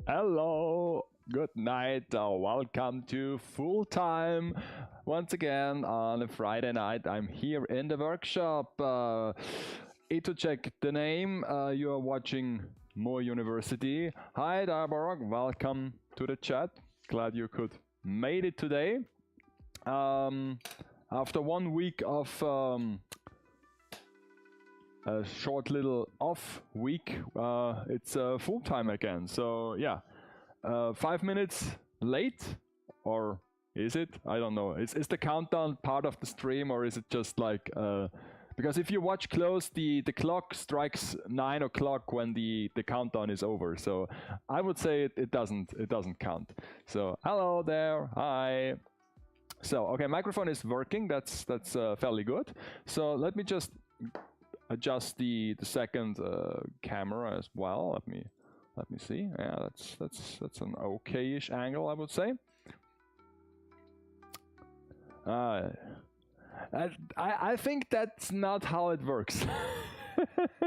Hello, good night, welcome to Full Time. Once again on a Friday night, I'm here in the workshop. To check the name, you are watching More University. Hi Darborg, welcome to the chat. Glad you could made it today. After 1 week of a short little off week, it's full time again. So yeah, 5 minutes late, or is it? I don't know. Is the countdown part of the stream, or is it just like because if you watch close, the clock strikes 9 o'clock when the countdown is over. So I would say it doesn't count. So hello there, hi. So okay, microphone is working. That's fairly good. So let me just adjust the second camera as well. Let me see. Yeah, that's an okay-ish angle, I would say. I think that's not how it works.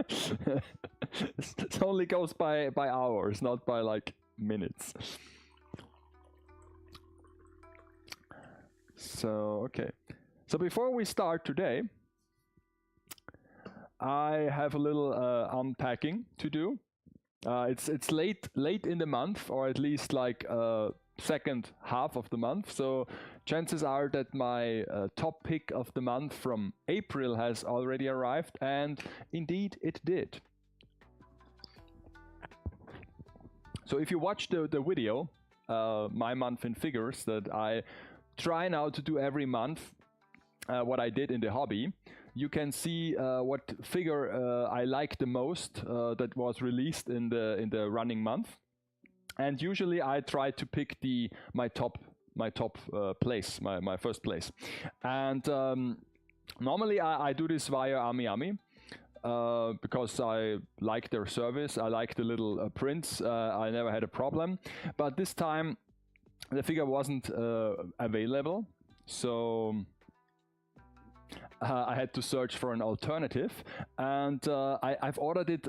It only goes by hours, not by like minutes. So okay. So before we start today, I have a little unpacking to do. It's late in the month, or at least like second half of the month. So chances are that my top pick of the month from April has already arrived, and indeed it did. So if you watch the video, my month in figures, that I try now to do every month, what I did in the hobby, you can see what figure I like the most that was released in the running month, and usually I try to pick my top place, my first place, and normally I do this via AmiAmi because I like their service. I like the little prints. I never had a problem, but this time the figure wasn't available, so I had to search for an alternative, and I've ordered it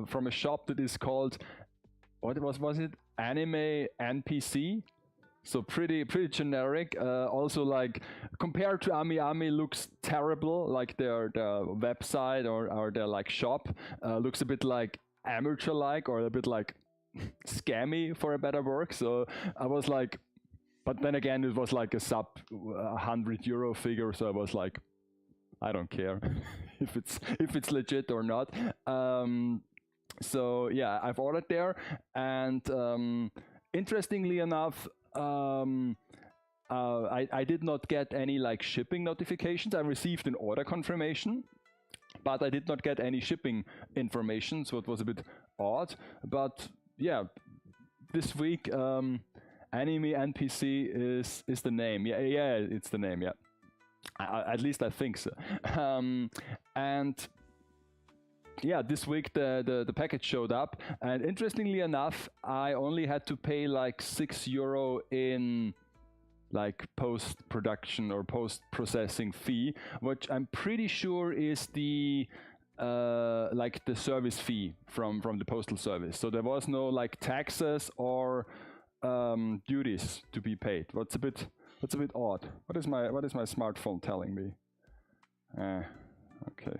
from a shop that is called, what was it? Anime NPC. So pretty generic. Also, like, compared to AmiAmi, looks terrible. Like their website or their like shop looks a bit like amateur-like, or a bit like scammy, for a better word. So I was like, but then again, it was like a sub €100 figure. So I was like, I don't care if it's legit or not. So yeah, I've ordered there, and interestingly enough, I did not get any like shipping notifications. I received an order confirmation, but I did not get any shipping information, so it was a bit odd. But yeah, this week Anime NPC is the name. Yeah, it's the name. Yeah. At least I think so. And yeah, this week the package showed up, and interestingly enough, I only had to pay like €6 in like post-production or post-processing fee, which I'm pretty sure is the like the service fee from the postal service. So there was no like taxes or duties to be paid. That's a bit odd. What is my smartphone telling me? Okay.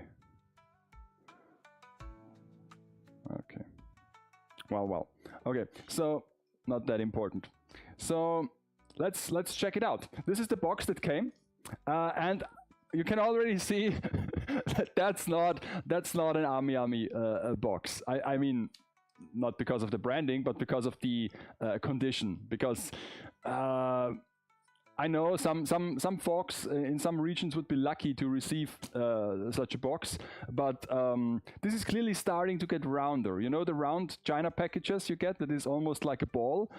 Well. Okay, so not that important. So let's check it out. This is the box that came, and you can already see that that's not an AmiAmi box. I mean, not because of the branding, but because of the condition. Because I know some folks in some regions would be lucky to receive such a box, but this is clearly starting to get rounder. You know, the round China packages you get, that is almost like a ball.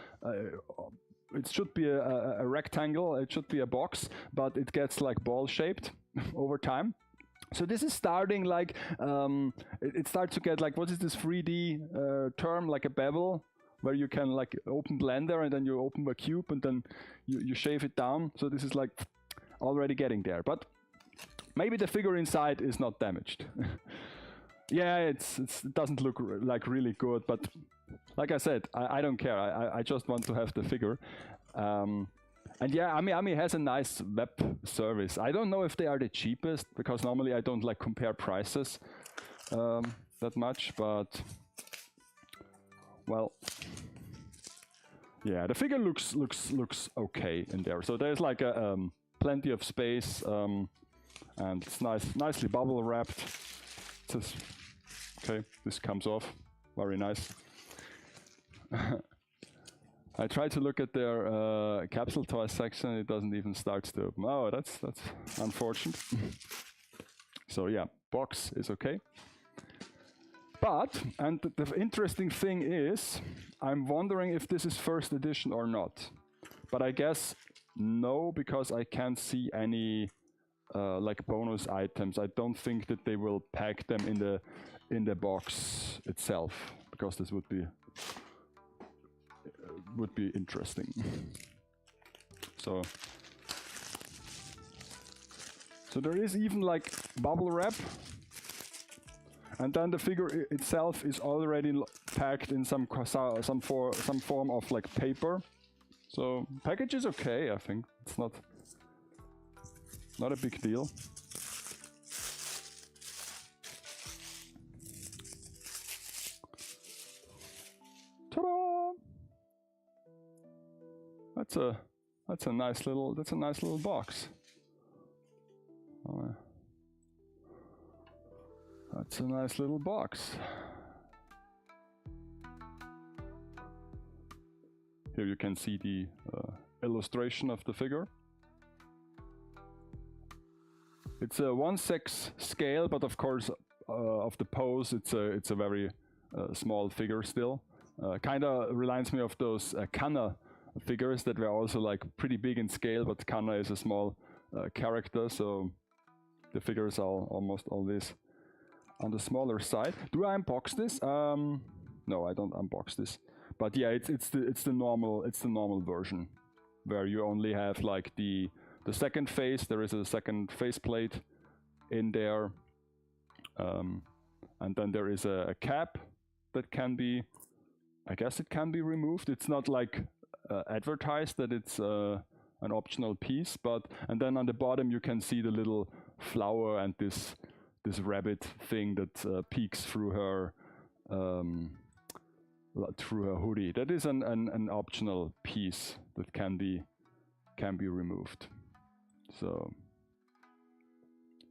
It should be a rectangle, it should be a box, but it gets like ball shaped over time. So this is starting like, it starts to get like, what is this 3D term, like a bevel, where you can like open Blender and then you open a cube and then you shave it down. So this is like already getting there, but maybe the figure inside is not damaged. Yeah, it doesn't look like really good, but like I said, I don't care. I just want to have the figure. And yeah, Ami has a nice web service. I don't know if they are the cheapest, because normally I don't like compare prices that much, but well, yeah, the figure looks okay in there. So there's like a plenty of space, and it's nicely bubble wrapped. Just, okay, this comes off, very nice. I tried to look at their capsule toy section. It doesn't even start to open. Oh, that's unfortunate. So yeah, box is okay. But, and the interesting thing is, I'm wondering if this is first edition or not. But I guess no, because I can't see any like bonus items. I don't think that they will pack them in the box itself, because this would be interesting. So there is even like bubble wrap, and then the figure itself is already packed in some form of like paper. So package is okay, I think. It's not a big deal. Ta-da! That's a nice little box. That's a nice little box. Here you can see the illustration of the figure. It's a 1/6 scale, but of course, of the pose, it's a very small figure still. Kind of reminds me of those Kanna figures that were also like pretty big in scale, but Kanna is a small character, so the figures are almost always on the smaller side. Do I unbox this? No, I don't unbox this. But yeah, it's the normal version, where you only have like the second face. There is a second faceplate in there, and then there is a cap that can be, I guess it can be removed. It's not like advertised that it's an optional piece, but and then on the bottom you can see the little flower and this rabbit thing that peeks through her hoodie. That is an optional piece that can be removed. So,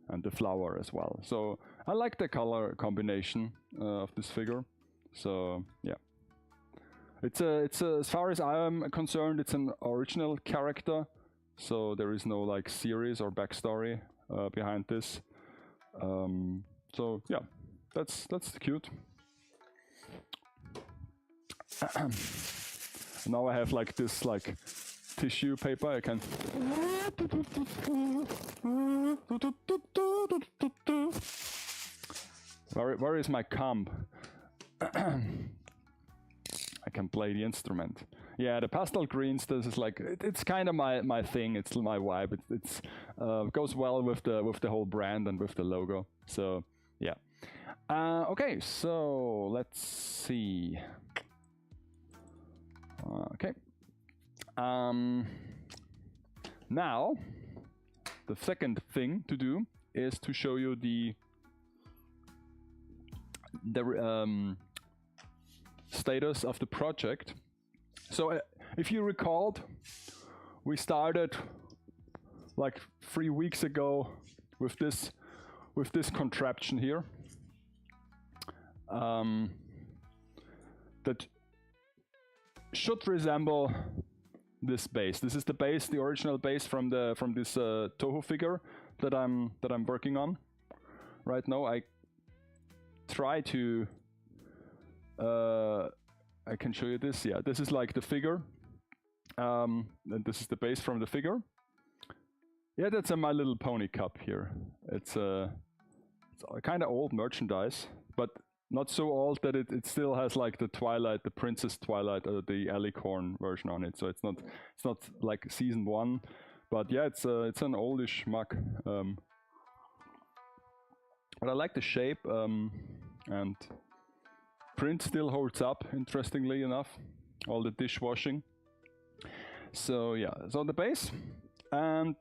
and the flower as well. So I like the color combination of this figure. So yeah, it's as far as I am concerned, it's an original character. So there is no like series or backstory behind this. So yeah, that's cute. Now I have like this like tissue paper. I can. Where is my comb? I can play the instrument. Yeah, the pastel greens. This is like it's kind of my thing. It's my vibe. It's goes well with the whole brand and with the logo. So yeah. Okay, so let's see. Okay. Now, the second thing to do is to show you the status of the project. So, if you recalled, we started like 3 weeks ago with this contraption here. That should resemble this base. This is the base, the original base from this Toho figure that I'm working on right now. I try to I can show you this. Yeah, this is like the figure, and this is the base from the figure. Yeah, that's a My Little Pony cup here. It's kind of old merchandise, but not so old that it still has like the Twilight, the Princess Twilight, or the Alicorn version on it. So it's not like season 1, but yeah, it's an oldish mug. But I like the shape, and print still holds up, interestingly enough, all the dishwashing. So yeah, so the base, and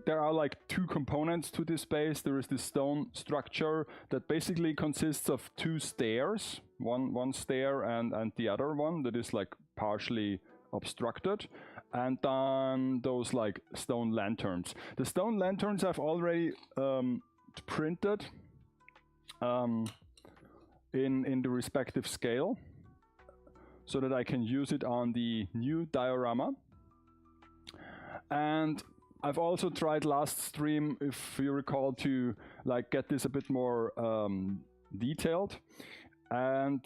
there are like two components to this base. There is this stone structure that basically consists of two stairs, one stair and the other one that is like partially obstructed, and then those like stone lanterns. The stone lanterns I've already printed in the respective scale, so that I can use it on the new diorama. And I've also tried last stream, if you recall, to like get this a bit more detailed, and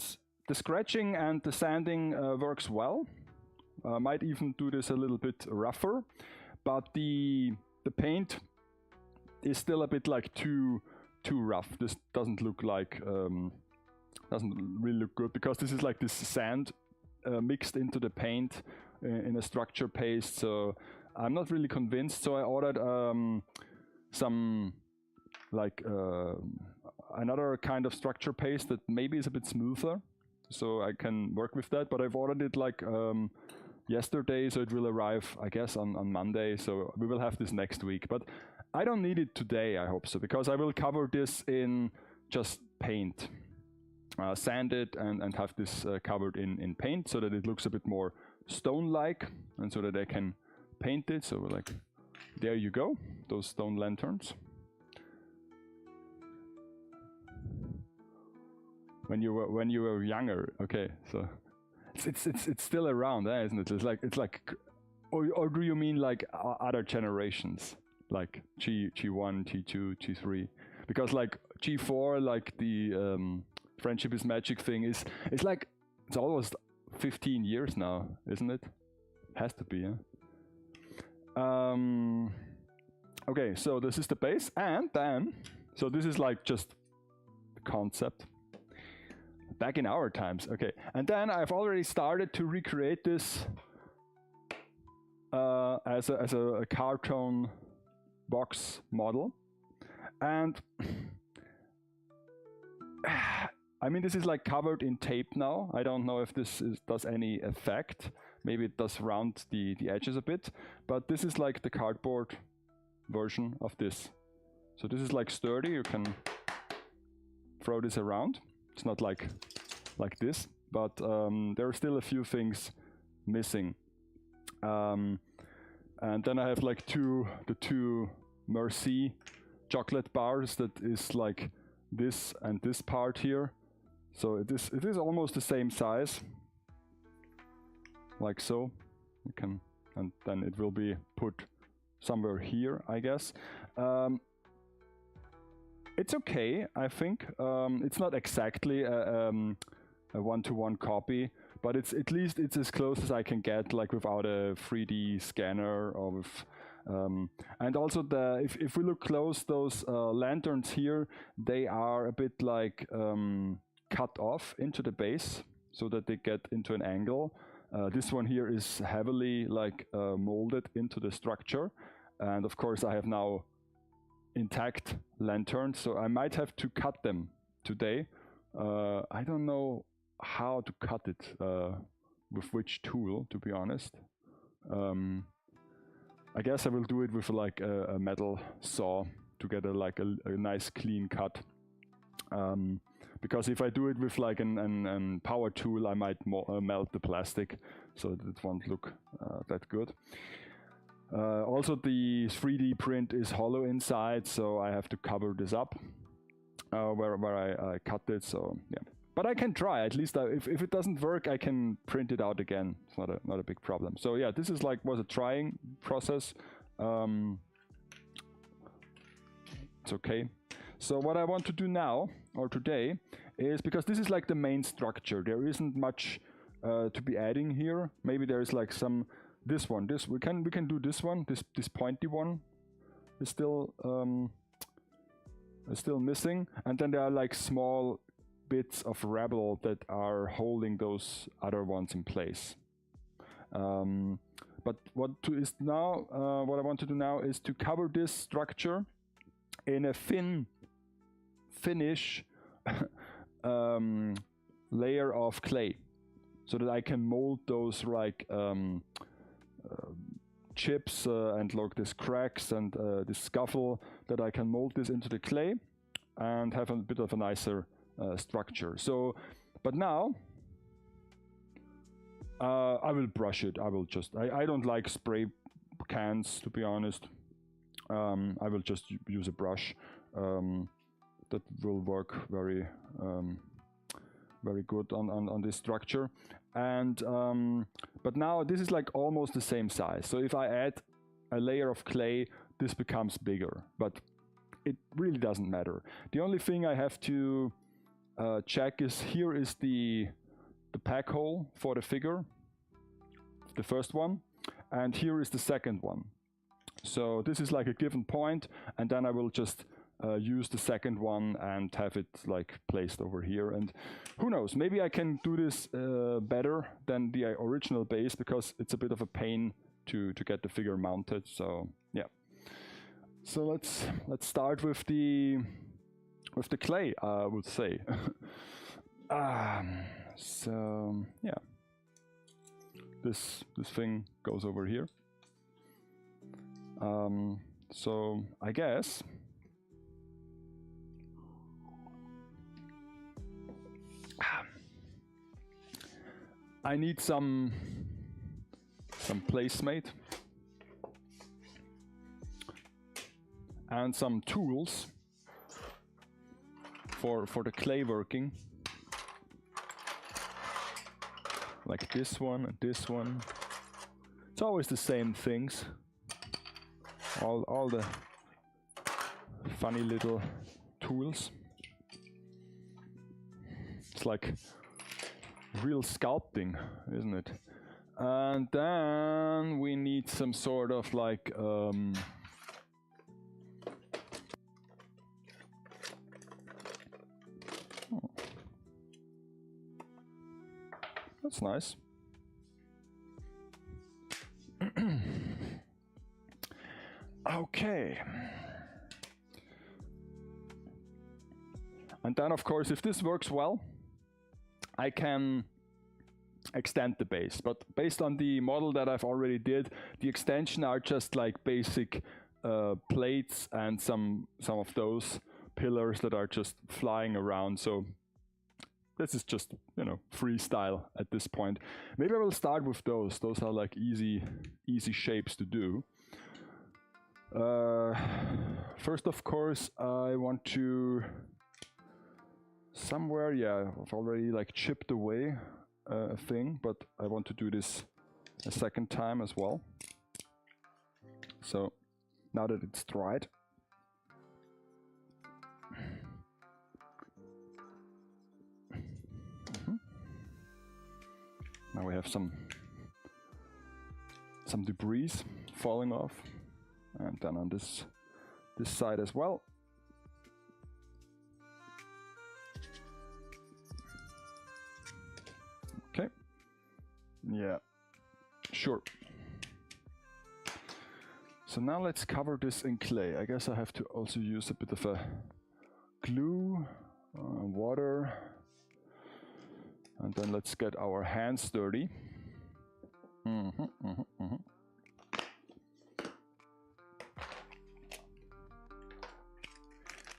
the scratching and the sanding works well. Might even do this a little bit rougher, but the paint is still a bit like too rough. This doesn't look like doesn't really look good, because this is like this sand mixed into the paint in a structure paste. So I'm not really convinced. So I ordered some like another kind of structure paste that maybe is a bit smoother, so I can work with that. But I've ordered it like yesterday, so it will arrive, I guess, on Monday. So we will have this next week. But I don't need it today, I hope so, because I will cover this in just paint. Sand it and have this covered in paint, so that it looks a bit more stone-like, and so that I can paint it. So like, there you go, those stone lanterns. When you were younger, okay, so it's still around, isn't it? It's like, or do you mean like other generations, like G1, G2, G3? Because like G4, like the Friendship is Magic thing it's like, it's almost 15 years now, isn't it? Has to be, yeah. Okay, so this is the base, and then, so this is like just the concept back in our times. Okay, and then I've already started to recreate this as a carton box model, and I mean, this is like covered in tape now. I don't know if this does any effect. Maybe it does round the edges a bit, but this is like the cardboard version of this. So this is like sturdy, you can throw this around. It's not like this, but there are still a few things missing. And then I have like the two Merci chocolate bars that is like this and this part here. So it is almost the same size, like so. You can, and then it will be put somewhere here, I guess. It's okay, I think. It's not exactly a one-to-one copy, but it's at least it's as close as I can get, like without a 3D scanner or with. And also if we look close, those lanterns here, they are a bit like cut off into the base so that they get into an angle. This one here is heavily like molded into the structure, and of course I have now intact lanterns, so I might have to cut them today. I don't know how to cut it, with which tool, to be honest. I guess I will do it with like a metal saw to get a nice clean cut. Because if I do it with like an power tool, I might melt the plastic, so it won't look that good. Also, the 3D print is hollow inside, so I have to cover this up where I cut it. So yeah, but I can try. At least if it doesn't work, I can print it out again. It's not a big problem. So yeah, this is was a trying process. It's okay. So what I want to do now or today is, because this is like the main structure, there isn't much to be adding here. Maybe there is like some. This we can do this one. This pointy one is still missing, and then there are like small bits of rubble that are holding those other ones in place. But what I want to do now is to cover this structure in a finish layer of clay, so that I can mold those like chips and look this cracks and this scuffle, that I can mold this into the clay and have a bit of a nicer structure. So, but now I will brush it. I will just, I don't like spray cans, to be honest. I will just use a brush. That will work very very good on this structure. And but now this is like almost the same size, so if I add a layer of clay, this becomes bigger, but it really doesn't matter. The only thing I have to check is, here is the pack hole for the figure, the first one, and here is the second one. So this is like a given point, and then I will just use the second one and have it like placed over here. And who knows, maybe I can do this better than the original base, because it's a bit of a pain to get the figure mounted. So yeah, so let's start with the clay, I would say. So yeah, this thing goes over here. So I guess I need some placemate and some tools for the clay working, like this one and this one. It's always the same things, all the funny little tools. It's like real sculpting, isn't it? And then we need some sort of like that's nice. Okay. And then of course, if this works well, I can extend the base, but based on the model that I've already did, the extension are just like basic plates and some of those pillars that are just flying around. So this is just, you know, freestyle at this point. Maybe I will start with those. Those are like easy shapes to do. First, of course, I want to somewhere, yeah, I've already like chipped away a thing, but I want to do this a second time as well. So now that it's dried, now we have some debris falling off, and then on this side as well. Okay. Yeah, sure. So now let's cover this in clay. I guess I have to also use a bit of a glue, water, and then let's get our hands dirty.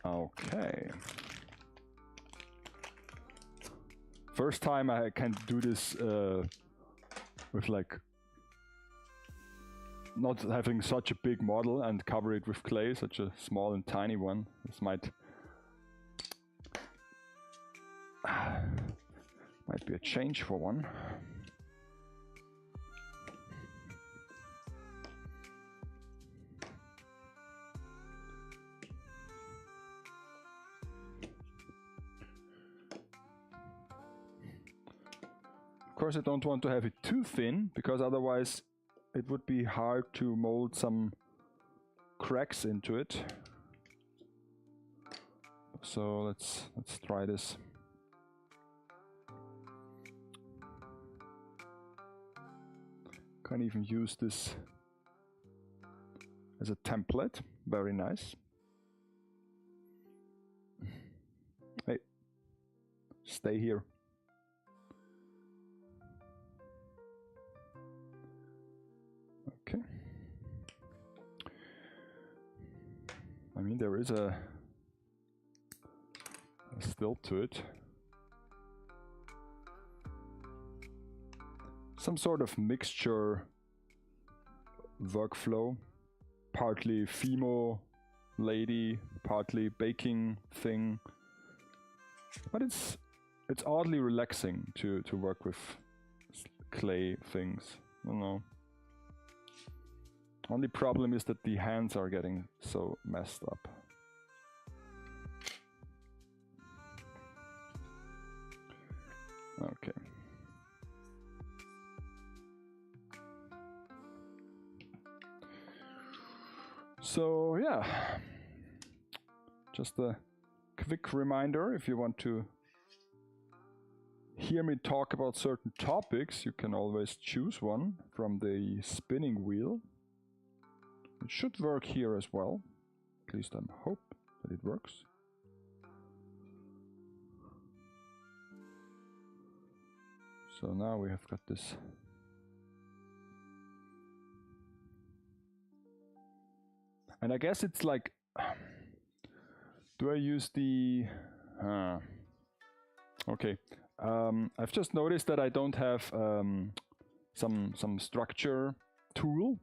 Okay. First time I can do this with like not having such a big model and cover it with clay, such a small and tiny one. This might be a change for one. Of course, I don't want to have it too thin, because otherwise it would be hard to mold some cracks into it. So let's try this. Can even use this as a template. Very nice. Hey, stay here. Okay. I mean, there is a still to it. Some sort of mixture workflow, partly Fimo lady, partly baking thing, but it's oddly relaxing to work with clay things. I don't know. Only problem is that the hands are getting so messed up. Okay. So yeah, just a quick reminder, if you want to hear me talk about certain topics, you can always choose one from the spinning wheel. It should work here as well. At least I hope that it works. So now we have got this. And I guess it's like, do I use the, okay. I've just noticed that I don't have some structure tool.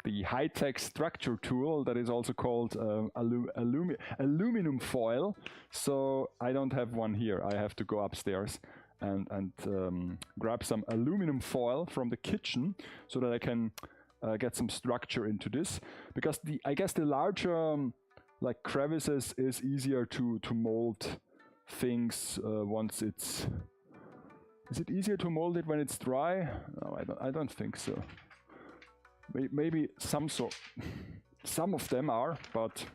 The high-tech structure tool that is also called aluminum foil. So I don't have one here. I have to go upstairs and grab some aluminum foil from the kitchen so that I can get some structure into this. Because I guess the larger like crevices is easier to mold things once it's. Is it easier to mold it when it's dry? No, I don't think so. Maybe some of them are, but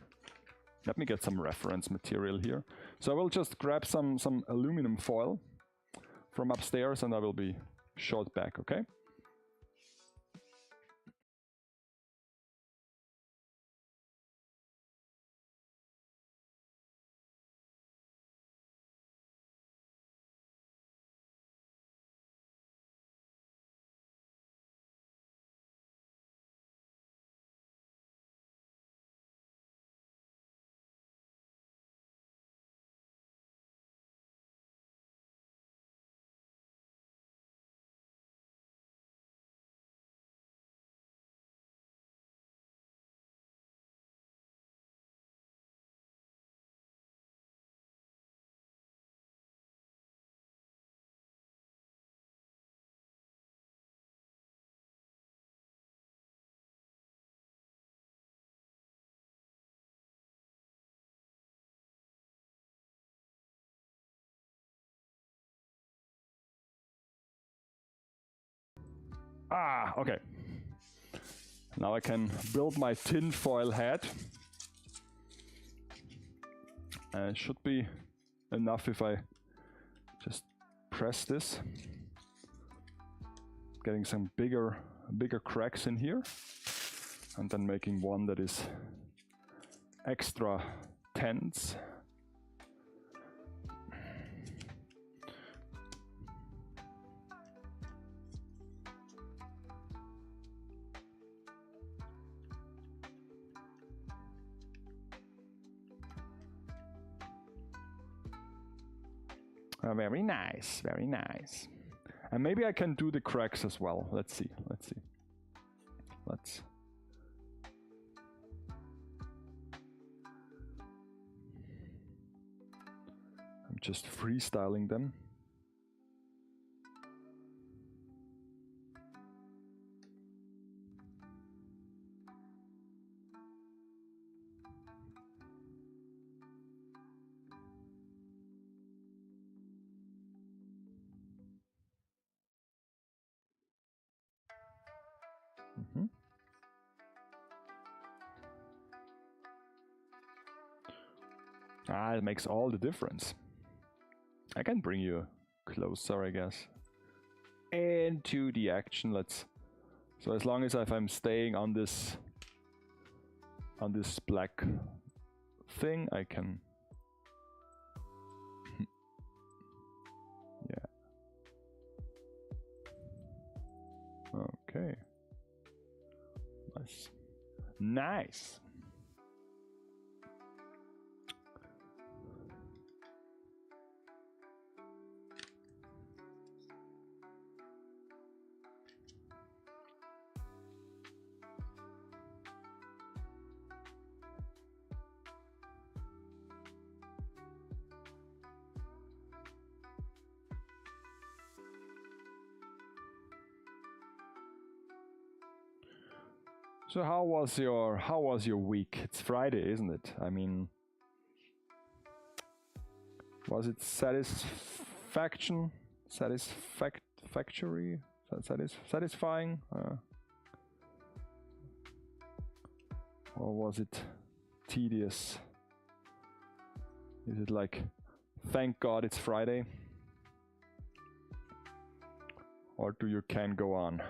let me get some reference material here. So I will just grab some aluminum foil from upstairs and I will be short back, okay? Ah, okay. Now I can build my tin foil head. It should be enough if I just press this. Getting some bigger cracks in here. And then making one that is extra tense. Very nice, very nice. And maybe I can do the cracks as well. Let's see. I'm just freestyling them. It makes all the difference. I can bring you closer, I guess. Into the action, so as long as if I'm staying on this black thing, I can Nice. So how was your week? It's Friday, isn't it? I mean, was it satisfying? Or was it tedious? Is it like, thank God it's Friday? Or do you can go on?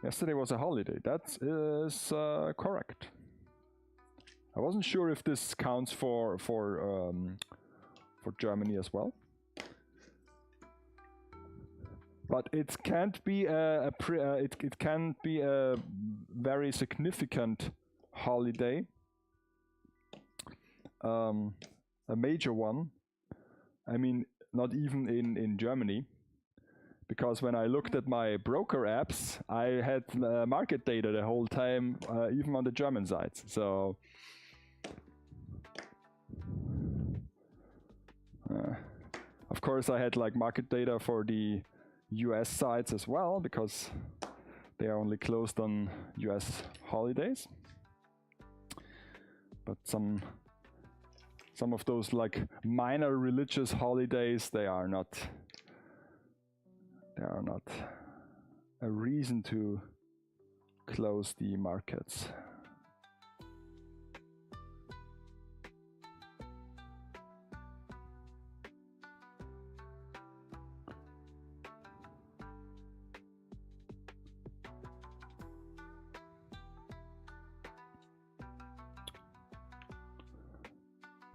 Yesterday was a holiday. That is correct. I wasn't sure if this counts for Germany as well, but it can't be it can be a very significant holiday, a major one. I mean, not even in Germany. Because when I looked at my broker apps, I had market data the whole time, even on the German sides. So, of course, I had like market data for the US sides as well, because they are only closed on US holidays. But some of those like minor religious holidays, they are not a reason to close the markets.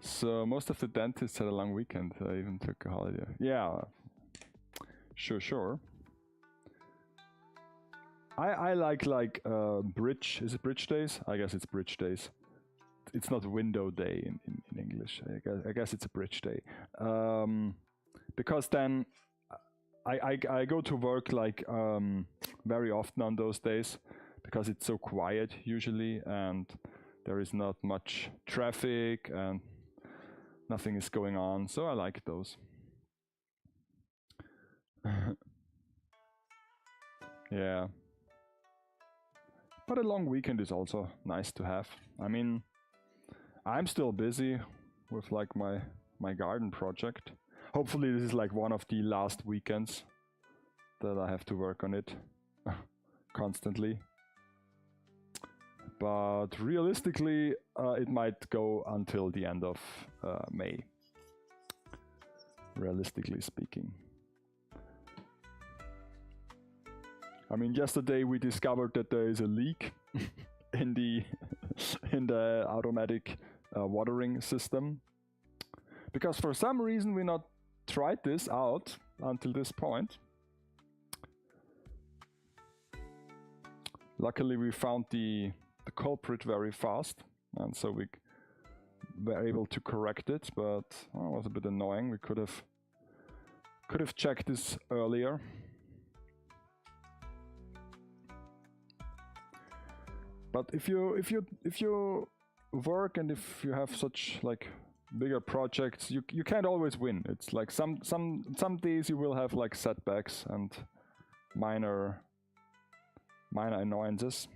So most of the dentists had a long weekend. I even took a holiday. Yeah. Sure. I like bridge. Is it bridge days? I guess it's bridge days. It's not window day in English. I guess it's a bridge day. Because then I go to work like very often on those days because it's so quiet usually and there is not much traffic and nothing is going on. So I like those. Yeah. But a long weekend is also nice to have. I mean, I'm still busy with like my garden project. Hopefully this is like one of the last weekends that I have to work on it constantly. But realistically, it might go until the end of May. Realistically speaking. I mean, yesterday we discovered that there is a leak in the automatic watering system. Because for some reason we not tried this out until this point. Luckily we found the culprit very fast, and so we were able to correct it, but it was a bit annoying. We could have checked this earlier. But if you work and if you have such like bigger projects, you can't always win. It's like some days you will have like setbacks and minor annoyances.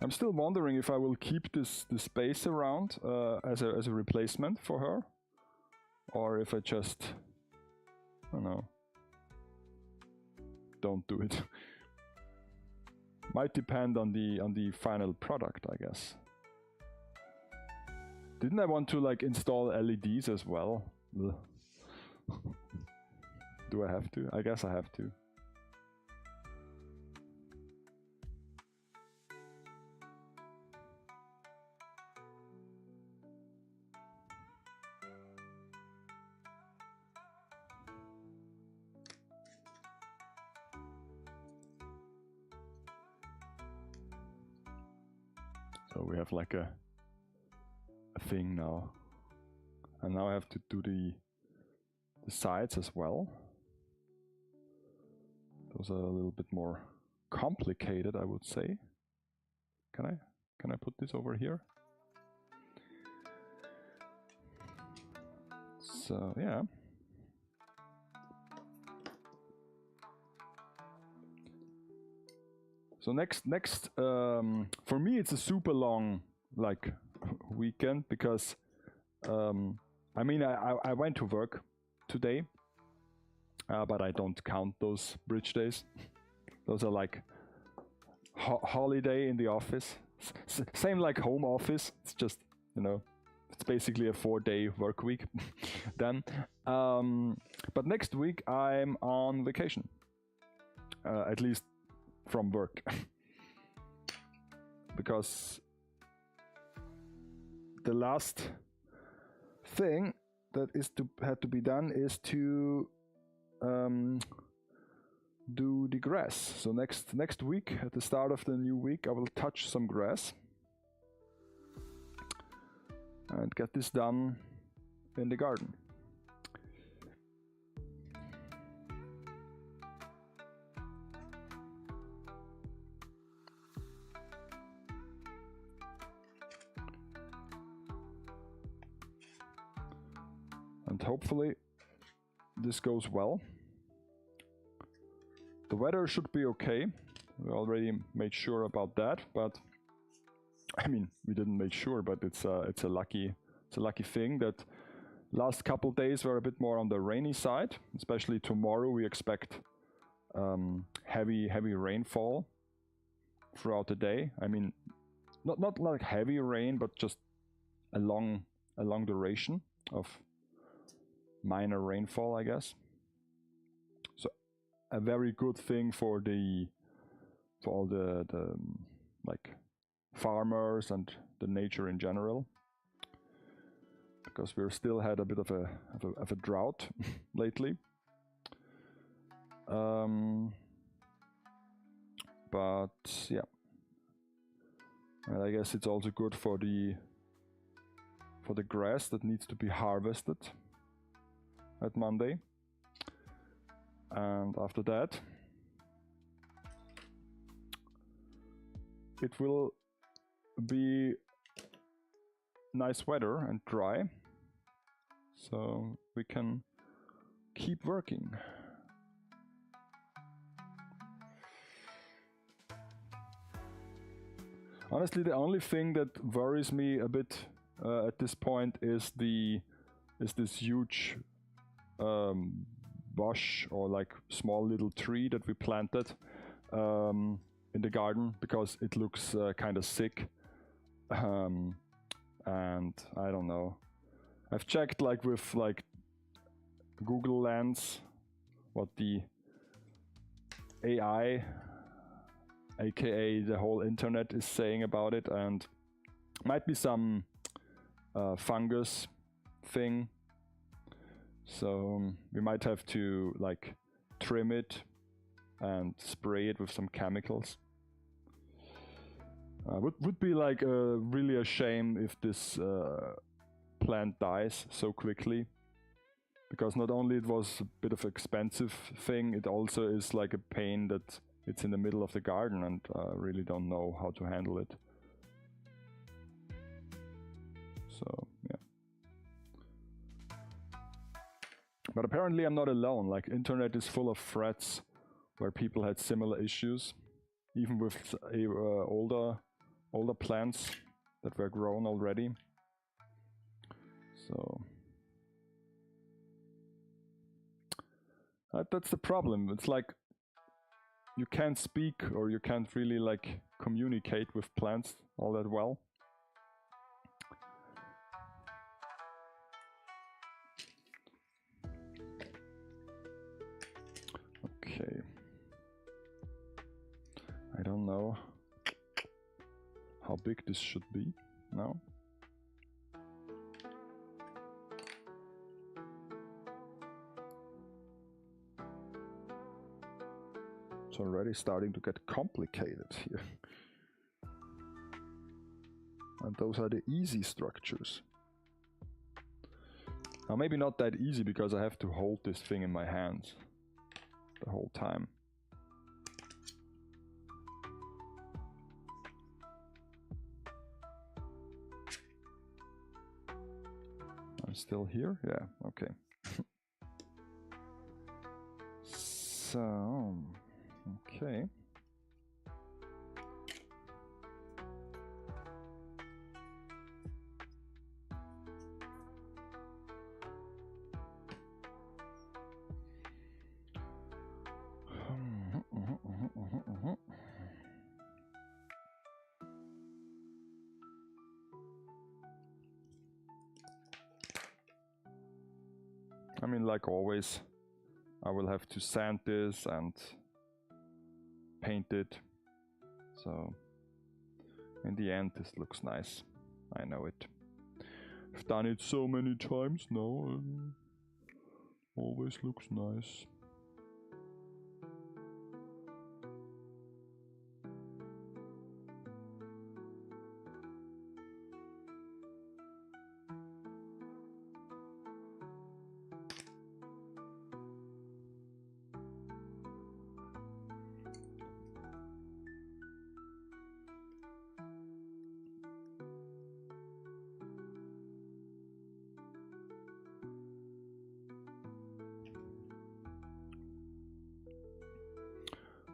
I'm still wondering if I will keep this space around as a replacement for her, or if I just, I don't know, don't do it. Might depend on the final product, I guess. Didn't I want to like install LEDs as well? Ugh. Do I have to? I guess I have to. So we have like a thing now. And now I have to do the sides as well. Those are a little bit more complicated, I would say. Can I put this over here? So yeah. So next, for me it's a super long like weekend because I mean I went to work today, but I don't count those bridge days. Those are like holiday in the office. Same like home office. It's just, you know, it's basically a 4-day work week then. But next week I'm on vacation, at least from work, because the last thing that had to be done is to do the grass. So next week, at the start of the new week, I will touch some grass and get this done in the garden. And hopefully this goes well. The weather should be okay. We already made sure about that, but I mean, we didn't make sure, but it's a lucky thing that last couple days were a bit more on the rainy side. Especially tomorrow, we expect heavy rainfall throughout the day. I mean, not like heavy rain, but just a long duration of minor rainfall, I guess. So a very good thing for all the like farmers and the nature in general, because we're still had a bit of a drought lately. But yeah, and I guess it's also good for the grass that needs to be harvested at Monday. And after that, it will be nice weather and dry, so we can keep working. Honestly, the only thing that worries me a bit at this point is this huge bush or like small little tree that we planted in the garden, because it looks kind of sick, and I don't know. I've checked like with like Google Lens what the AI, aka the whole internet, is saying about it, and might be some fungus thing. So we might have to like trim it and spray it with some chemicals. Would be like really a shame if this plant dies so quickly, because not only it was a bit of an expensive thing, it also is like a pain that it's in the middle of the garden, and really don't know how to handle it. So yeah. But apparently I'm not alone. Like, internet is full of threads where people had similar issues, even with older plants that were grown already. So that's the problem. It's like you can't speak, or you can't really like communicate with plants all that well. know how big this should be now. It's already starting to get complicated here. And those are the easy structures. Now maybe not that easy because I have to hold this thing in my hands the whole time. I'm still here? Yeah, okay. So, okay. I mean, like always, I will have to sand this and paint it. So, in the end, this looks nice. I know it. I've done it so many times now. Always looks nice.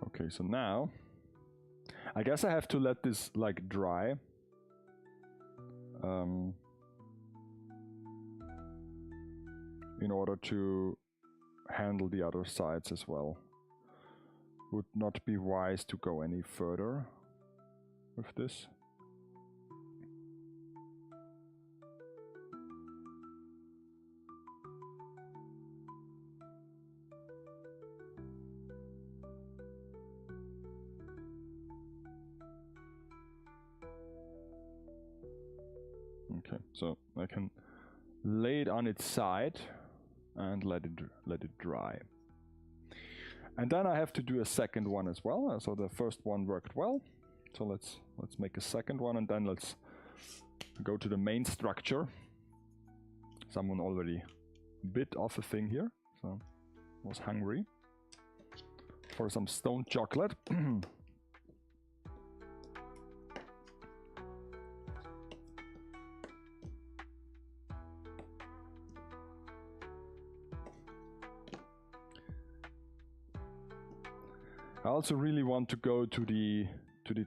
Okay, so now I guess I have to let this like dry. In order to handle the other sides as well. Would not be wise to go any further with this. Okay, so I can lay it on its side and let it dry. And then I have to do a second one as well. So the first one worked well. So let's make a second one, and then let's go to the main structure. Someone already bit off a thing here, so was hungry for some stone chocolate. I also really want to go to the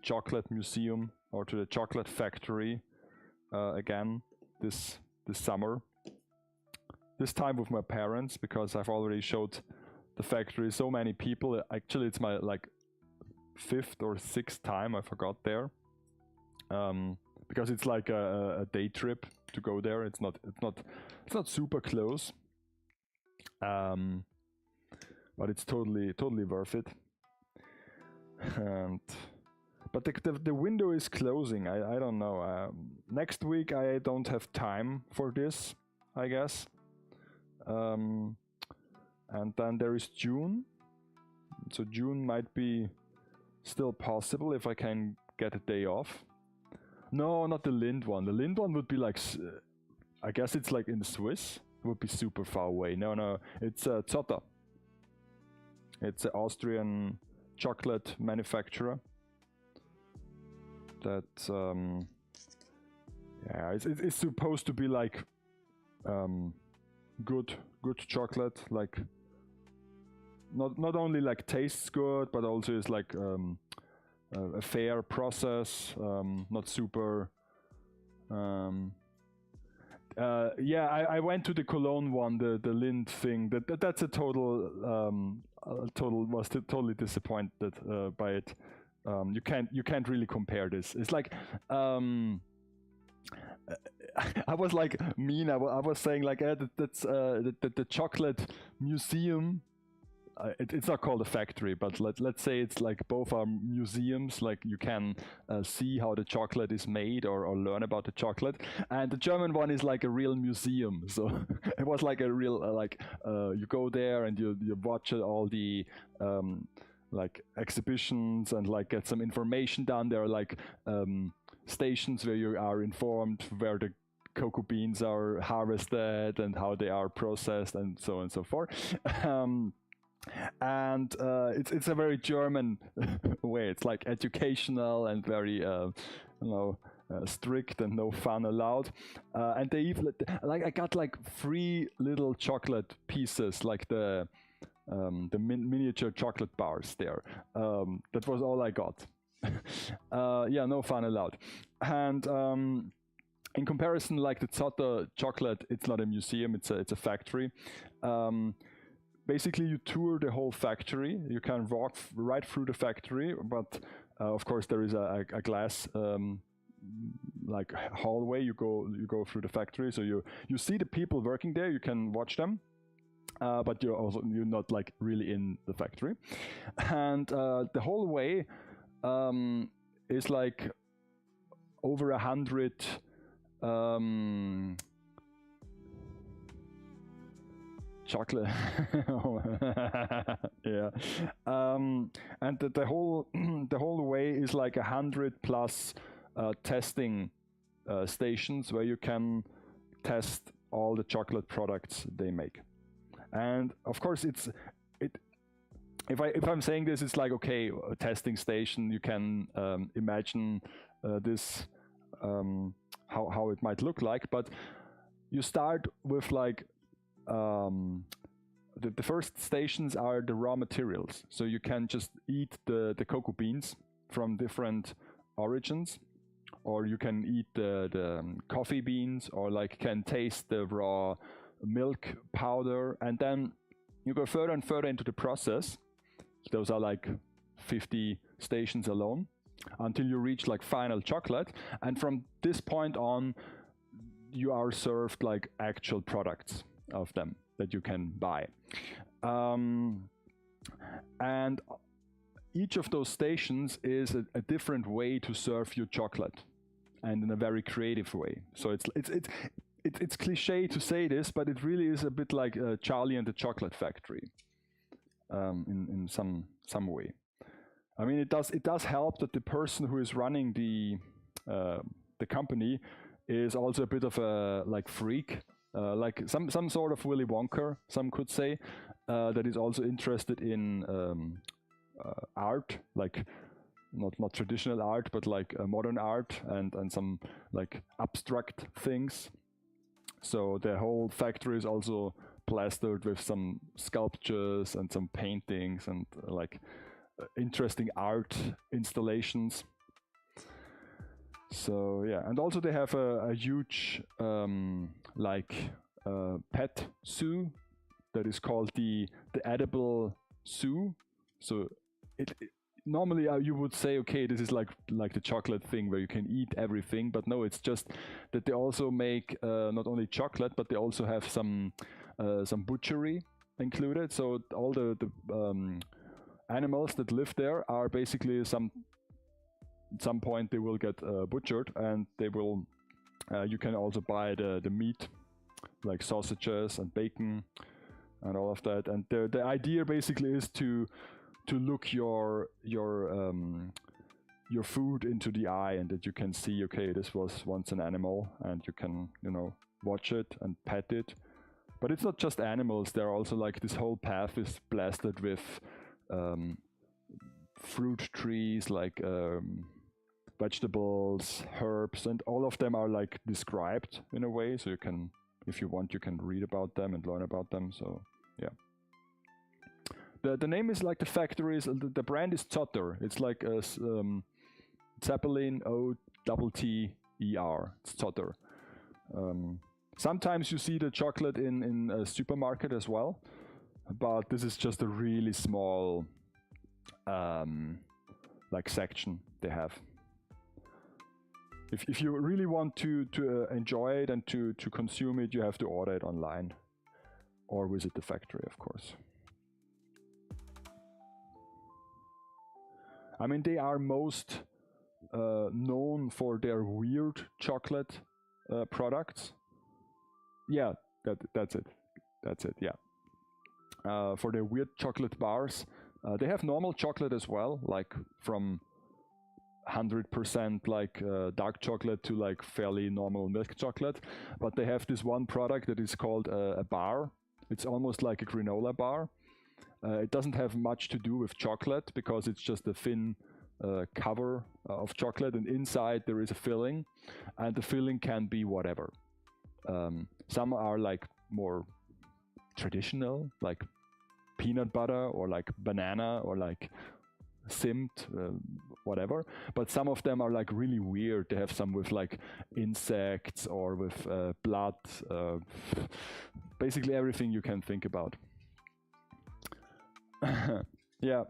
chocolate museum or to the chocolate factory again this summer. This time with my parents, because I've already showed the factory so many people. Actually, it's my like 5th or 6th time, I forgot there. Because it's like a day trip to go there. It's not super close. But it's totally worth it. But the window is closing. I don't know. Next week I don't have time for this, I guess. And then there is June. So June might be still possible if I can get a day off. No, not the Lindt one. The Lindt one would be like, I guess it's like in Swiss. It would be super far away. No, it's Zotter. It's an Austrian chocolate manufacturer that yeah, it's supposed to be like good chocolate, like not only like tastes good, but also is like a fair process, not super yeah, I went to the Cologne one, the Lindt thing. That's a total was totally disappointed by it. You can't really compare this. It's like I was like mean. I was saying like that's the chocolate museum. it's not called a factory, but let's say it's like both are museums. Like you can see how the chocolate is made, or learn about the chocolate. And the German one is like a real museum. So it was like a real you go there and you watch all the like exhibitions and like get some information down there, like stations where you are informed where the cocoa beans are harvested and how they are processed and so on and so forth. And it's a very German way. It's like educational and very strict and no fun allowed. And they even like I got like 3 little chocolate pieces, like the miniature chocolate bars there. That was all I got. Yeah, no fun allowed. And in comparison, like the Zotter chocolate, it's not a museum, it's a factory. Basically, you tour the whole factory. You can walk right through the factory, but of course there is a glass like hallway. You go through the factory, so you see the people working there. You can watch them, but you're not like really in the factory. And the whole way is like over 100. Chocolate. Yeah. And the whole way is like 100 plus testing stations where you can test all the chocolate products they make. And of course if I'm saying this, it's like, okay, a testing station, you can imagine this how it might look like, but you start with like the first stations are the raw materials. So you can just eat the cocoa beans from different origins, or you can eat the coffee beans, or like can taste the raw milk powder, and then you go further and further into the process. Those are like 50 stations alone, until you reach like final chocolate. And from this point on, you are served like actual products of them that you can buy. And each of those stations is a different way to serve you chocolate, and in a very creative way. So it's cliche to say this, but it really is a bit like Charlie and the Chocolate Factory in some way. I mean, it does help that the person who is running the company is also a bit of a like freak, like some sort of Willy Wonka, some could say, that is also interested in art, like not traditional art, but like modern art and some like abstract things. So the whole factory is also plastered with some sculptures and some paintings and like interesting art installations. So yeah, and also they have a huge pet zoo that is called the edible zoo. So it normally you would say, okay, this is like the chocolate thing where you can eat everything, but no, it's just that they also make not only chocolate, but they also have some butchery included. So all the animals that live there are basically at some point they will get butchered, and they will you can also buy the meat, like sausages and bacon and all of that. And the idea basically is to look your food into the eye, and that you can see, okay, this was once an animal, and you can watch it and pet it. But it's not just animals. There are also like this whole path is blasted with fruit trees, like vegetables, herbs, and all of them are like described in a way, so you can, if you want, you can read about them and learn about them. So yeah, the name is like the factory is, the brand is Zotter. It's like a Zeppelin O-T-T-E-R. It's Zotter. Sometimes you see the chocolate in a supermarket as well, but this is just a really small like section they have. If you really want to enjoy it and to consume it, you have to order it online or visit the factory, of course. I mean, they are most known for their weird chocolate products. Yeah, that's it. That's it. Yeah. For their weird chocolate bars, they have normal chocolate as well, like from 100% like dark chocolate to like fairly normal milk chocolate. But they have this one product that is called a bar. It's almost like a granola bar. It doesn't have much to do with chocolate because it's just a thin cover of chocolate, and inside there is a filling, and the filling can be whatever. Some are like more traditional, like peanut butter or like banana or like Simt, whatever. But some of them are like really weird. They have some with like insects or with blood, basically everything you can think about. Yeah.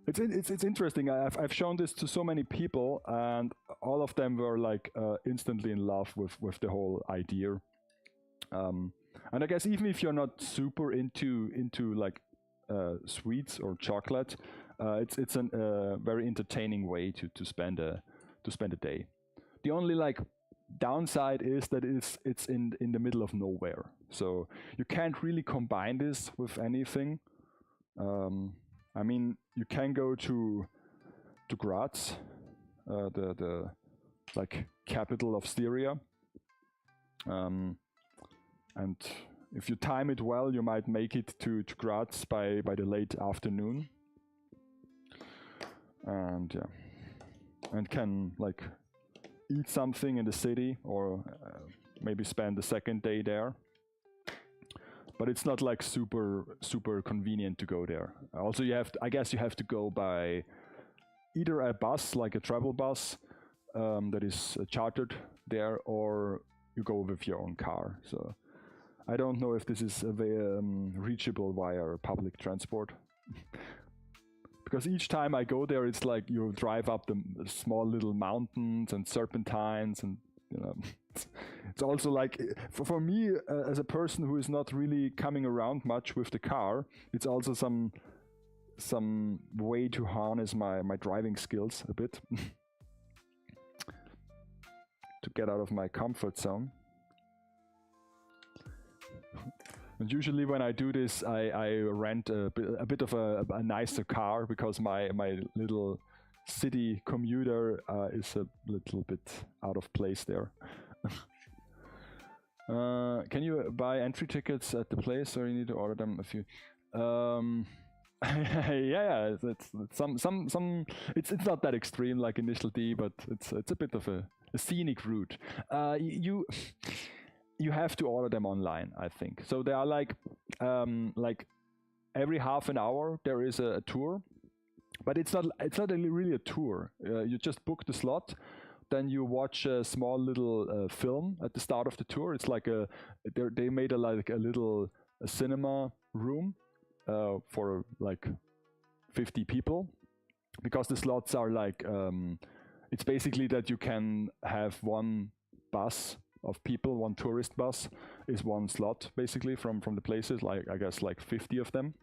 It's interesting. I've shown this to so many people, and all of them were like instantly in love with the whole idea. And I guess even if you're not super into like sweets or chocolate, it's a very entertaining way to spend a day. The only like downside is that it's in the middle of nowhere, so you can't really combine this with anything. I mean, you can go to Graz, the like capital of Styria, and if you time it well, you might make it to Graz by the late afternoon, and yeah, and can like eat something in the city, or maybe spend the second day there. But it's not like super convenient to go there. Also, I guess you have to go by either a bus, like a travel bus, that is chartered there, or you go with your own car. So I don't know if this is reachable via public transport. Because each time I go there, it's like you drive up the small little mountains and serpentines, and you know, it's also like, for me, as a person who is not really coming around much with the car, it's also some way to harness my driving skills a bit, to get out of my comfort zone. And usually when I do this, I rent a bit of a nicer car, because my little city commuter is a little bit out of place there. Can you buy entry tickets at the place, or you need to order them if you? Yeah, it's it's not that extreme like Initial D, but it's a bit of a scenic route. You have to order them online, I think. So they are like every half an hour there is a tour, but it's not really a tour. You just book the slot, then you watch a small little film at the start of the tour. It's like they made a little cinema room for like 50 people, because the slots are like it's basically that you can have one bus of people, one tourist bus is one slot basically from the places, like I guess like 50 of them.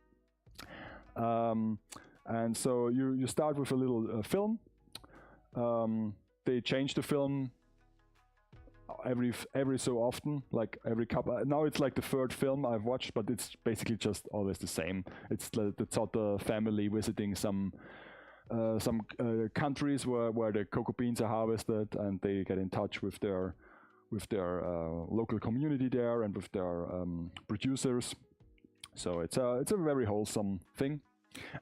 And so you start with a little film. They change the film every so often, like every couple. Now it's like the third film I've watched, but it's basically just always the same. It's the Zotter family visiting some countries where the cocoa beans are harvested, and they get in touch with their local community there and with their producers. So it's a very wholesome thing.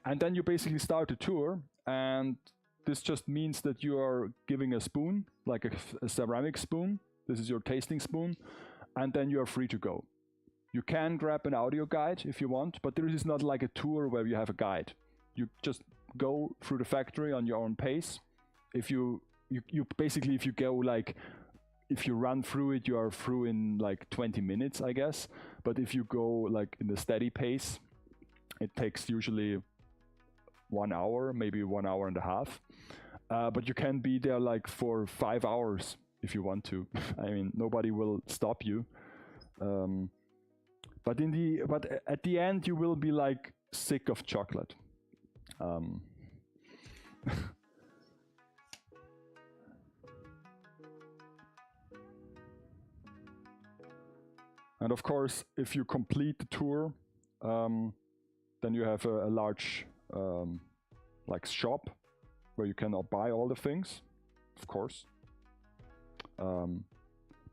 And then you basically start a tour, and this just means that you are giving a spoon, like a ceramic spoon. This is your tasting spoon, and then you are free to go. You can grab an audio guide if you want, but this is not like a tour where you have a guide. You just go through the factory on your own pace. If you basically, if you go like, if you run through it, you are through in like 20 minutes, I guess. But if you go like in a steady pace, it takes usually 1 hour, maybe 1 hour and a half. But you can be there like for 5 hours if you want to. I mean, nobody will stop you. But at the end, you will be like sick of chocolate. Um, and of course, if you complete the tour, then you have a large like shop where you can buy all the things, of course.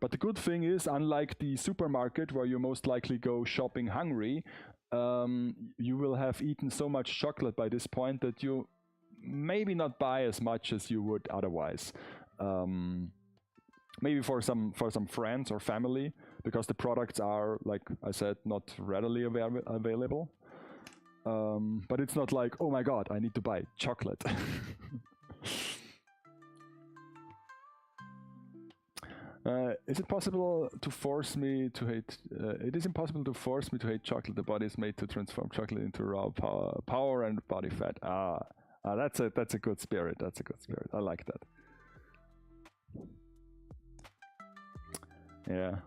But the good thing is, unlike the supermarket where you most likely go shopping hungry, you will have eaten so much chocolate by this point that you maybe not buy as much as you would otherwise. Maybe for some friends or family, because the products are, like I said, not readily available. But it's not like, oh my god, I need to buy chocolate. Is it possible to force me to hate? It is impossible to force me to hate chocolate. The body is made to transform chocolate into raw power and body fat. That's a good spirit. That's a good spirit. I like that. Yeah,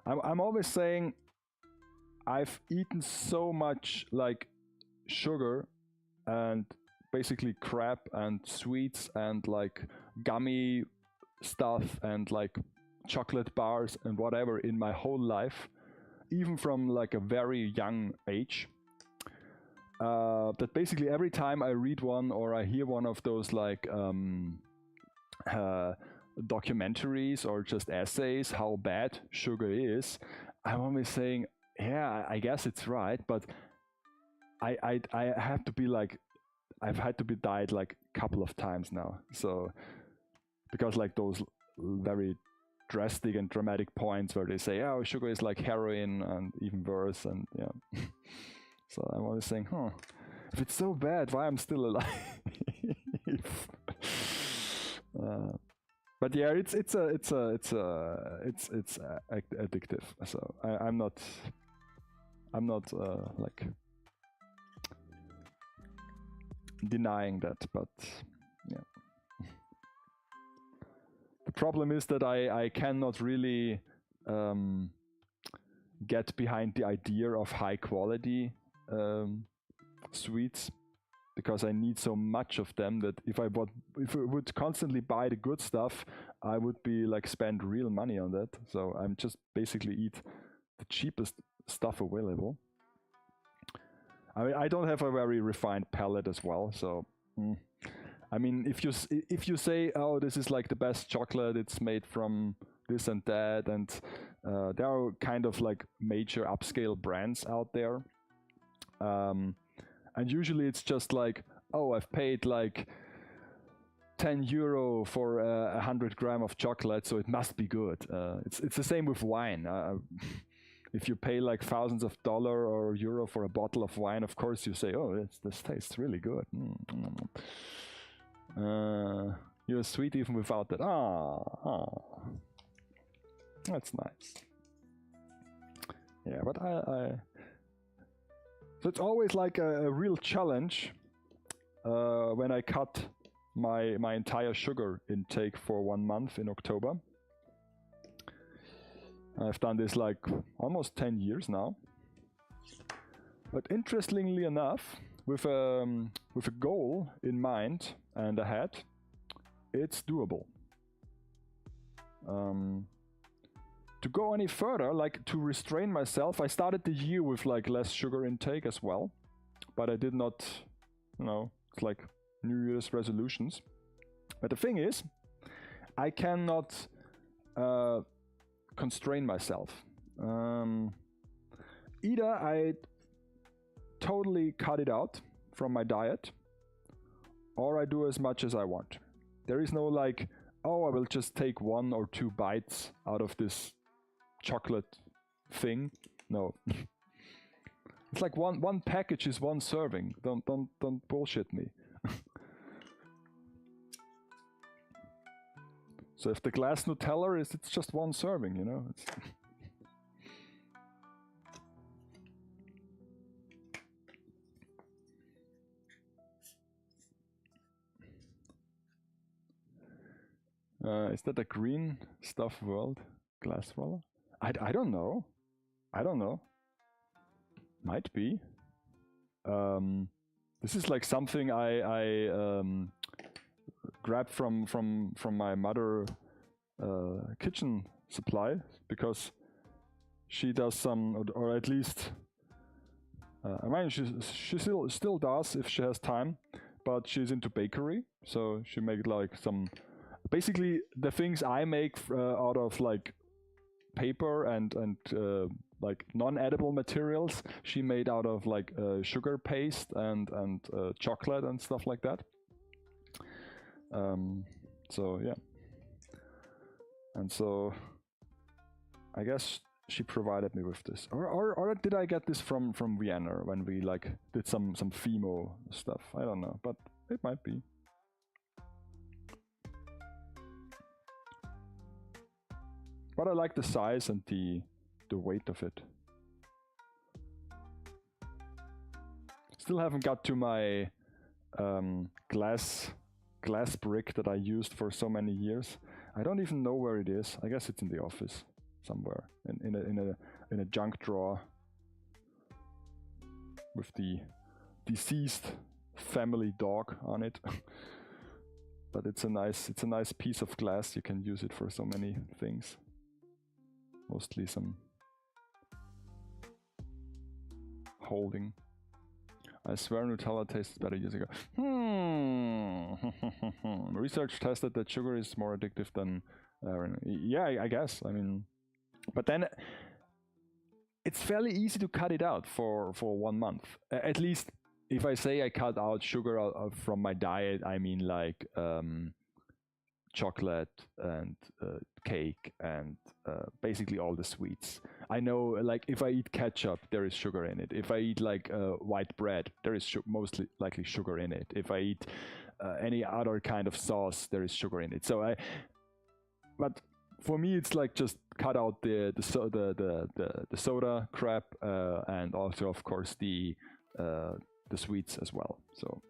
I'm always saying I've eaten so much like sugar and basically crap and sweets and like gummy stuff and like chocolate bars and whatever in my whole life, even from like a very young age, that basically every time I read one or I hear one of those like documentaries or just essays how bad sugar is, I'm always saying, yeah, I guess it's right, but I have to be like, I've had to be diet like a couple of times now, so because like those very drastic and dramatic points where they say, oh, sugar is like heroin and even worse, and yeah. So I'm always saying, if it's so bad, why I'm still alive? But yeah, it's addictive. So I'm not like denying that, but yeah. The problem is that I cannot really get behind the idea of high quality sweets, because I need so much of them that if I would constantly buy the good stuff, I would be like spend real money on that. So I'm just basically eat the cheapest stuff available. I mean, I don't have a very refined palate as well, so I mean, if you say, oh, this is like the best chocolate, it's made from this and that, and there are kind of like major upscale brands out there, and usually it's just like, oh, I've paid like 10 euro for 100 gram of chocolate, so it must be good. It's the same with wine. If you pay like thousands of dollars or euro for a bottle of wine, of course you say, oh, this tastes really good. You're sweet even without that. That's nice. Yeah, but so it's always like a real challenge when I cut my entire sugar intake for 1 month in October. I've done this like almost 10 years now. But interestingly enough, with a goal in mind and ahead, it's doable. To go any further, like to restrain myself, I started the year with like less sugar intake as well, but I did not, it's like New Year's resolutions. But the thing is, I cannot constrain myself. Either I totally cut it out from my diet, or I do as much as I want. There is no like, oh, I will just take 1 or 2 bites out of this chocolate thing. No. It's like one package is 1 serving. Don't bullshit me. So if the glass Nutella it's just 1 serving, It's is that a green stuff world? Glass roller? I don't know. I don't know. Might be. This is like something I grabbed from my mother kitchen supply, because she does some, or at least I mean she still does if she has time, but she's into bakery, so she makes like some, basically the things I make out of like paper and like non-edible materials, she made out of like sugar paste and chocolate and stuff like that. So yeah, and so I guess she provided me with this, or did I get this from Vienna when we like did some Fimo stuff? I don't know, but it might be. But I like the size and the weight of it. Still haven't got to my glass brick that I used for so many years. I don't even know where it is. I guess it's in the office somewhere, in a junk drawer with the deceased family dog on it. But it's a nice piece of glass. You can use it for so many things. Mostly some holding. I swear Nutella tasted better years ago. Research tested that sugar is more addictive than... yeah, I guess. I mean... But then... It's fairly easy to cut it out for 1 month. At least, if I say I cut out sugar from my diet, I mean like... chocolate and cake and basically all the sweets. I know, like, if I eat ketchup, there is sugar in it. If I eat like white bread, there is mostly likely sugar in it. If I eat any other kind of sauce, there is sugar in it. So but for me, it's like just cut out the soda crap and also, of course, the sweets as well. So.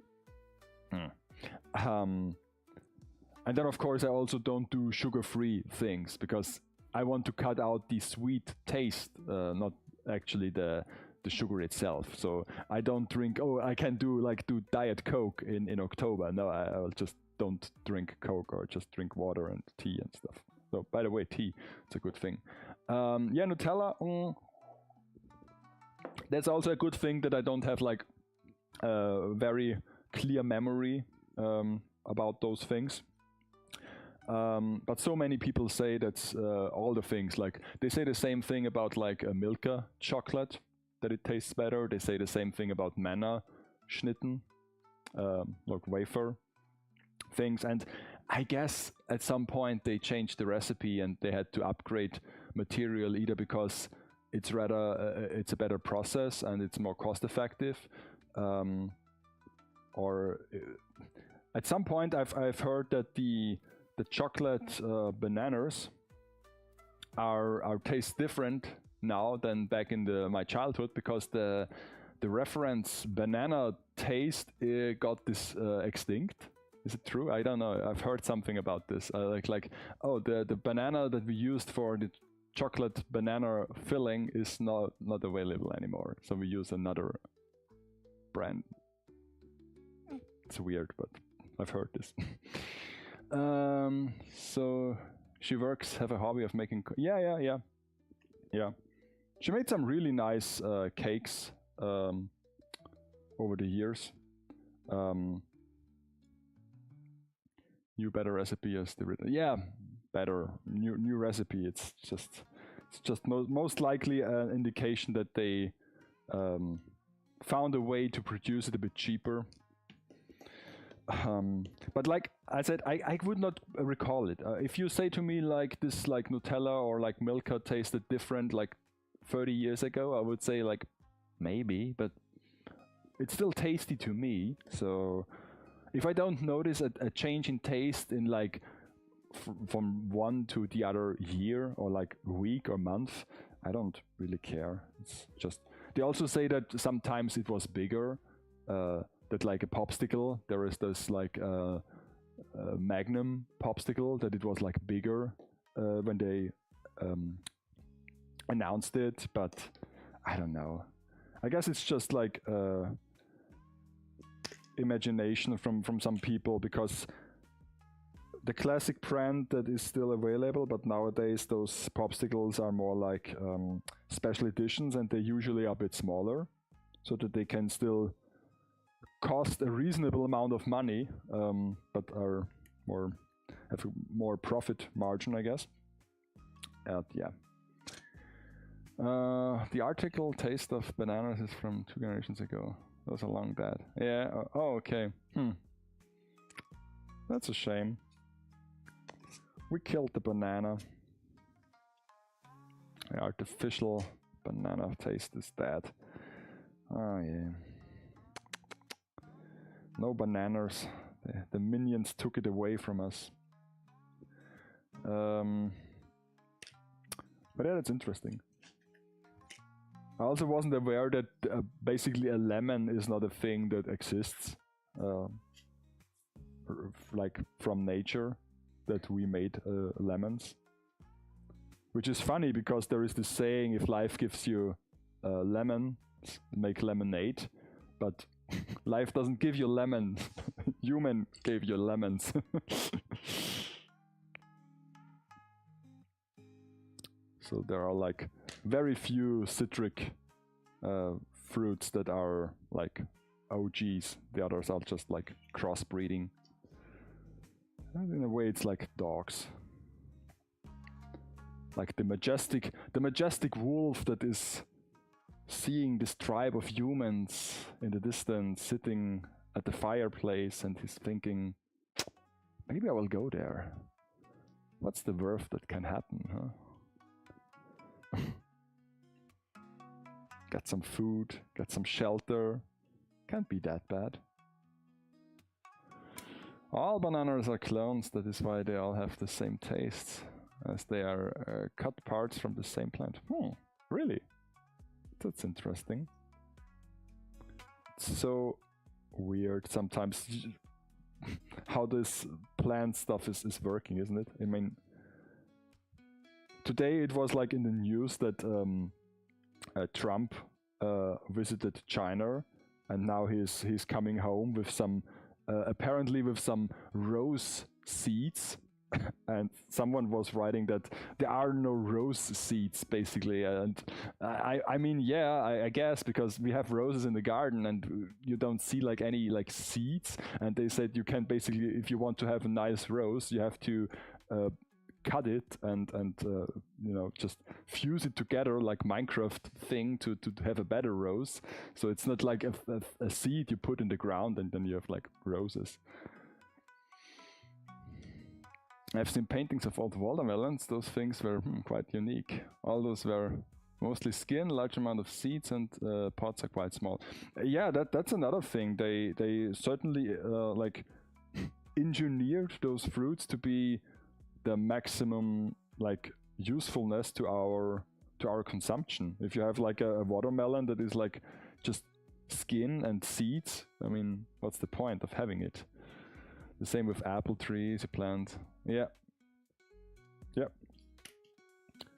And then, of course, I also don't do sugar-free things because I want to cut out the sweet taste, not actually the sugar itself. So I don't drink. Oh, I can do Diet Coke in October. No, I just don't drink Coke, or just drink water and tea and stuff. So, by the way, tea, it's a good thing. Yeah, Nutella. That's also a good thing that I don't have like a very clear memory about those things. But so many people say that's all the things, like they say the same thing about like a Milka chocolate, that it tastes better. They say the same thing about Manna Schnitten, like wafer things. And I guess at some point they changed the recipe and they had to upgrade material, either because it's a better process and it's more cost effective, or at some point I've heard that the chocolate bananas are taste different now than back in my childhood, because the reference banana taste got this extinct. Is it true? I don't know. I've heard something about this. Like oh, the banana that we used for the chocolate banana filling is not available anymore. So we use another brand. It's weird, but I've heard this. So she have a hobby of making. Yeah. She made some really nice cakes over the years. New better recipe as the written. Yeah, better new recipe. It's just most likely an indication that they found a way to produce it a bit cheaper. But like I said, I would not recall it. If you say to me like this, like Nutella or like Milka tasted different like 30 years ago, I would say like maybe, but it's still tasty to me. So if I don't notice a change in taste in like from one to the other year or like week or month, I don't really care. It's just, they also say that sometimes it was bigger. That like a popsicle, there is this like Magnum popsicle, that it was like bigger when they announced it, but I don't know. I guess it's just like imagination from some people, because the classic brand that is still available, but nowadays those popsicles are more like special editions, and they usually are a bit smaller, so that they can still cost a reasonable amount of money, but are have a more profit margin, I guess. And yeah. The article "Taste of Bananas" is from 2 generations ago. That was a long bad. Yeah. Oh, okay. That's a shame. We killed the banana. The artificial banana taste is dead. Oh yeah. No bananas. The minions took it away from us. But yeah, that's interesting. I also wasn't aware that basically a lemon is not a thing that exists, like from nature, that we made lemons. Which is funny, because there is this saying, if life gives you lemon, make lemonade, but life doesn't give you lemons. Human gave you lemons. So there are like very few citric fruits that are like OGs. The others are just like crossbreeding. And in a way, it's like dogs. Like the majestic wolf that is seeing this tribe of humans in the distance, sitting at the fireplace, and he's thinking, maybe I will go there. What's the worst that can happen, huh? Get some food, get some shelter. Can't be that bad. All bananas are clones, that is why they all have the same tastes, as they are cut parts from the same plant. Really? That's interesting. It's so weird sometimes how this plant stuff is working, isn't it? I mean, today it was like in the news that Trump visited China, and now he's coming home with some apparently with some rose seeds. And someone was writing that there are no rose seeds, basically. And I mean, yeah, I guess, because we have roses in the garden and you don't see like any like seeds. And they said you can basically, if you want to have a nice rose, you have to cut it and you know, just fuse it together like Minecraft thing to have a better rose. So it's not like a seed you put in the ground and then you have like roses. I've seen paintings of old watermelons. Those things were quite unique. All those were mostly skin, large amount of seeds, and pods are quite small. Yeah, that's another thing. They certainly like engineered those fruits to be the maximum like usefulness to our consumption. If you have like a watermelon that is like just skin and seeds, I mean, what's the point of having it? The same with apple trees, you plant. Yeah.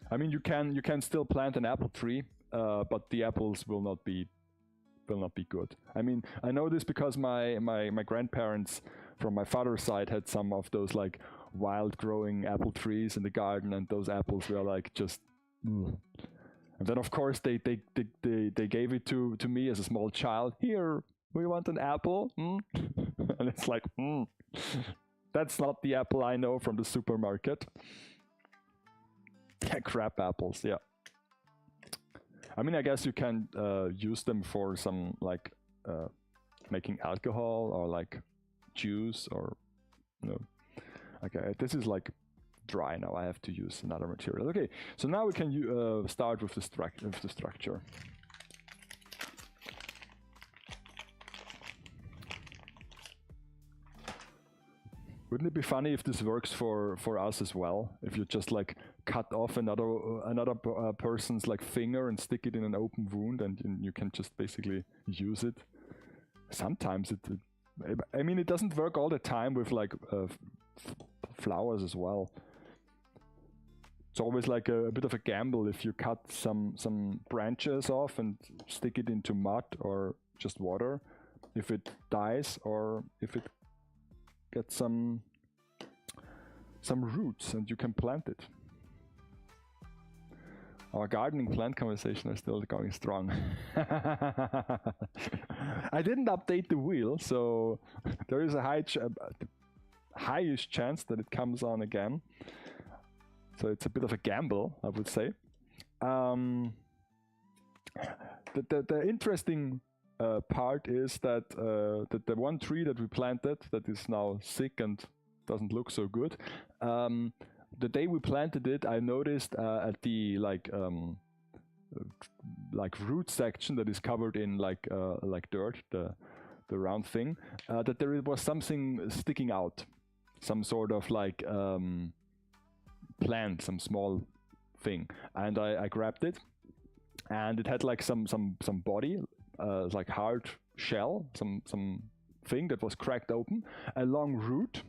I mean, you can still plant an apple tree, but the apples will not be good. I mean, I know this because my grandparents from my father's side had some of those like wild growing apple trees in the garden, and those apples were like just. And then of course they gave it to me as a small child. Here, we want an apple, and it's like, that's not the apple I know from the supermarket. Crap apples, yeah. I mean, I guess you can use them for some like making alcohol or like juice or no. Okay, this is like dry now. I have to use another material. Okay, so now we can start with the structure. Wouldn't it be funny if this works for us as well? If you just like cut off another person's like finger and stick it in an open wound, and you can just basically use it. Sometimes I mean, it doesn't work all the time with like flowers as well. It's always like a bit of a gamble if you cut some branches off and stick it into mud or just water. if it dies or if it gets some roots and you can plant it. Our gardening plant conversation is still going strong. I didn't update the wheel, so there is a highest chance that it comes on again. So it's a bit of a gamble, I would say. The interesting part is that the one tree that we planted that is now sick and doesn't look so good, the day we planted it, I noticed at the like root section that is covered in like dirt, the round thing, that there was something sticking out, some sort of like plant, some small thing, and I grabbed it, and it had like some body, like hard shell, some thing that was cracked open, a long root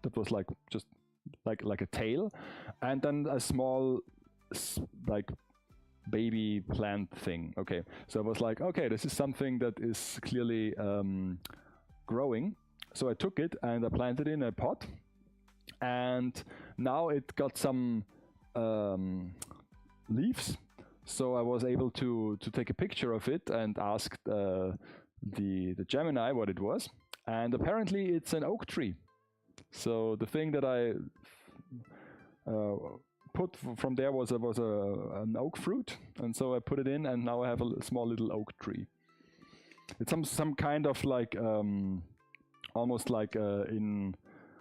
that was like just like a tail, and then a small like baby plant thing. Okay, so I was like, okay, this is something that is clearly growing. So I took it and I planted it in a pot, and now it got some leaves. So I was able to take a picture of it and asked the Gemini what it was, and apparently it's an oak tree. So the thing that I put from there was an oak fruit, and so I put it in, and now I have a small little oak tree. It's some kind of like almost like in,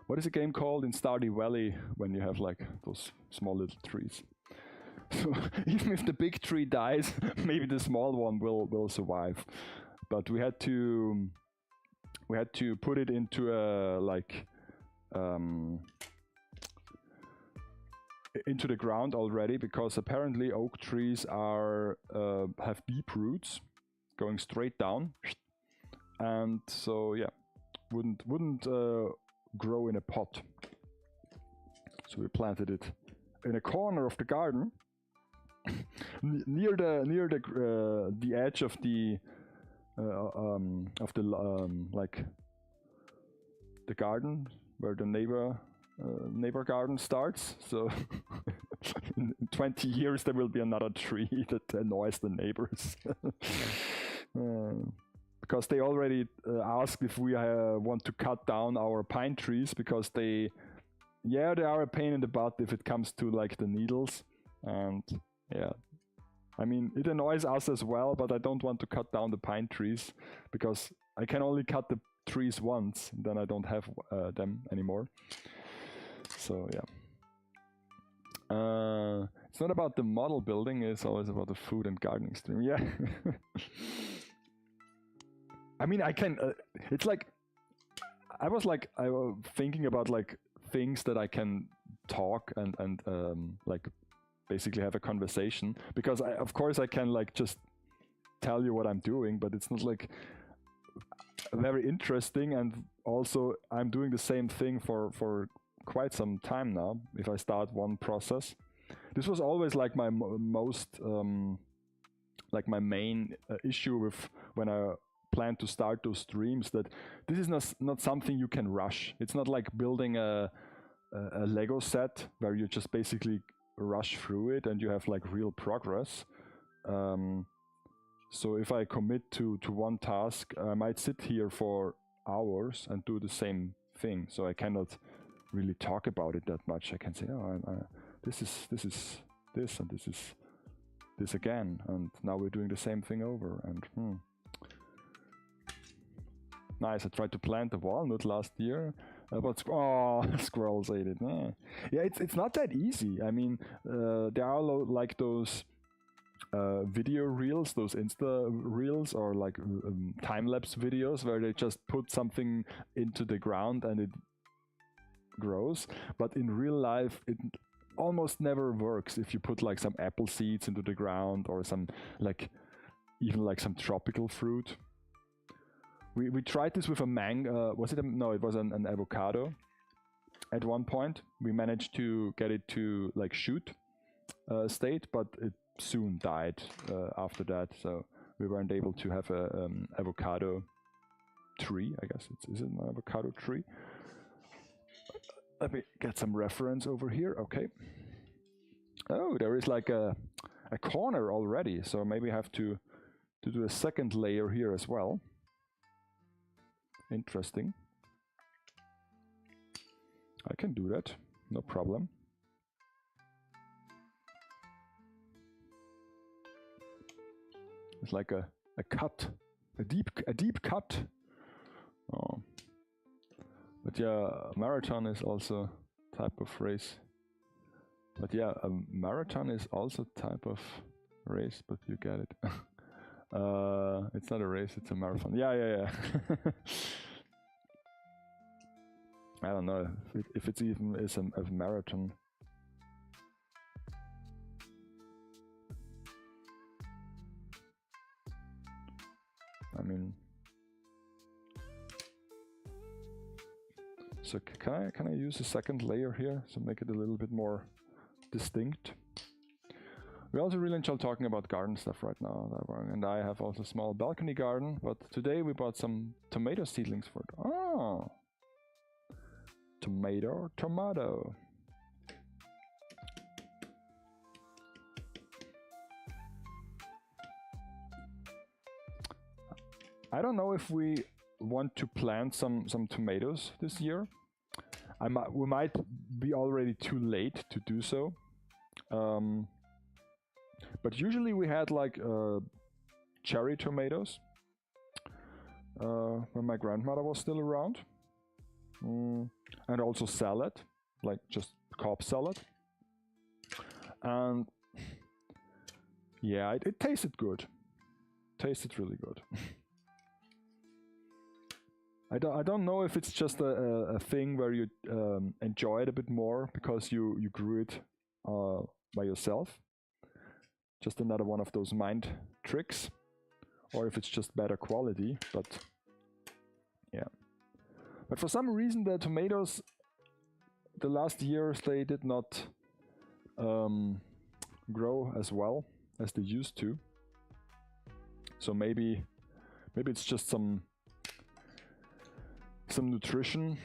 what is a game called in Stardew Valley when you have like those small little trees. So even if the big tree dies, maybe the small one will survive. But we had to put it into a like into the ground already, because apparently oak trees are have deep roots going straight down, and so yeah, wouldn't grow in a pot. So we planted it in a corner of the garden, near the edge of the like the garden where the neighbor garden starts. So in 20 years there will be another tree that annoys the neighbors. Because they already asked if we want to cut down our pine trees, because they are a pain in the butt if it comes to like the needles, and yeah, I mean, it annoys us as well, but I don't want to cut down the pine trees because I can only cut the trees once, then I don't have them anymore. So yeah, it's not about the model building, it's always about the food and gardening stream. Yeah. I mean, I can, it's like, I was thinking about like things that I can talk and like basically have a conversation, because of course I can like just tell you what I'm doing, but it's not like very interesting. And also I'm doing the same thing for quite some time now. If I start one process, this was always like my most like my main issue with when I plan to start those streams, that this is not something you can rush. It's not like building a Lego set where you just basically rush through it and you have like real progress. So if I commit to one task, I might sit here for hours and do the same thing. So I cannot really talk about it that much. I can say, oh, this is this and this is this again, and now we're doing the same thing over. And nice. I tried to plant a walnut last year, but squirrels ate it. Yeah, it's not that easy. I mean, there are like those video reels, those Insta reels, or like time-lapse videos where they just put something into the ground and it grows. But in real life, it almost never works if you put like some apple seeds into the ground, or some like even like some tropical fruit. We tried this with a mango. Was it no? It was an avocado. At one point, we managed to get it to like shoot state, but it soon died after that. So we weren't able to have a avocado tree, I guess. Is it an avocado tree? Let me get some reference over here. Okay. Oh, there is like a corner already, so maybe I have to do a second layer here as well. Interesting. I can do that, no problem. It's like a cut, a deep cut. Oh. But yeah, marathon is also type of race. But yeah, a marathon is also type of race, but you get it. It's not a race, it's a marathon. Yeah. I don't know if it's even is a marathon. I mean, so can I use a second layer here to make it a little bit more distinct? We also really enjoy talking about garden stuff right now, and I have also a small balcony garden, but today we bought some tomato seedlings for it. Oh, tomato. I don't know if we want to plant some tomatoes this year. We might be already too late to do so. But usually we had like cherry tomatoes when my grandmother was still around. And also salad, like just Cobb salad. And yeah, it tasted good. Tasted really good. I don't know if it's just a thing where you enjoy it a bit more because you grew it by yourself. Just another one of those mind tricks, or if it's just better quality, but yeah. But for some reason the tomatoes, the last years, they did not grow as well as they used to. So maybe it's just some nutrition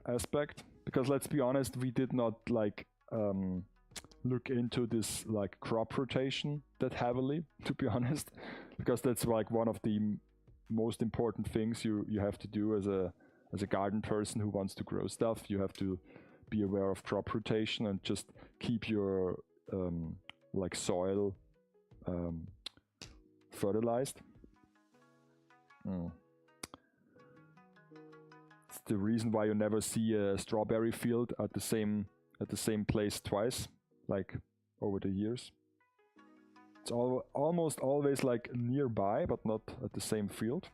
aspect, because let's be honest, we did not like look into this like crop rotation that heavily, to be honest, because that's like one of the most important things you have to do as a garden person who wants to grow stuff. You have to be aware of crop rotation and just keep your like soil fertilized. It's the reason why you never see a strawberry field at the same place twice, like over the years. It's almost always like nearby, but not at the same field,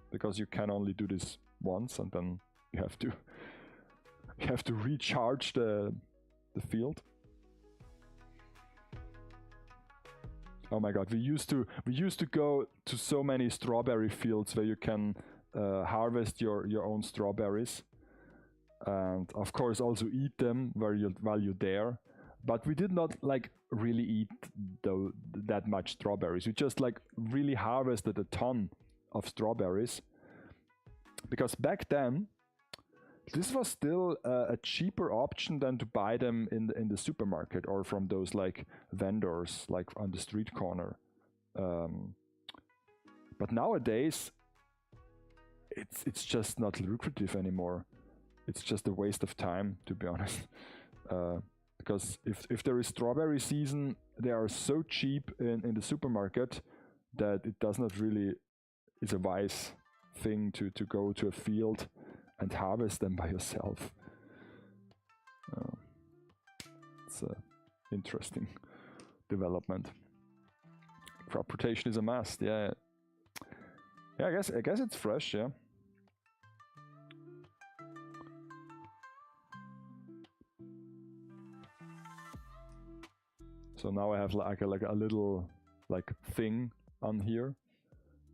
because you can only do this once, and then you have to recharge the field. Oh my god, we used to go to so many strawberry fields where you can harvest your own strawberries, and of course also eat them while you're there. But we did not like really eat that much strawberries. We just like really harvested a ton of strawberries, because back then this was still a cheaper option than to buy them in the supermarket or from those like vendors like on the street corner. But nowadays it's just not lucrative anymore. It's just a waste of time, to be honest. Because if there is strawberry season, they are so cheap in the supermarket that it does not really, it's a wise thing to go to a field and harvest them by yourself. It's an interesting development. Crop rotation is a must, yeah. Yeah, I guess it's fresh, yeah. So now I have like a little like thing on here.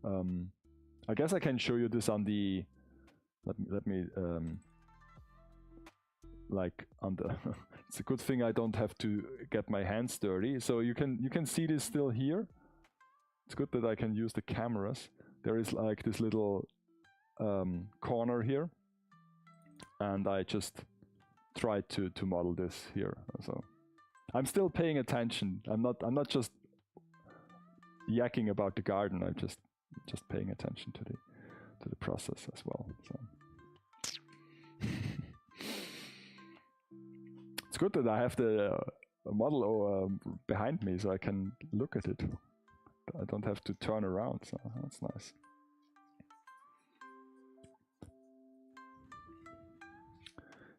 I guess I can show you this on the. Let me like on the. It's a good thing I don't have to get my hands dirty. So you can see this still here. It's good that I can use the cameras. There is like this little corner here, and I just tried to model this here. So I'm still paying attention. I'm not just yakking about the garden. I'm just paying attention to the process as well. So it's good that I have the model behind me, so I can look at it. I don't have to turn around, so that's nice.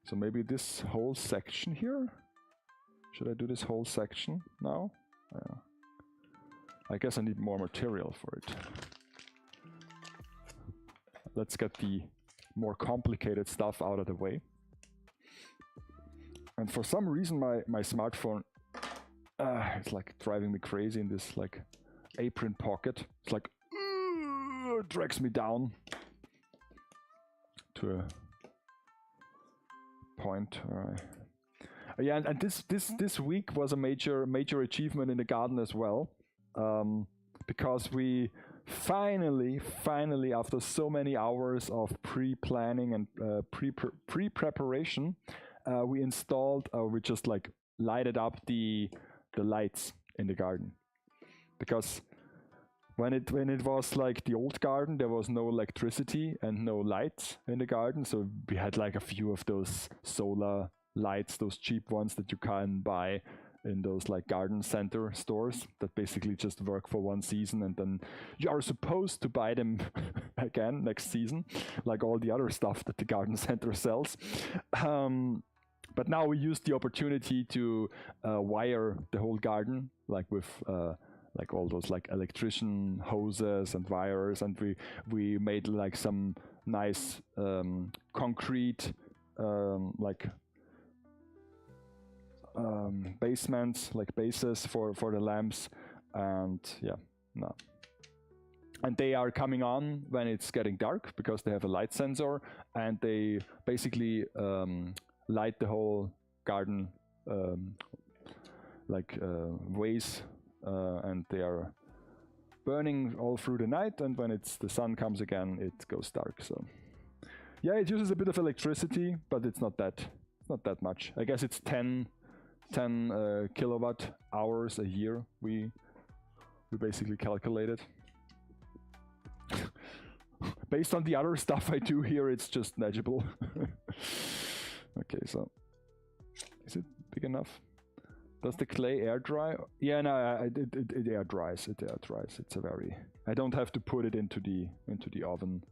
So maybe this whole section here. Should I do this whole section now? I guess I need more material for it. Let's get the more complicated stuff out of the way. And for some reason my smartphone is like driving me crazy in this like apron pocket. It's like drags me down to a point. Yeah, and this week was a major achievement in the garden as well, because we finally after so many hours of pre-planning and pre-preparation, we installed, we just like lighted up the lights in the garden. Because when it was like the old garden, there was no electricity and no lights in the garden, so we had like a few of those solar lights, those cheap ones that you can buy in those like garden center stores that basically just work for one season, and then you are supposed to buy them again next season, like all the other stuff that the garden center sells. But now we use the opportunity to wire the whole garden, like with like all those like electrician hoses and wires, and we made like some nice concrete like basements, like bases for the lamps, and yeah, no. And they are coming on when it's getting dark because they have a light sensor, and they basically light the whole garden like ways, and they are burning all through the night, and when the sun comes again, it goes dark. So yeah, it uses a bit of electricity, but it's not that much. I guess it's 10 kilowatt hours a year. We basically calculated. Based on the other stuff I do here, it's just negligible. Okay, so is it big enough? Does the clay air dry? Yeah, no, it air dries. It air dries. It's a very. I don't have to put it into the oven.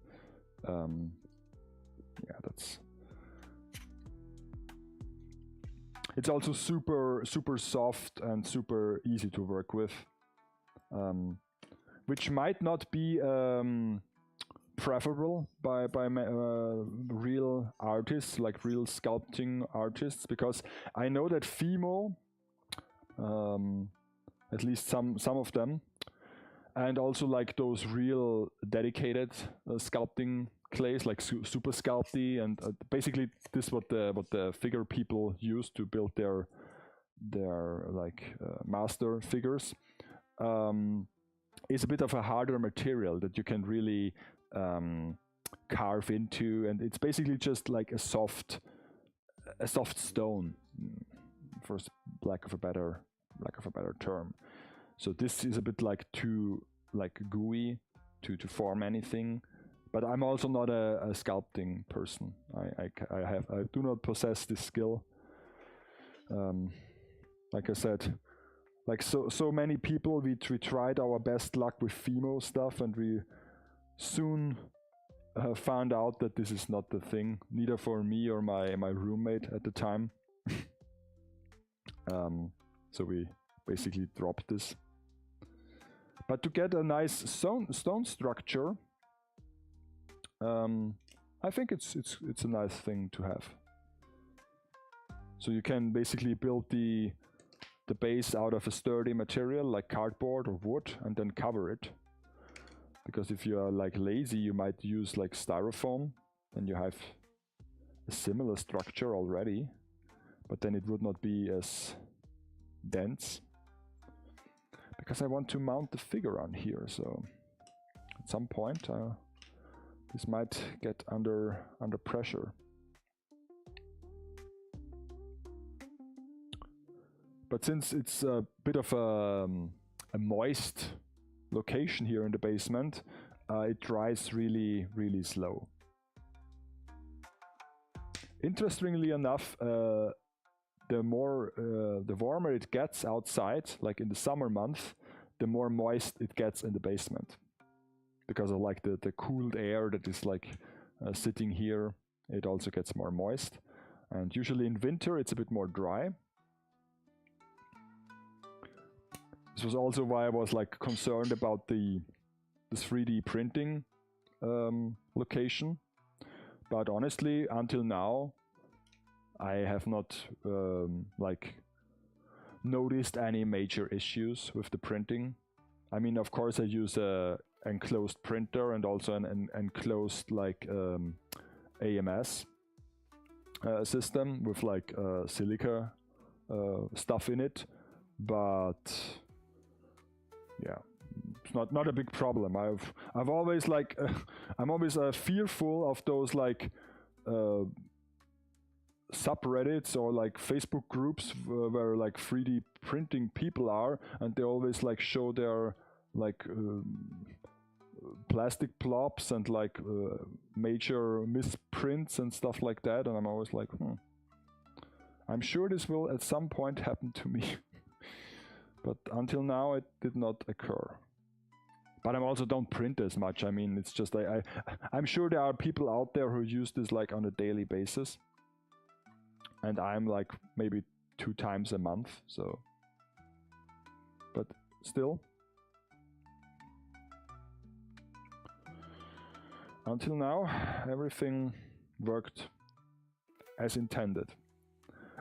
Yeah, that's. It's also super soft and super easy to work with, which might not be preferable by real artists, like real sculpting artists, because I know that Fimo, at least some of them, and also like those real dedicated sculpting clays like Super Sculpey, and basically this is what the figure people use to build their like master figures, is a bit of a harder material that you can really carve into, and it's basically just like a soft stone, for lack of a better term. So this is a bit like too like gooey to form anything. But I'm also not a sculpting person. I do not possess this skill. Like I said, like so many people, we tried our best luck with Fimo stuff, and we soon found out that this is not the thing, neither for me or my roommate at the time. So we basically dropped this. But to get a nice stone structure, I think it's a nice thing to have. So you can basically build the base out of a sturdy material like cardboard or wood, and then cover it. Because if you are like lazy, you might use like styrofoam, and you have a similar structure already, but then it would not be as dense. Because I want to mount the figure on here, so at some point this might get under pressure. But since it's a bit of a moist location here in the basement, it dries really, really slow. Interestingly enough, the warmer it gets outside, like in the summer month, the more moist it gets in the basement, because of like the cooled air that is like sitting here. It also gets more moist, and usually in winter it's a bit more dry. This was also why I was like concerned about the 3D printing location. But honestly, until now, I have not like noticed any major issues with the printing. I mean, of course, I use a enclosed printer and also an enclosed like AMS system with like silica stuff in it, but yeah, it's not a big problem. I've always like I'm always fearful of those like subreddits or like Facebook groups where like 3D printing people are, and they always like show their like plastic plops and like major misprints and stuff like that, and I'm always like, I'm sure this will at some point happen to me. But until now it did not occur. But I also don't print as much. I mean, it's just I'm sure there are people out there who use this like on a daily basis, and I'm like maybe 2 times a month, so. But still, until now everything worked as intended,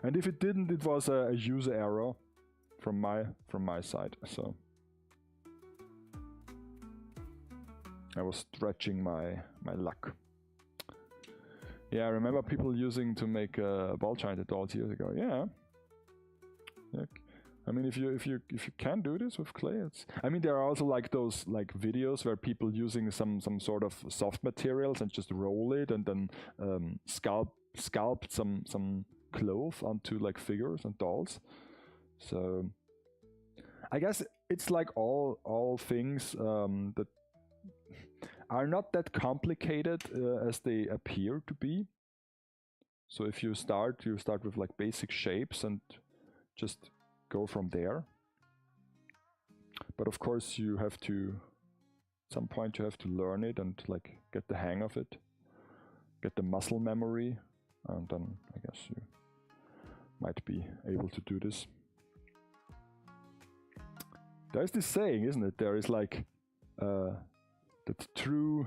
and if it didn't, it was a user error from my side. So I was stretching my luck. Yeah, I remember people using to make ball jointed dolls years ago. Yeah. I mean, if you can do this with clay, it's. I mean, there are also like those like videos where people using some sort of soft materials and just roll it and then sculpt some cloth onto like figures and dolls. So I guess it's like all things that are not that complicated as they appear to be. So if you start with like basic shapes and just go from there. But of course you have to, at some point you have to learn it and like get the hang of it, get the muscle memory, and then I guess you might be able to do this. There's this saying, isn't it? There is like that true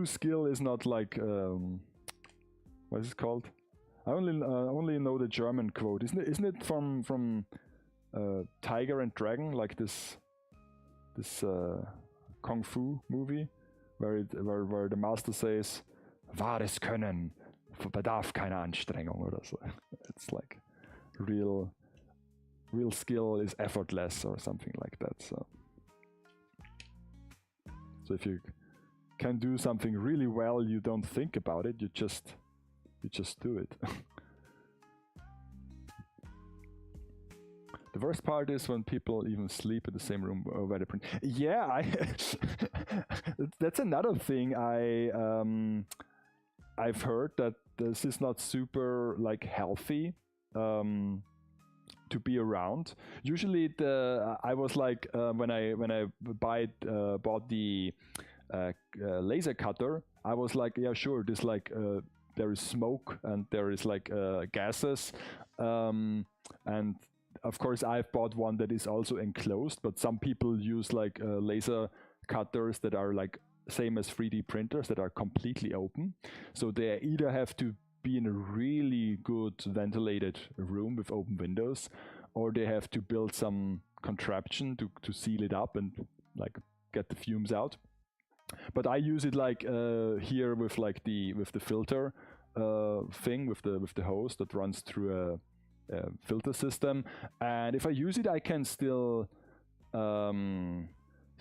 skill is not like what is it called? I only know the German quote. Isn't it from Tiger and Dragon, like this kung fu movie where the master says wahres Können bedarf keine Anstrengung oder so. It's like real skill is effortless or something like that. So if you can do something really well, you don't think about it, you just do it. The worst part is when people even sleep in the same room where they print. Yeah, that's another thing. I've heard that this is not super like healthy to be around. Usually, I was like when I bought the laser cutter, I was like, yeah, sure. This like there is smoke and there is like gases, and of course I've bought one that is also enclosed. But some people use like laser cutters that are like same as 3D printers that are completely open. So they either have to be in a really good ventilated room with open windows, or they have to build some contraption to seal it up and like get the fumes out. But I use it like here with like the filter thing with the hose that runs through a filter system, and if I use it, I can still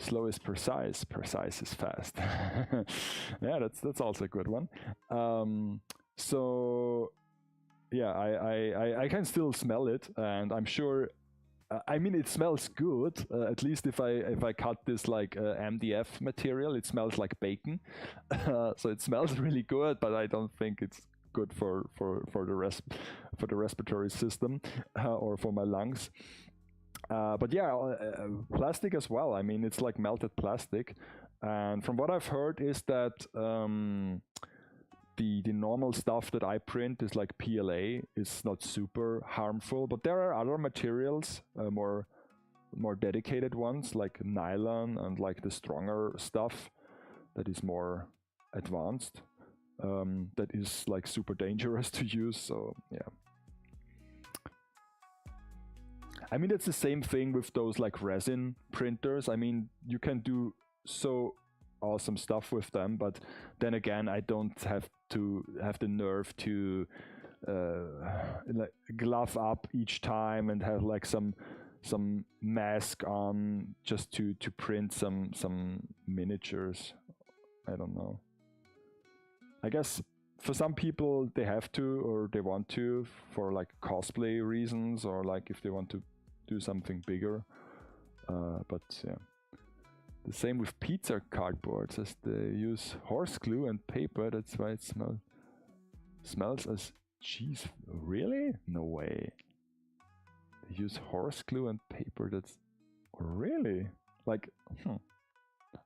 Slow is precise. Precise is fast. Yeah, that's also a good one. So yeah, I can still smell it, and I'm sure. I mean, it smells good. At least if I cut this like MDF material, it smells like bacon. So it smells really good, but I don't think it's good for the respiratory system or for my lungs. But yeah, plastic as well. I mean, it's like melted plastic, and from what I've heard is that the normal stuff that I print is like PLA is not super harmful, but there are other materials, more dedicated ones like nylon and like the stronger stuff that is more advanced, that is like super dangerous to use. So yeah. I mean, it's the same thing with those like resin printers. I mean, you can do so awesome stuff with them, but then again, I don't have the nerve to like glove up each time and have like some mask on just to print some miniatures. I don't know. I guess for some people they have to, or they want to, for like cosplay reasons, or like if they want to do something bigger. But yeah. The same with pizza cardboards, as they use horse glue and paper. That's why it smells as cheese. Really? No way. They use horse glue and paper. That's really like.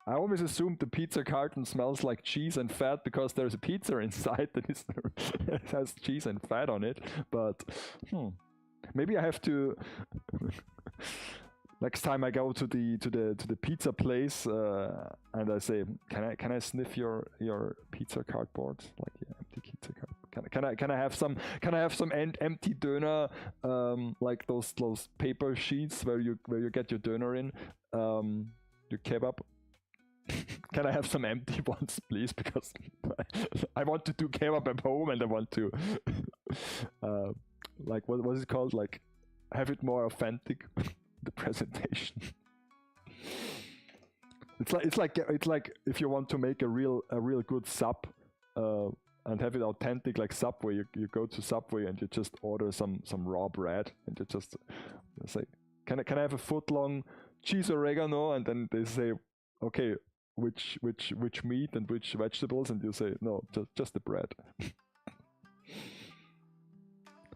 I always assumed the pizza carton smells like cheese and fat because there's a pizza inside that has cheese and fat on it. But maybe I have to. Next time I go to the pizza place and I say, can I sniff your pizza cardboard? Like, yeah, empty pizza cardboard. Can I have some empty doner, like those paper sheets where you get your doner in, your kebab. Can I have some empty ones, please? Because I want to do kebab at home, and I want to like what was it called? Like have it more authentic. The presentation. It's like if you want to make a real good sub and have it authentic like Subway, you go to Subway and you just order some raw bread and you just say, can I have a foot long cheese oregano? And then they say, okay, which meat and which vegetables? And you say, no, just the bread.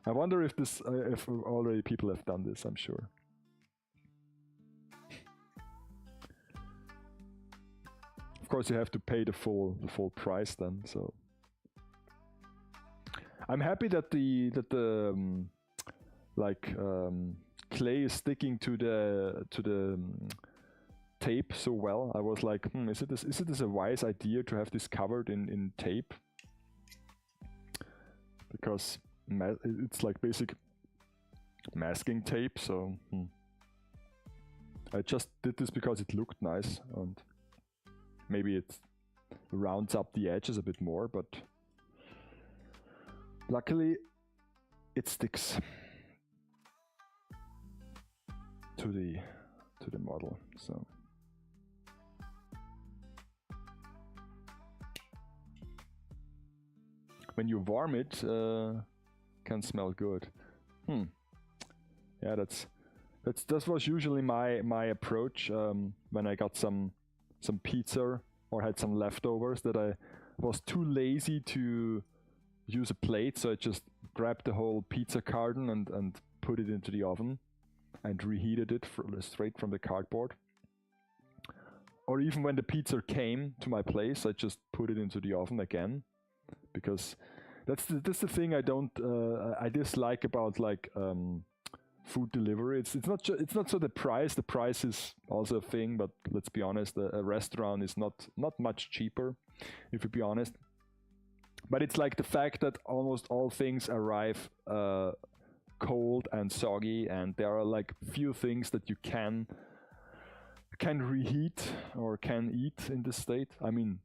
I wonder if if already people have done this. I'm sure. Of course, you have to pay the full price then. So I'm happy that the clay is sticking to the tape so well. I was like, is it a wise idea to have this covered in tape? Because it's like basic masking tape. So I just did this because it looked nice, and maybe it rounds up the edges a bit more, but luckily it sticks to the model. So when you warm it, can smell good. Yeah, that was usually my approach when I got some pizza or had some leftovers, that I was too lazy to use a plate, so I just grabbed the whole pizza carton and put it into the oven and reheated it straight from the cardboard. Or even when the pizza came to my place, I just put it into the oven again, because that's the thing I dislike about like food delivery. It's not so the price. The price is also a thing, but let's be honest, a restaurant is not much cheaper, if you be honest. But it's like the fact that almost all things arrive cold and soggy, and there are like few things that you can reheat or can eat in this state. I mean,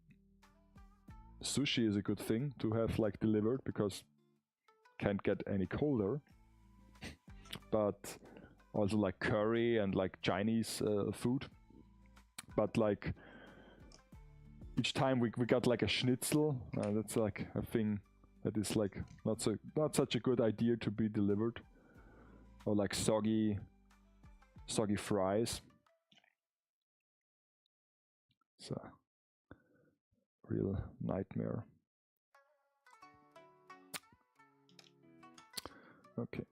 sushi is a good thing to have like delivered because can't get any colder. But also like curry and like Chinese food. but like each time we got like a schnitzel. That's like a thing that is like not such a good idea to be delivered, or like soggy fries. It's a real nightmare. Okay.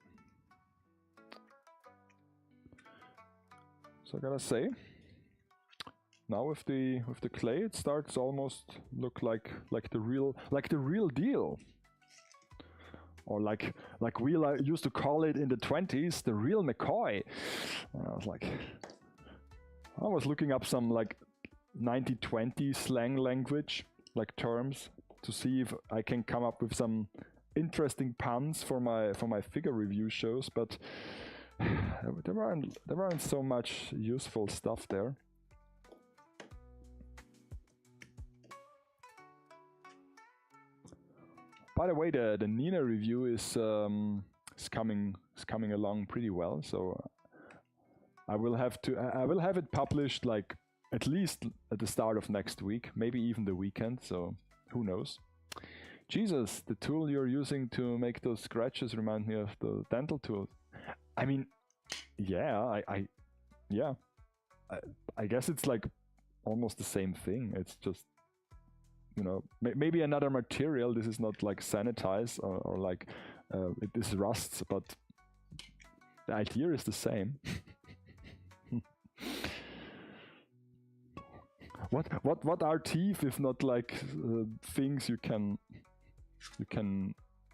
So I gotta say, now with the clay, it starts almost look like the real deal, or like we used to call it in the 20s, the real McCoy. And I was looking up some like 1920 slang language, like terms, to see if I can come up with some interesting puns for my figure review shows, but there weren't so much useful stuff there. By the way, the Nina review is coming along pretty well, so I will have it published like at least at the start of next week, maybe even the weekend, so who knows. Jesus, the tool you're using to make those scratches remind me of the dental tools. I mean, yeah, I guess it's like almost the same thing. It's just, you know, maybe another material. This is not like sanitized or like this rusts, but the idea is the same. What are teeth if not like things you can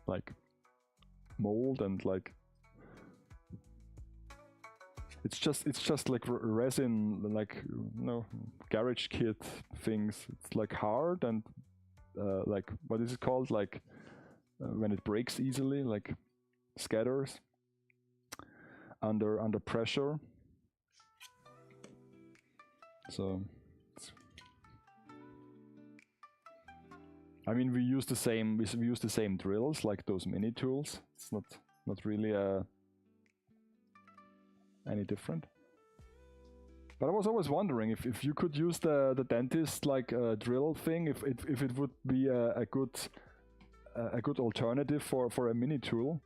like mold and like it's just like resin, like, you know, garage kit things. It's like hard and like, what is it called, like when it breaks easily, like scatters under pressure. So I mean, we use the same drills, like those mini tools. It's not really any different. But I was always wondering if you could use the dentist like drill thing, if it would be a good alternative for a mini tool,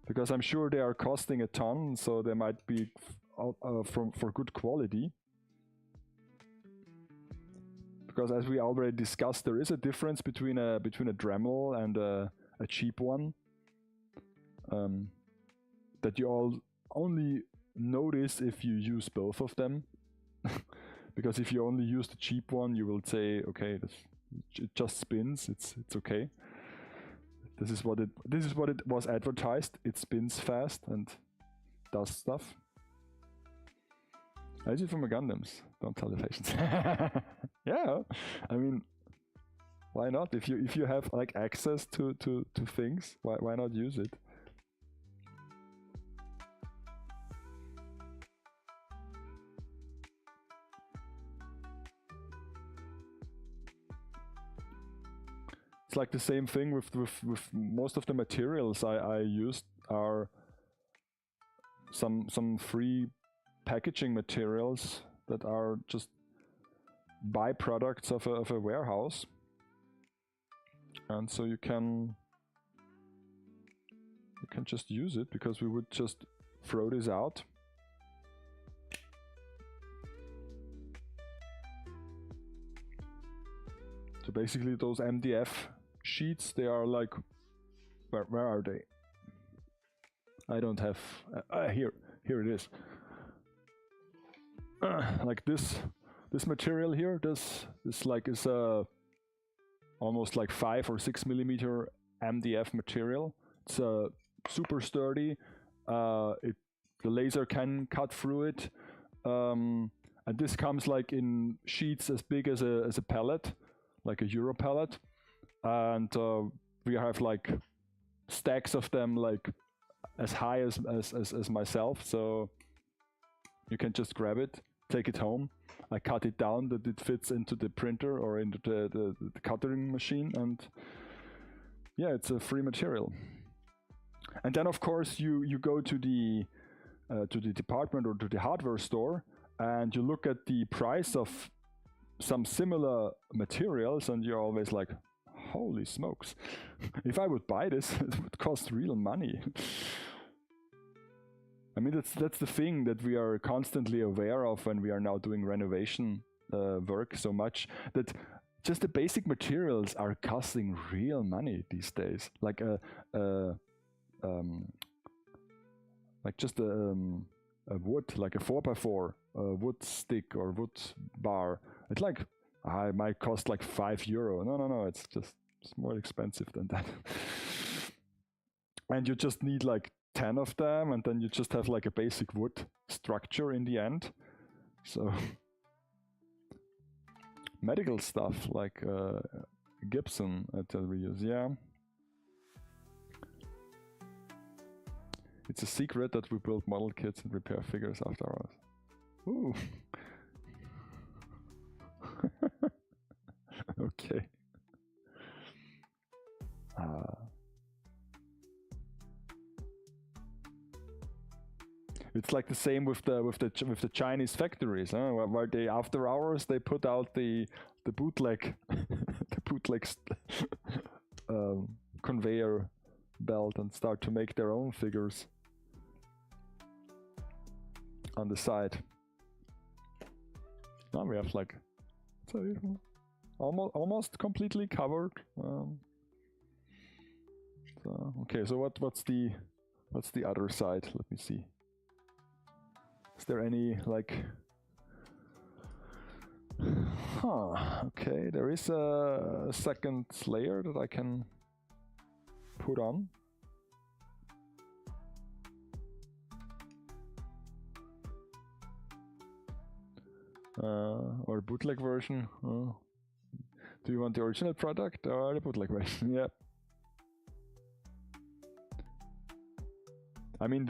because I'm sure they are costing a ton, so they might be for good quality. Because as we already discussed, there is a difference between a Dremel and a cheap one. That you all only notice if you use both of them. Because if you only use the cheap one, you will say, okay, it just spins. It's okay. This is what it was advertised. It spins fast and does stuff. I use it for my Gundams. Don't tell the patients. Yeah, I mean, why not? If you have like access to things, why not use it? It's like the same thing with most of the materials I used are some free packaging materials that are just byproducts of a warehouse, and so you can just use it, because we would just throw this out. So basically those MDF sheets, they are like, where are they? I don't have here it is. Like this material here, this like is almost like 5 or 6 millimeter MDF material. It's super sturdy. The laser can cut through it, and this comes like in sheets as big as a pallet, like a Euro pallet, and we have like stacks of them, like as high as myself, so you can just grab it, take it home. I cut it down that it fits into the printer or into the cutting machine, and yeah, it's a free material. And then of course you go to the department or to the hardware store, and you look at the price of some similar materials, and you're always like, holy smokes, if I would buy this, it would cost real money. I mean, that's the thing that we are constantly aware of when we are now doing renovation work so much, that just the basic materials are costing real money these days. Like just a wood, like a 4x4 wood stick or wood bar. It's like, it might cost like €5. No, it's more expensive than that. And you just need like 10 of them, and then you just have like a basic wood structure in the end. So medical stuff like Gibson at reuse, yeah. It's a secret that we build model kits and repair figures after hours. Ooh. Okay. It's like the same with the Chinese factories, huh? Where they after hours they put out the bootleg the bootleg conveyor belt and start to make their own figures on the side. Now we have like almost completely covered. Okay, so what's the other side? Let me see. Is there any like? Okay, there is a second layer that I can put on. Or bootleg version. Do you want the original product or the bootleg version? Yeah. I mean,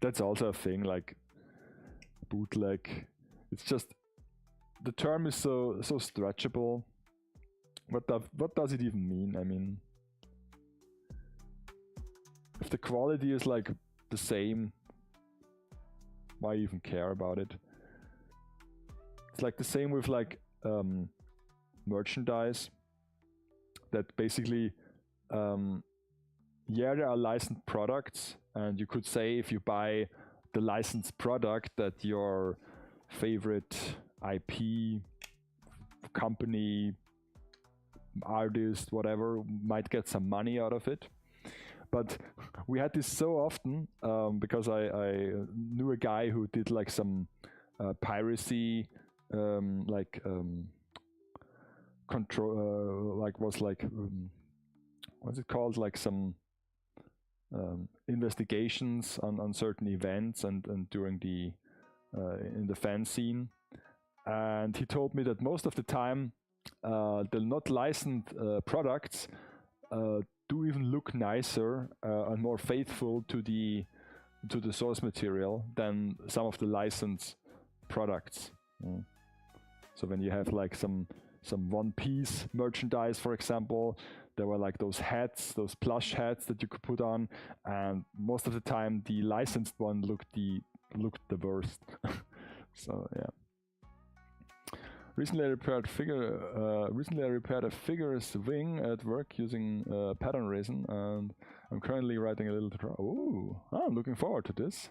that's also a thing, like bootleg. It's just, the term is so stretchable. What does it even mean? I mean, if the quality is like the same, why even care about it? It's like the same with like merchandise, that basically yeah, there are licensed products, and you could say if you buy the licensed product that your favorite IP company, artist, whatever, might get some money out of it. But we had this so often because I knew a guy who did like some piracy, control, like was like what's it called, like some investigations on certain events and during the in the fan scene. And he told me that most of the time the not licensed products do even look nicer and more faithful to the source material than some of the licensed products. So when you have like some One Piece merchandise, for example, there were like those hats, those plush hats that you could put on, and most of the time the licensed one looked the worst. So yeah. Recently I repaired a figure's wing at work using pattern resin, and I'm currently writing a little tutorial. Ooh, I'm looking forward to this.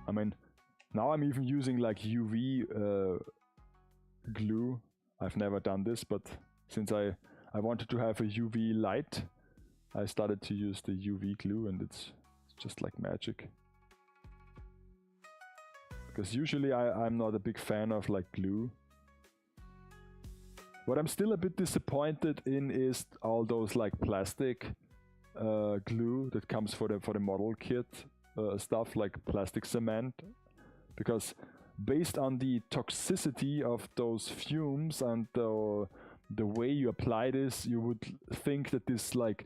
I mean, now I'm even using like UV glue. I've never done this, but since I wanted to have a UV light, I started to use the UV glue, and it's just like magic. Because usually I'm not a big fan of like glue. What I'm still a bit disappointed in is all those like plastic glue that comes for the model kit stuff, like plastic cement, because based on the toxicity of those fumes and the way you apply this, you would think that this like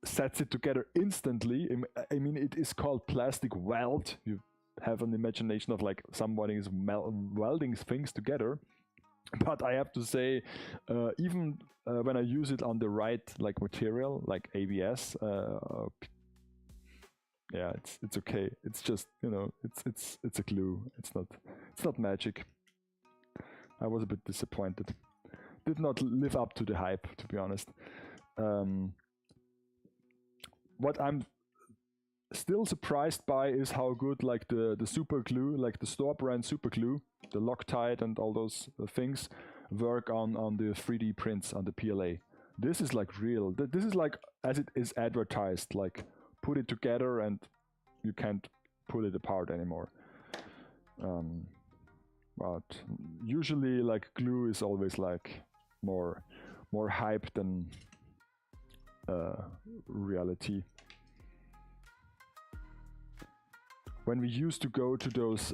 sets it together instantly. I mean, it is called plastic weld. You have an imagination of like somebody is welding things together, But I have to say, even when I use it on the right like material, like ABS, yeah, it's okay. It's just, you know, it's a glue. It's not magic. I was a bit disappointed. Did not live up to the hype, to be honest. What I'm still surprised by is how good like the super glue, like the store brand super glue, the Loctite and all those things work on the 3D prints on the PLA. This is like real. This is like as it is advertised, like put it together and you can't pull it apart anymore. But usually like glue is always like more hype than reality. When we used to go to those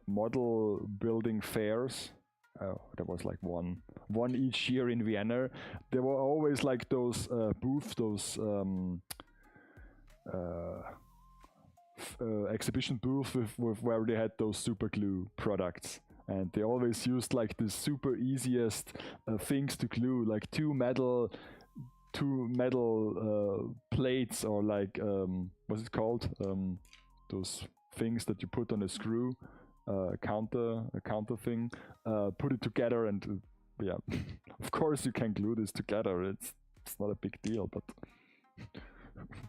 model building fairs, there was like one each year in Vienna. There were always like those booths, those exhibition booth with where they had those super glue products, and they always used like the super easiest things to glue, like two metal plates, or like what's it called, those things that you put on a screw, a counter thing, put it together, and yeah, of course you can glue this together. It's not a big deal, but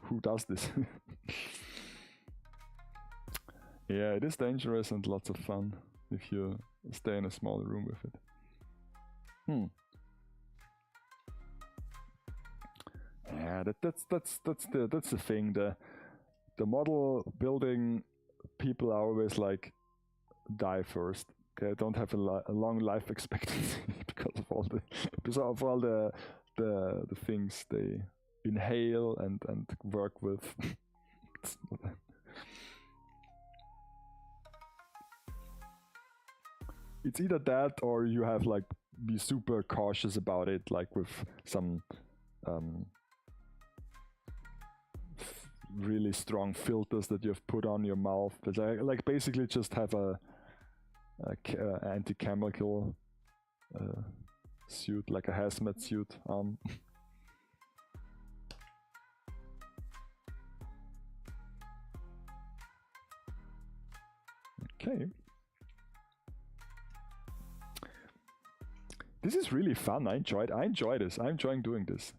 who does this? Yeah, it is dangerous and lots of fun if you stay in a small room with it. Yeah, that's the thing. The model building people are always like die first. Okay, don't have a long life expectancy because of all the things they inhale and work with. It's either that or you have like be super cautious about it, like with some really strong filters that you have put on your mouth. But like basically just have a anti-chemical suit, like a hazmat suit on. Okay. This is really fun. I enjoy this. I'm enjoying doing this.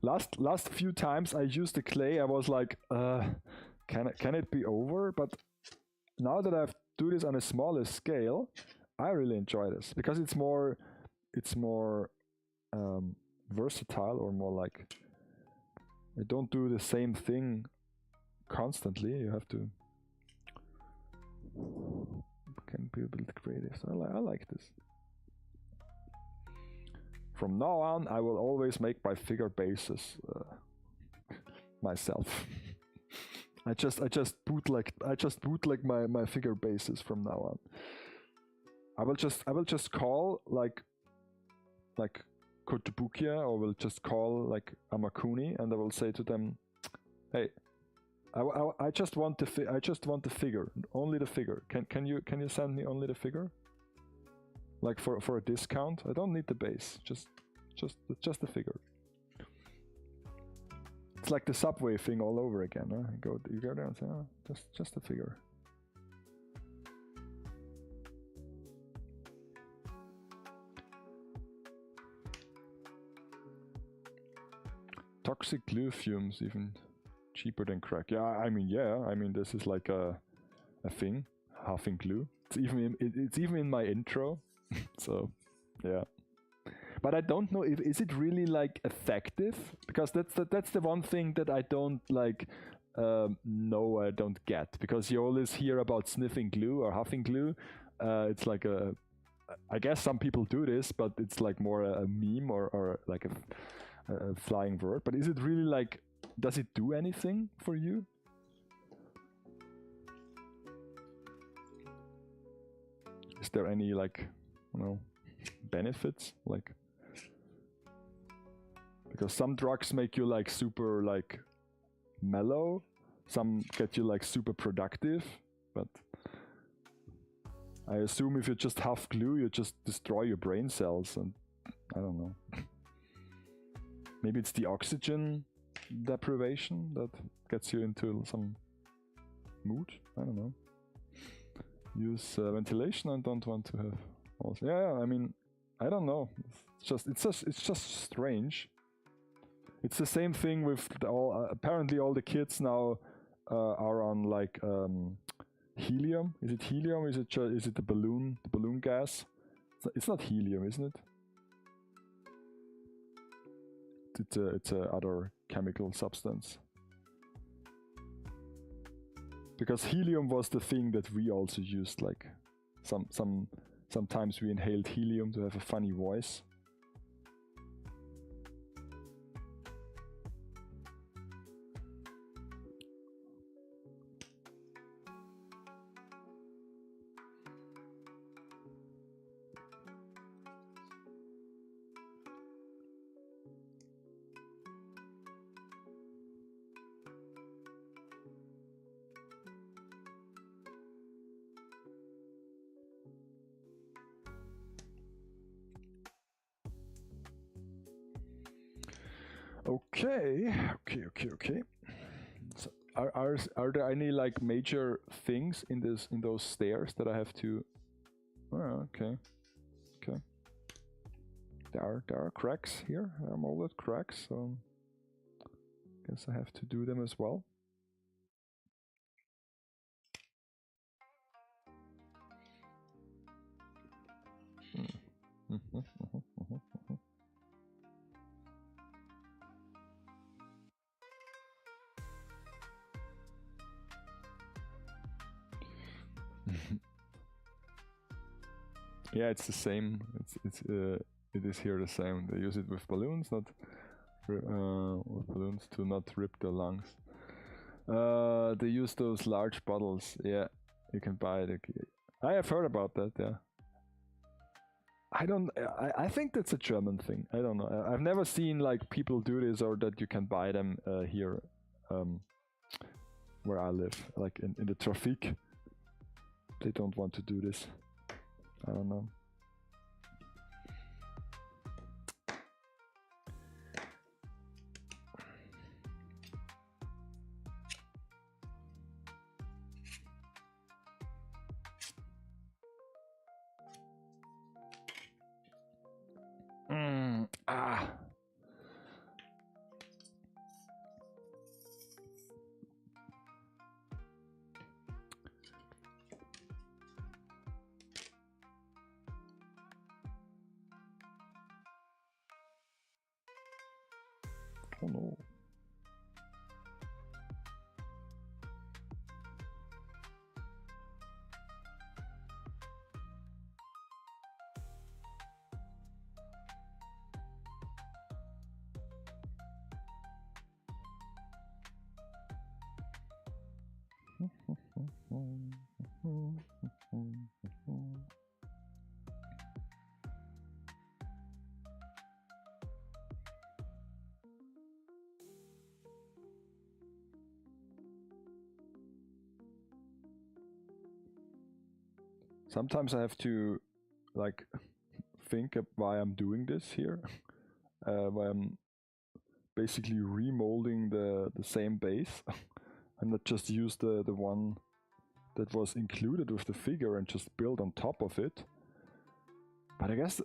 Last few times I used the clay, I was like, can it be over? But now that I've do this on a smaller scale, I really enjoy this because it's more versatile, or more like I don't do the same thing constantly. You have to can be a bit creative. So I like this. From now on, I will always make my figure bases myself. I just bootleg my figure bases from now on. I will just call like Kotobukiya, or will just call like Amakuni, and I will say to them, hey, I just want the figure, only the figure. Can you send me only the figure? Like for a discount, I don't need the base. Just the figure. It's like the Subway thing all over again. Huh? You go there and say, oh, just the figure. Toxic glue fumes, even cheaper than crack. Yeah, I mean this is like a thing. Huffing glue. It's even in my intro. So, yeah. But I don't know if is it really like effective, because that's the one thing that I don't like. No, I don't get, because you always hear about sniffing glue or huffing glue. It's like I guess some people do this, but it's like more a meme or like a flying word. But is it really like? Does it do anything for you? Is there any like, benefits, like? Because some drugs make you like super like mellow, some get you like super productive, but I assume if you just have glue, you just destroy your brain cells, and I don't know. Maybe it's the oxygen deprivation that gets you into some mood. I don't know. Use ventilation. I don't want to have. Also, yeah, I mean, I don't know. It's just strange. It's the same thing with apparently all the kids now are on like helium. Is it helium? Is it the balloon gas? It's not helium, isn't it? It's a other chemical substance. Because helium was the thing that we also used, like sometimes we inhaled helium to have a funny voice. Okay. So are there any like major things in those stairs that I have to? Oh, okay. There are cracks here. There are molded cracks, so guess I have to do them as well. Yeah, it's the same. It is here the same. They use it with balloons, not with balloons to not rip the lungs. They use those large bottles. Yeah, you can buy it. I have heard about that. Yeah. I think that's a German thing. I don't know. I've never seen like people do this, or that you can buy them here, where I live, like in the traffic. They don't want to do this. I don't know. Oh no. Sometimes I have to like think of why I'm doing this here. Why I'm basically remolding the same base and not just use the one that was included with the figure and just build on top of it. But I guess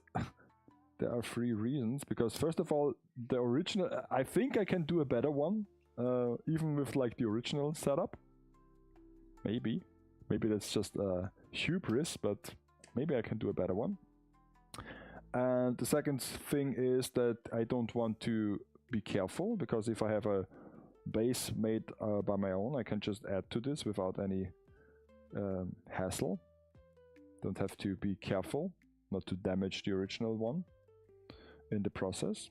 there are 3 reasons. Because first of all, the original, I think I can do a better one, even with like the original setup. Maybe that's just hubris, but maybe I can do a better one. And the second thing is that I don't want to be careful, because if I have a base made by my own, I can just add to this without any hassle. Don't have to be careful not to damage the original one in the process.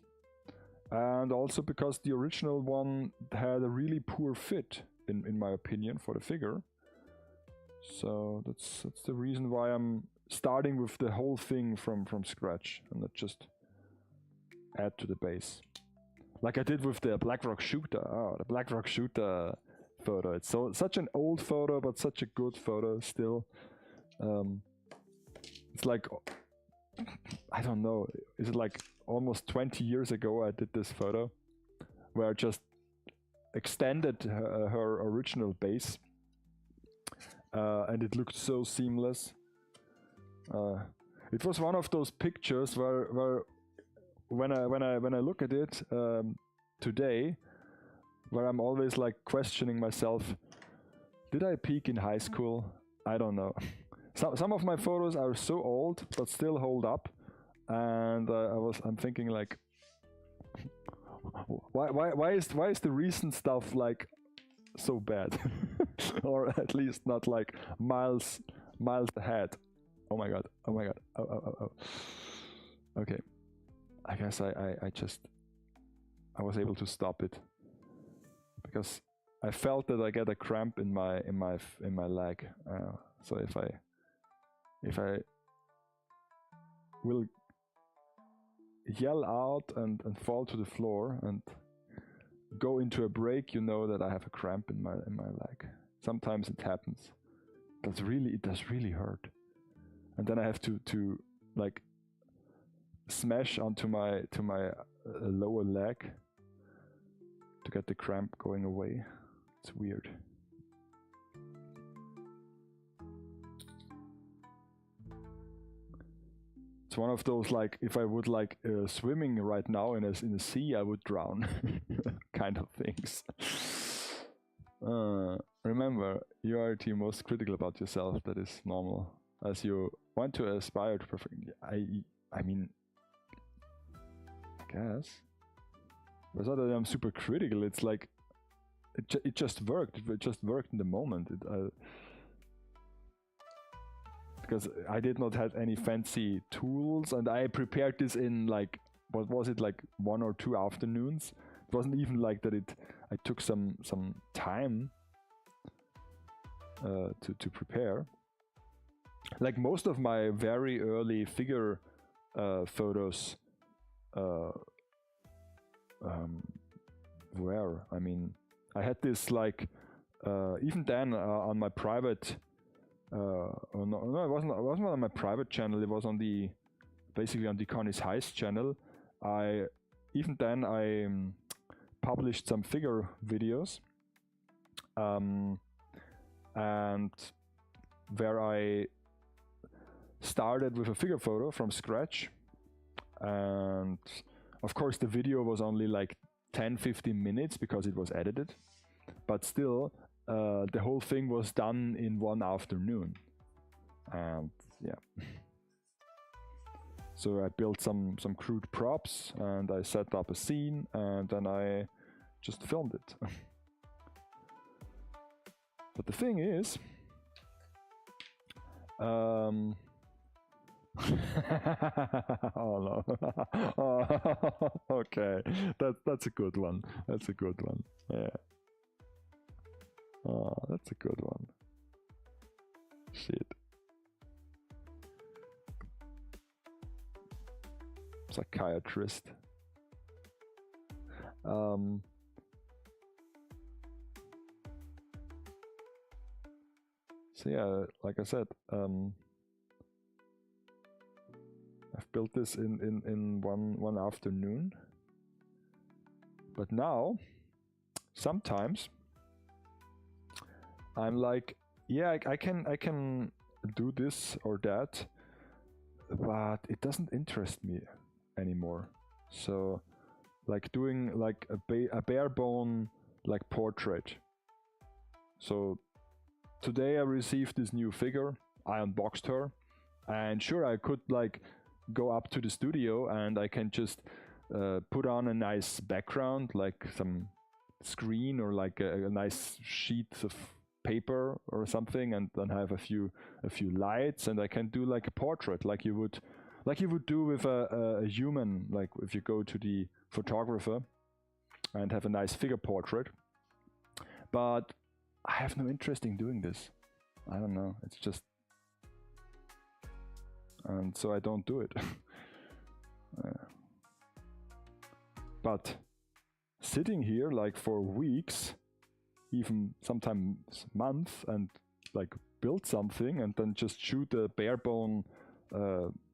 And also because the original one had a really poor fit, in my opinion, for the figure. So that's the reason why I'm starting with the whole thing from scratch and not just add to the base. Like I did with the Blackrock Shooter. Oh, the Blackrock Shooter photo. It's such an old photo, but such a good photo still. It's like, I don't know, is it like almost 20 years ago I did this photo where I just extended her original base, and it looked so seamless. It was one of those pictures where when I look at it today, where I'm always like questioning myself, did I peak in high school? I don't know. Some of my photos are so old but still hold up, and I'm thinking like, why is the recent stuff like so bad, or at least not like miles ahead? Oh my god! Oh my god! Oh. Okay, I guess I was able to stop it because I felt that I get a cramp in my leg. So if I will yell out and fall to the floor and go into a break, you know that I have a cramp in my leg. Sometimes it happens. It does really hurt. And then I have to like smash onto my lower leg to get the cramp going away. It's weird. It's one of those, like, if I would like swimming right now in the sea, I would drown kind of things. Remember, you are the most critical about yourself. That is normal, as you want to aspire to perfect. I mean, I guess. It's not that I'm super critical. It's like it just worked. It just worked in the moment. Because I did not have any fancy tools, and I prepared this in like, what was it, like 1 or 2 afternoons. It wasn't even like that. I took some time to prepare. Like most of my very early figure photos were, I mean, I had this like even then on my private. No, it wasn't on my private channel. It was on basically on the Connie's Heist channel. Even then I published some figure videos, and where I started with a figure photo from scratch, and of course the video was only like 10-15 minutes because it was edited, but still. The whole thing was done in 1 afternoon, and yeah. So I built some crude props, and I set up a scene, and then I just filmed it. But the thing is, oh no. Oh, okay, that's a good one. That's a good one. Yeah. Oh, that's a good one. Shit. Psychiatrist. So yeah, like I said, I've built this in one afternoon. But now, sometimes I'm like, yeah, I can do this or that, but it doesn't interest me anymore. So, like doing like a bare bone like portrait. So today I received this new figure. I unboxed her, and sure, I could like go up to the studio and I can just put on a nice background, like some screen or like a nice sheet of paper or something, and then have a few lights, and I can do like a portrait, like you would do with a human, like if you go to the photographer and have a nice figure portrait. But I have no interest in doing this. I don't know, it's just, and so I don't do it. But sitting here like for weeks, even sometimes months, and like build something and then just shoot a bare bone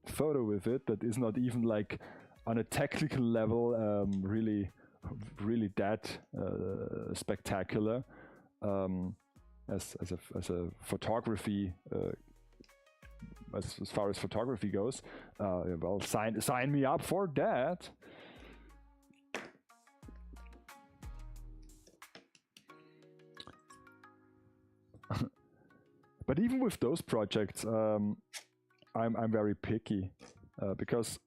photo with it that is not even like on a technical level really that spectacular as a photography as far as photography goes. Well, sign me up for that. But even with those projects, I'm very picky because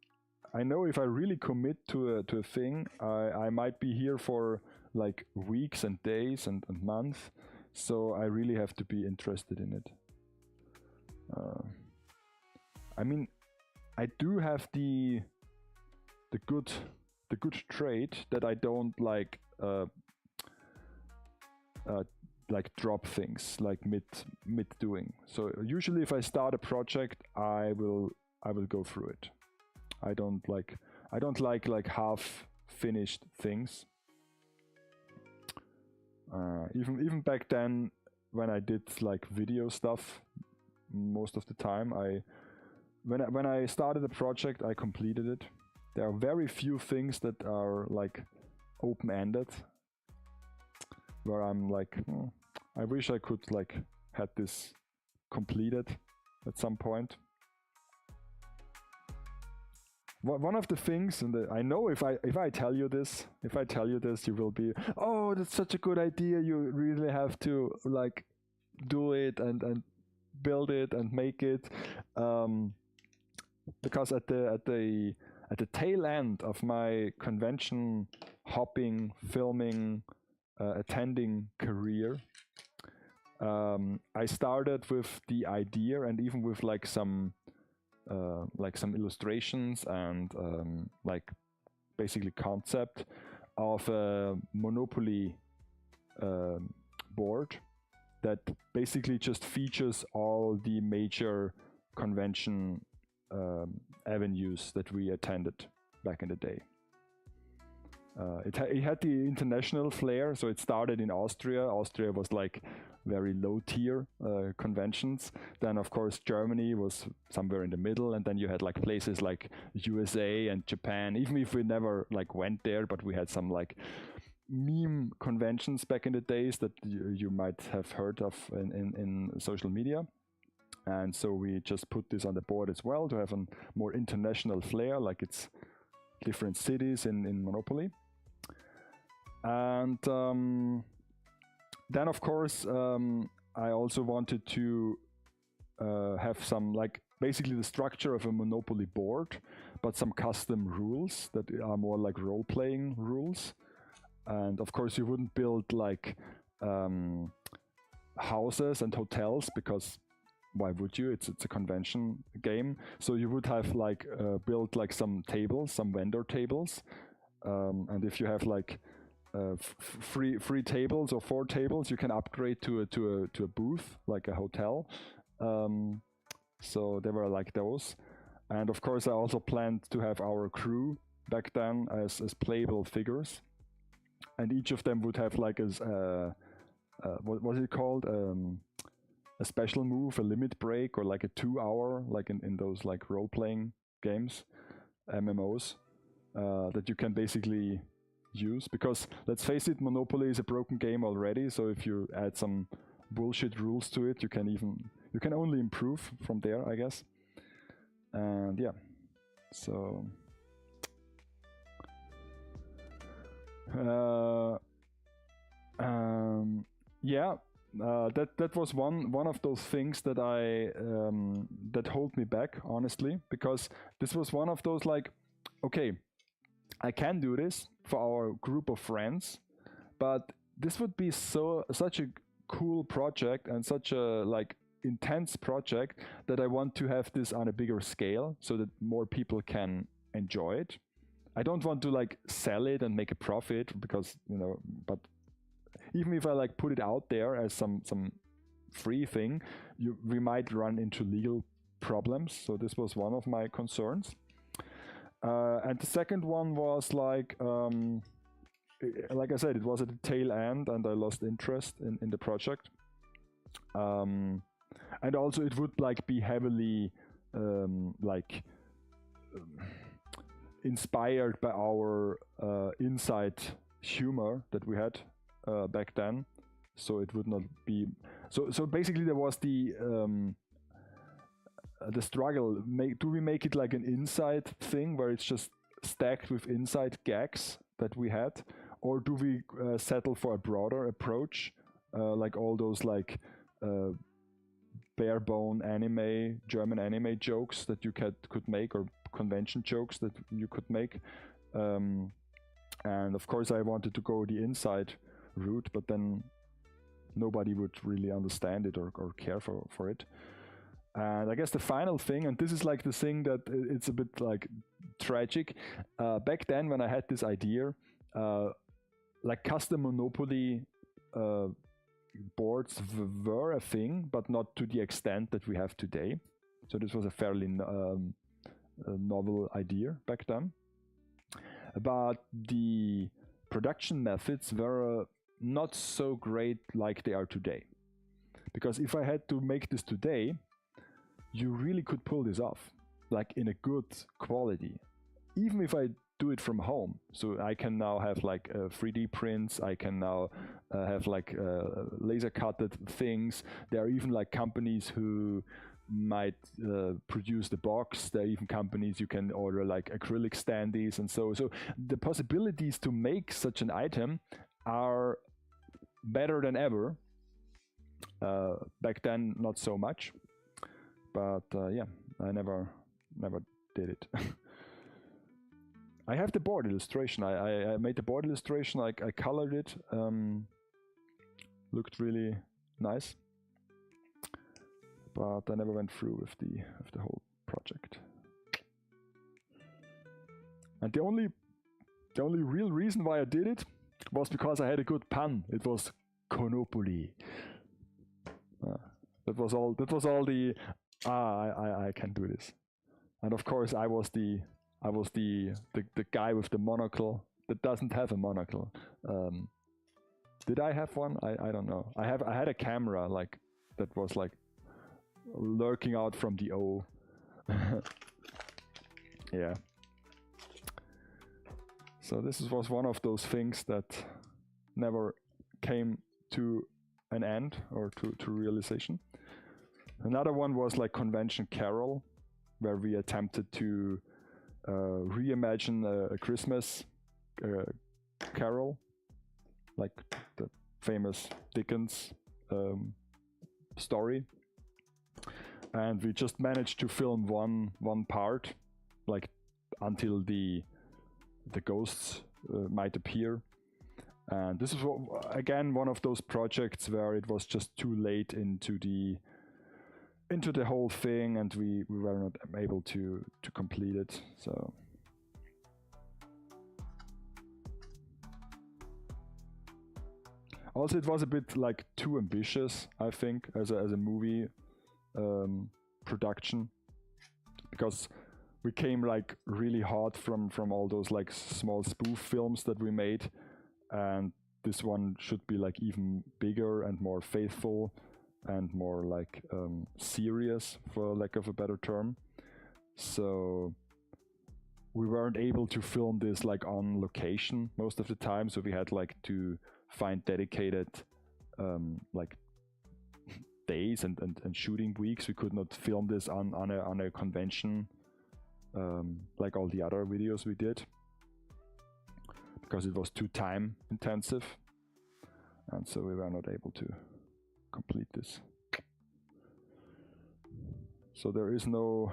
I know if I really commit to a thing, I might be here for like weeks and days and months. So I really have to be interested in it. I mean, I do have the good trait that I don't like drop things like mid doing. So usually if I start a project, I will go through it. I don't like half finished things. Even back then when I did like video stuff, most of the time when I started a project, I completed it. There are very few things that are like open-ended where I'm like, I wish I could like had this completed at some point. One of the things, and I know if I tell you this, you will be, oh, that's such a good idea. You really have to like do it and build it and make it, because at the tail end of my convention hopping, filming, attending career, I started with the idea and even with like some illustrations and like basically concept of a Monopoly board that basically just features all the major convention avenues that we attended back in the day. It had the international flair, so it started in Austria. Austria was like very low tier conventions. Then of course Germany was somewhere in the middle, and then you had like places like USA and Japan, even if we never like went there, but we had some like meme conventions back in the days that you might have heard of in social media. And so we just put this on the board as well to have a more international flair, like it's different cities in Monopoly. And then of course I also wanted to have some like basically the structure of a Monopoly board, but some custom rules that are more like role-playing rules. And of course you wouldn't build like houses and hotels, because why would you? It's a convention game. So you would have like built like some tables, some vendor tables, and if you have like three tables or 4 tables, you can upgrade to a booth, like a hotel. So there were like those. And of course I also planned to have our crew back then as playable figures, and each of them would have like what was it called, a special move, a limit break, or like a 2-hour, like in those like role-playing games, MMOs, that you can basically use. Because let's face it, Monopoly is a broken game already, so if you add some bullshit rules to it, you can only improve from there, I guess. And yeah, so yeah, that was one of those things that that hold me back, honestly, because this was one of those like, okay, I can do this for our group of friends, but this would be such a cool project and such a like intense project that I want to have this on a bigger scale so that more people can enjoy it. I don't want to like sell it and make a profit, because but even if I like put it out there as some free thing, we might run into legal problems. So this was one of my concerns. And the second one was like I said, it was at the tail end and I lost interest in the project. And also it would like be heavily like inspired by our inside humor that we had back then, so it would not be so basically there was the struggle. Do we make it like an inside thing where it's just stacked with inside gags that we had, or do we settle for a broader approach, like all those like bare bone anime, German anime jokes that you could make, or convention jokes that you could make, and of course I wanted to go the inside route, but then nobody would really understand it or care for it. And I guess the final thing, and this is like the thing that it's a bit like tragic, back then when I had this idea, like custom Monopoly boards were a thing, but not to the extent that we have today. So this was a fairly novel idea back then. But the production methods were not so great like they are today. Because if I had to make this today, you really could pull this off, like in a good quality. Even if I do it from home, so I can now have like 3D prints, I can now have like laser cutted things. There are even like companies who might produce the box. There are even companies you can order like acrylic standees, and so the possibilities to make such an item are better than ever. Back then, not so much, but yeah, I never did it. I have the board illustration. I made the board illustration. I colored it. Looked really nice, but I never went through with the whole project. And the only real reason why I did it was because I had a good pun. It was Konopoly. That was all the I can do this. And of course I was the guy with the monocle that doesn't have a monocle. Did I have one? I don't know. I had a camera like that was like lurking out from the O. Yeah. So this was one of those things that never came to an end or to realization. Another one was like Convention Carol, where we attempted to reimagine a Christmas carol, like the famous Dickens story, and we just managed to film one part, like until the ghosts might appear. And this is again one of those projects where it was just too late into the whole thing, and we were not able to complete it. So also it was a bit like too ambitious, I think, as a movie production, because we came like really hot from all those like small spoof films that we made, and this one should be like even bigger and more faithful and more like serious, for lack of a better term. So we weren't able to film this like on location most of the time, so we had like to find dedicated like days and shooting weeks. We could not film this on a convention like all the other videos we did, because it was too time intensive, and so we were not able to complete this. So there is no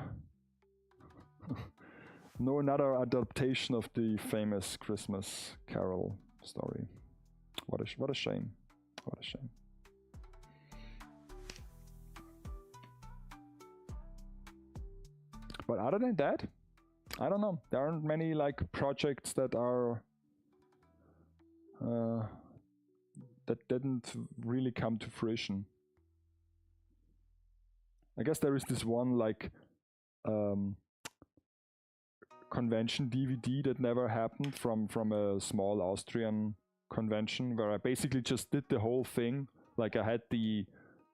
another adaptation of the famous Christmas Carol story. What a shame. What a shame. But other than that, I don't know. There aren't many like projects that are that didn't really come to fruition. I guess there is this one like convention DVD that never happened from a small Austrian convention, where I basically just did the whole thing. Like I had the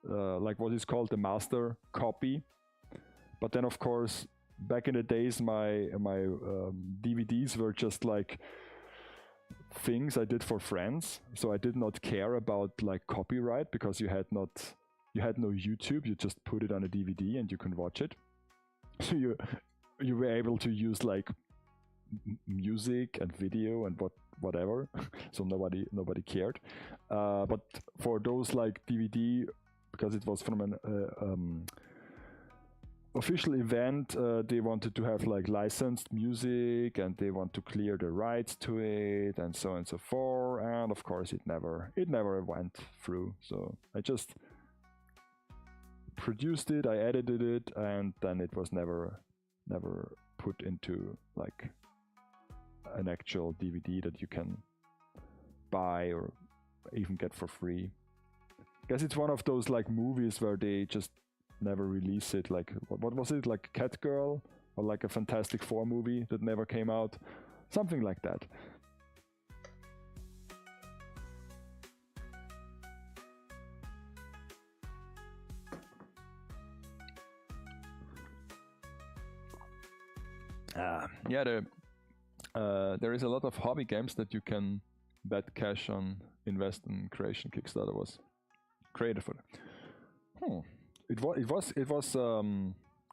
like what is called the master copy, But then of course, back in the days, my DVDs were just like things I did for friends, so I did not care about like copyright, because you had no YouTube. You just put it on a DVD and you can watch it. So you were able to use like music and video and whatever. So nobody cared. But for those like DVD, because it was from an official event, they wanted to have like licensed music, and they want to clear the rights to it, and so on and so forth. And of course, it never went through. So I just produced it, I edited it, and then it was never put into like an actual DVD that you can buy or even get for free. I guess it's one of those like movies where they just never release it. Like what was it, like Catgirl, or like a Fantastic Four movie that never came out, something like that. Yeah, there is a lot of hobby games that you can bet cash on, invest in creation. Kickstarter was created for that. It was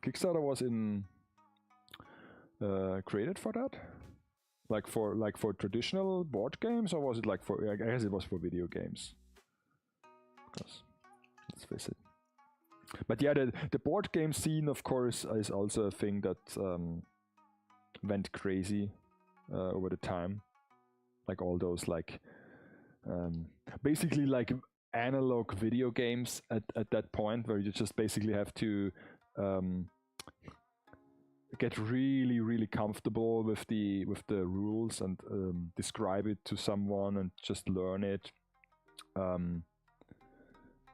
Kickstarter was in created for that, like for traditional board games, or was it like for? I guess it was for video games. Because let's face it. But yeah, the board game scene, of course, is also a thing that went crazy over the time. Like all those like basically like analog video games at that point, where you just basically have to get really comfortable with the rules and describe it to someone and just learn it.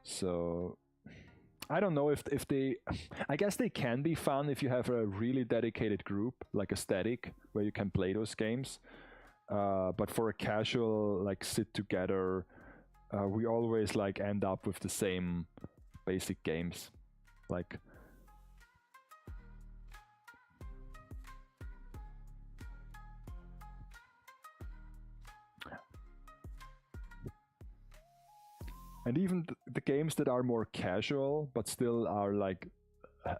So I don't know if they, I guess they can be fun if you have a really dedicated group, like a Static, where you can play those games. But for a casual like sit together, we always like end up with the same basic games, like and even the games that are more casual but still are like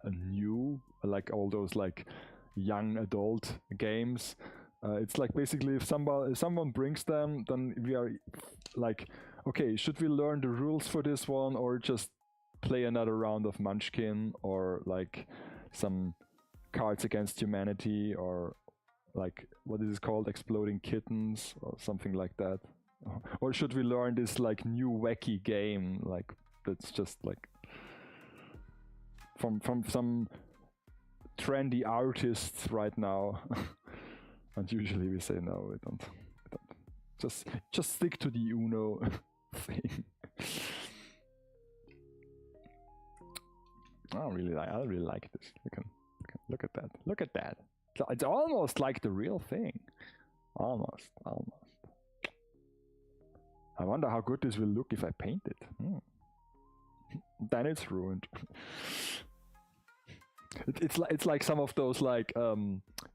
new, like all those like young adult games. It's like basically if someone brings them, then we are like, okay, should we learn the rules for this one, or just play another round of Munchkin, or like some Cards Against Humanity, or like what is it called, Exploding Kittens, or something like that. Or should we learn this like new wacky game, like that's just like from some trendy artists right now? And usually we say no, we don't. Just stick to the Uno thing. I really like this. You can look at that. Look at that. It's almost like the real thing. Almost. I wonder how good this will look if I paint it. Then it's ruined. It's like some of those like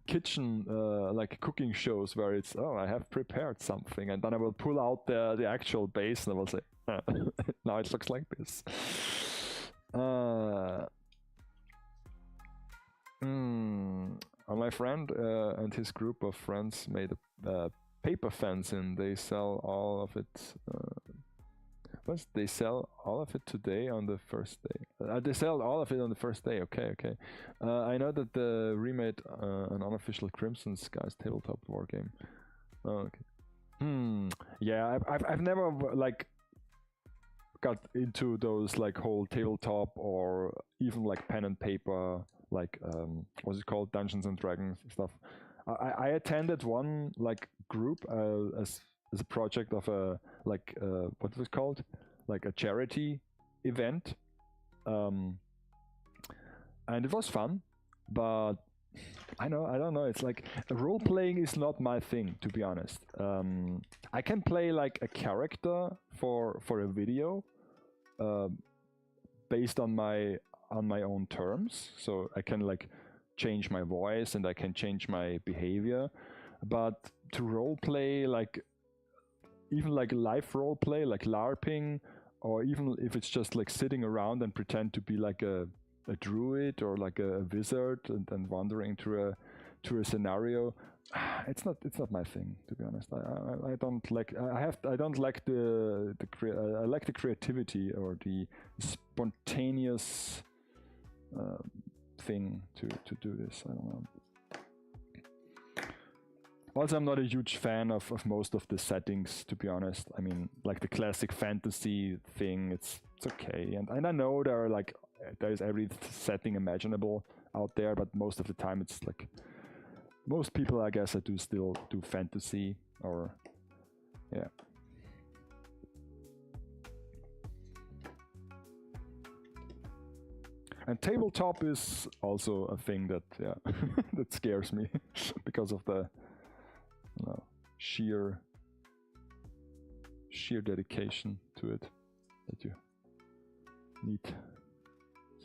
kitchen like cooking shows where it's, oh, I have prepared something, and then I will pull out the actual base and I will say, now it looks like this. My friend and his group of friends made a paper fence, and they sell all of it. They sell all of it today on the first day. They sell all of it on the first day. Okay. I know that the remade an unofficial Crimson Skies tabletop war game. Oh, okay. Yeah, I've never like got into those like whole tabletop or even like pen and paper, like what's it called, Dungeons and Dragons stuff. I attended one like group as a project of a like what was it called, like a charity event, and it was fun, but I don't know, it's like role playing is not my thing, to be honest. I can play like a character for a video based on my on my own terms. So I can like change my voice and I can change my behavior. But to roleplay, like even like live roleplay, like LARPing, or even if it's just like sitting around and pretend to be like a druid or like a wizard and wandering through a scenario, it's not my thing, to be honest. I don't like I don't like I like the creativity or the spontaneous thing to do this. I don't know. Also, I'm not a huge fan of most of the settings, to be honest. I mean, like the classic fantasy thing, it's okay. And I know there's every setting imaginable out there, but most of the time it's like, most people, I guess, I do still do fantasy or, yeah. And tabletop is also a thing that, yeah, that scares me because of the sheer dedication to it that you need to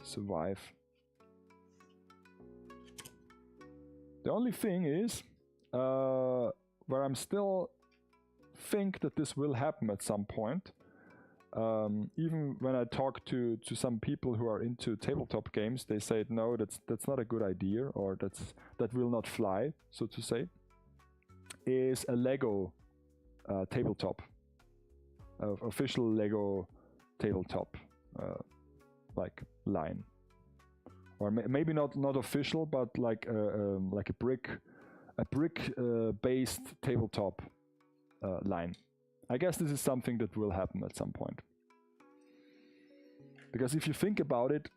survive. The only thing is where I'm still think that this will happen at some point. Even when I talk to some people who are into tabletop games, they say no, that's not a good idea, or that will not fly, so to say. Is a Lego tabletop, official Lego tabletop like line, or maybe not official, but like a brick based tabletop line. I guess this is something that will happen at some point, because if you think about it,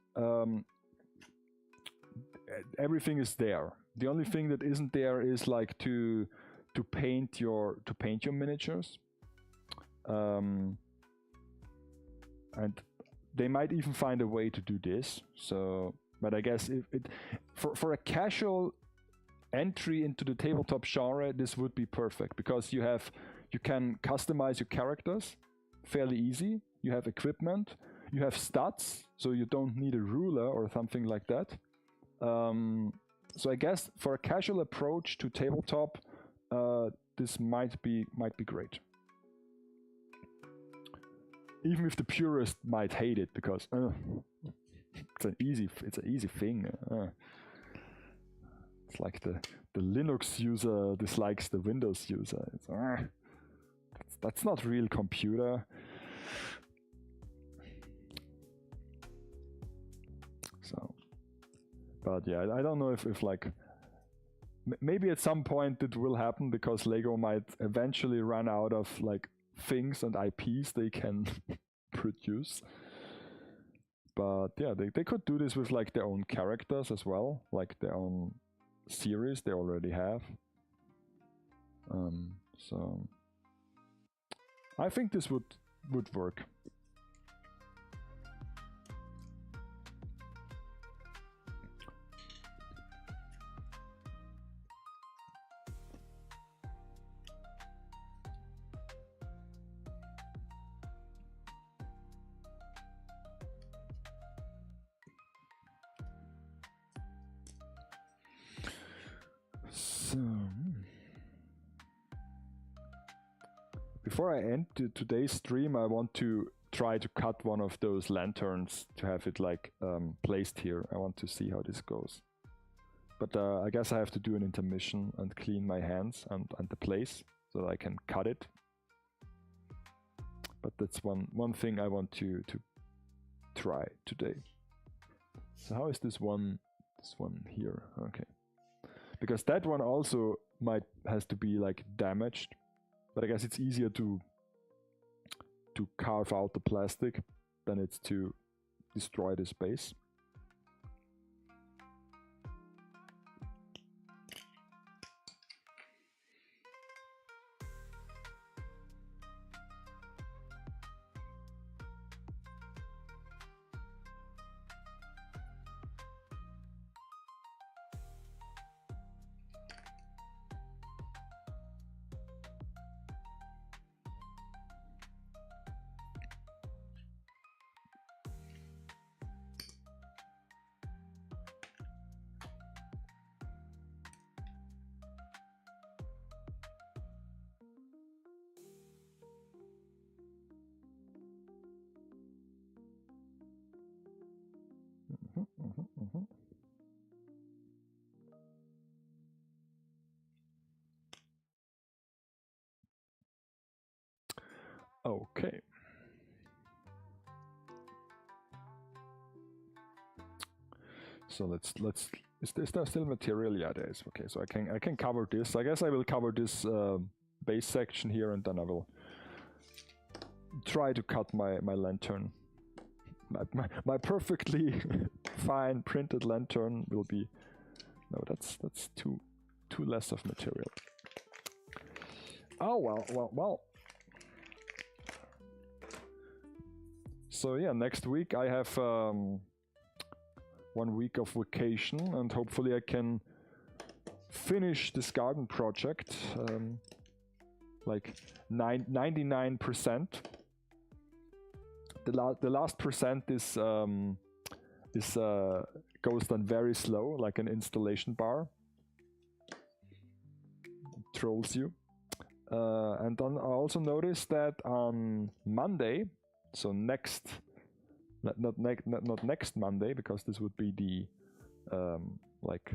everything is there. The only thing that isn't there is like to paint your miniatures, and they might even find a way to do this. So, but I guess if it for a casual entry into the tabletop genre, this would be perfect, because you can customize your characters fairly easy. You have equipment, you have stats, so you don't need a ruler or something like that. So I guess for a casual approach to tabletop, this might be great. Even if the purist might hate it, because it's an easy thing. It's like the Linux user dislikes the Windows user. That's not real computer. So, but yeah, I don't know if like, maybe at some point it will happen, because Lego might eventually run out of like things and IPs they can produce. But yeah, they could do this with like their own characters as well, like their own series they already have. So I think this would work. So, before I end today's stream, I want to try to cut one of those lanterns to have it like placed here. I want to see how this goes. But I guess I have to do an intermission and clean my hands and the place so that I can cut it. But that's one thing I want to try today. So how is this one here? Okay. Because that one also has to be like damaged, but I guess it's easier to carve out the plastic than it's to destroy the space. So let's is there still material? Yeah, there is. Okay, so I can cover this. I guess I will cover this base section here, and then I will try to cut my lantern. My perfectly fine printed lantern will be... No, that's too less of material. Oh, well. So yeah, next week I have 1 week of vacation, and hopefully I can finish this garden project like 99%. The last percent is goes then very slow, like an installation bar. Trolls you. And then I also noticed that on Monday, so not next Monday, because this would be the like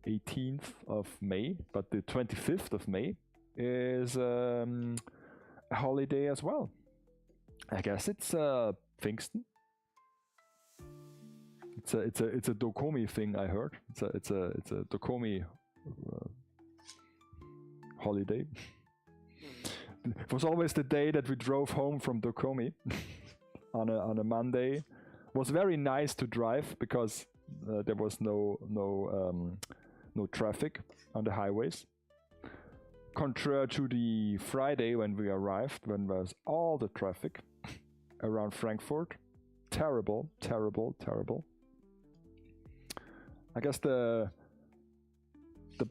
18th of May, but the 25th of May is a holiday as well. I guess it's Pfingsten. It's a Dokomi thing, I heard. It's a Dokomi holiday. It was always the day that we drove home from Dokomi on a Monday. It was very nice to drive because there was no traffic on the highways. Contrary to the Friday when we arrived, when there was all the traffic around Frankfurt. Terrible. I guess the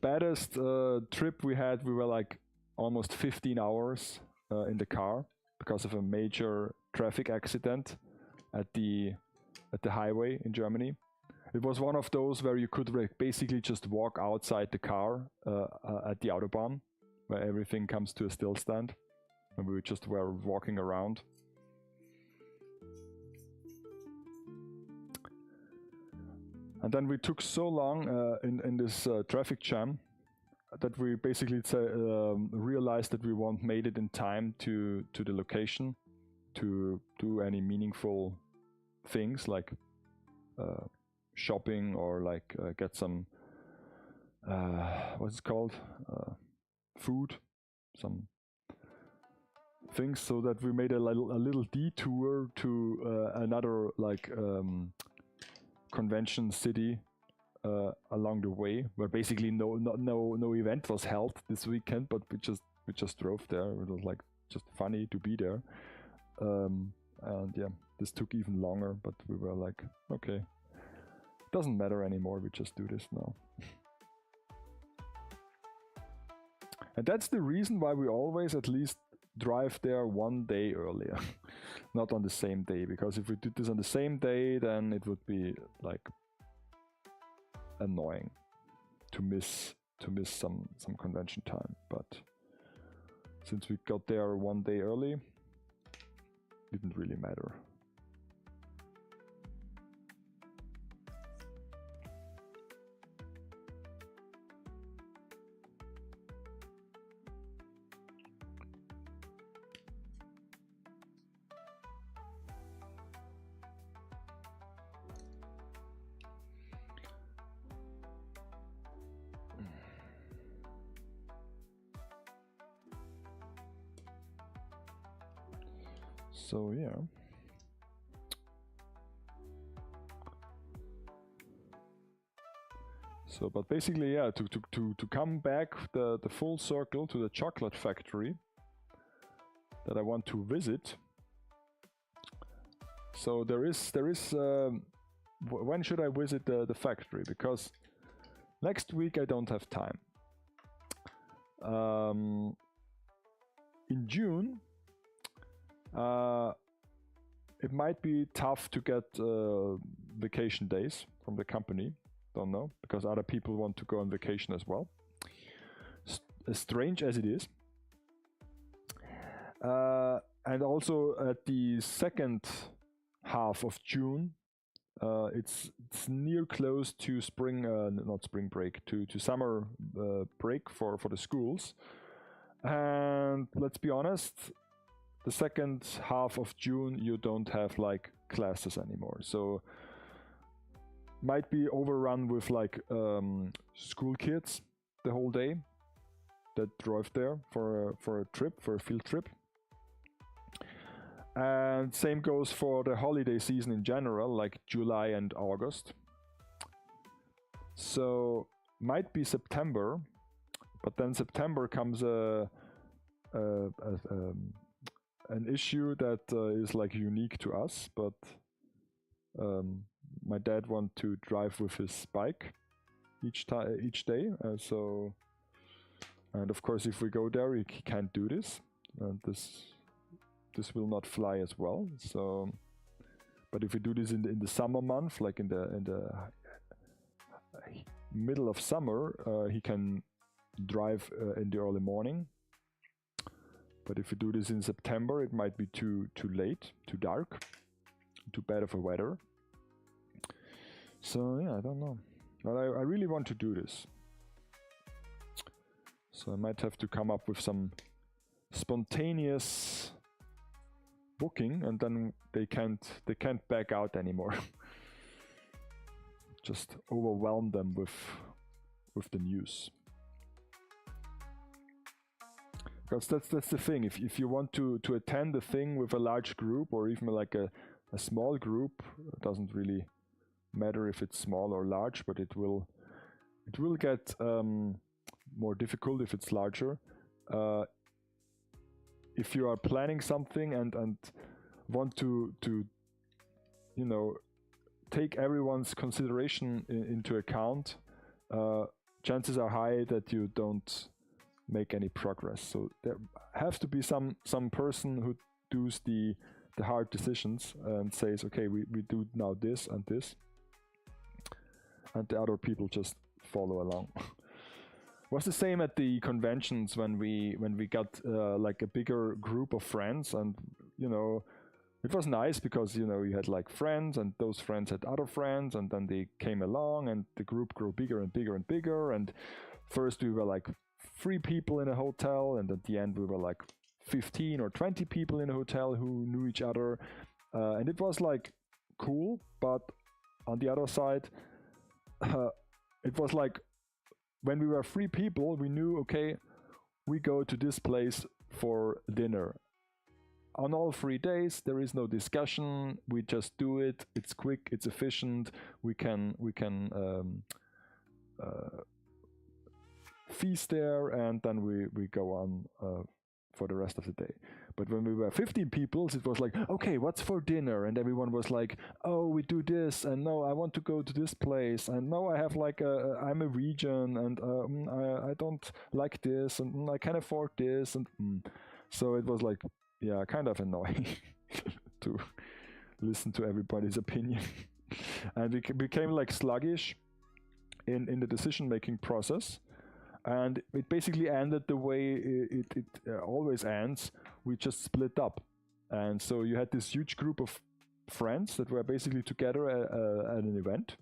baddest trip we had, we were like almost 15 hours in the car because of a major traffic accident at the highway in Germany. It was one of those where you could basically just walk outside the car at the Autobahn, where everything comes to a still stand, and we just were walking around. And then we took so long in this traffic jam that we basically realized that we won't made it in time to the location to do any meaningful things like shopping or like get some what's it called, food, some things, so that we made a little detour to another like convention city along the way, where basically no event was held this weekend, but we just drove there. It was like just funny to be there, and yeah, this took even longer, but we were like, okay, doesn't matter anymore, we just do this now. And that's the reason why we always at least drive there 1 day earlier. Not on the same day, because if we did this on the same day, then it would be like annoying to miss some convention time. But since we got there 1 day early, it didn't really matter. So yeah. So, but basically, yeah, to come back the full circle to the chocolate factory that I want to visit. So there is when should I visit the factory? Because next week I don't have time. In June, it might be tough to get vacation days from the company. Don't know, because other people want to go on vacation as well. As strange as it is. And also at the second half of June, it's near close to spring, not spring break, to summer break for the schools. And let's be honest, the second half of June you don't have like classes anymore. So might be overrun with like school kids the whole day that drove there for a field trip. And same goes for the holiday season in general, like July and August. So might be September, but then September comes an issue that is like unique to us. But my dad wants to drive with his bike each day. And of course, if we go there, he can't do this. This will not fly as well. So, but if we do this in the summer month, like in the middle of summer, he can drive in the early morning. But if we do this in September, it might be too late, too dark, too bad of a weather. So yeah, I don't know. But I really want to do this. So I might have to come up with some spontaneous booking, and then they can't back out anymore. Just overwhelm them with the news. Because that's the thing. If you want to attend a thing with a large group, or even like a small group, it doesn't really matter if it's small or large, but it will get more difficult if it's larger. If you are planning something and want to take everyone's consideration into account, chances are high that you don't make any progress. So there has to be some person who does the hard decisions and says, okay, we do now this and this, and the other people just follow along. Was the same at the conventions when we got like a bigger group of friends, and it was nice because you had like friends, and those friends had other friends, and then they came along, and the group grew bigger and bigger and bigger. And first we were like 3 people in a hotel, and at the end we were like 15 or 20 people in a hotel who knew each other, and it was like cool. But on the other side, it was like, when we were 3 people, we knew, okay, we go to this place for dinner. On all 3 days, there is no discussion. We just do it. It's quick. It's efficient. We can feast there, and then we go on for the rest of the day. But when we were 15 people, it was like, okay, what's for dinner? And everyone was like, oh, we do this, and no, I want to go to this place, and no, I have like I'm a vegan, and I don't like this, and I can afford this, and so it was like, yeah, kind of annoying to listen to everybody's opinion. And we became like sluggish in the decision-making process. And it basically ended the way it always ends. We just split up. And so you had this huge group of friends that were basically together at an event.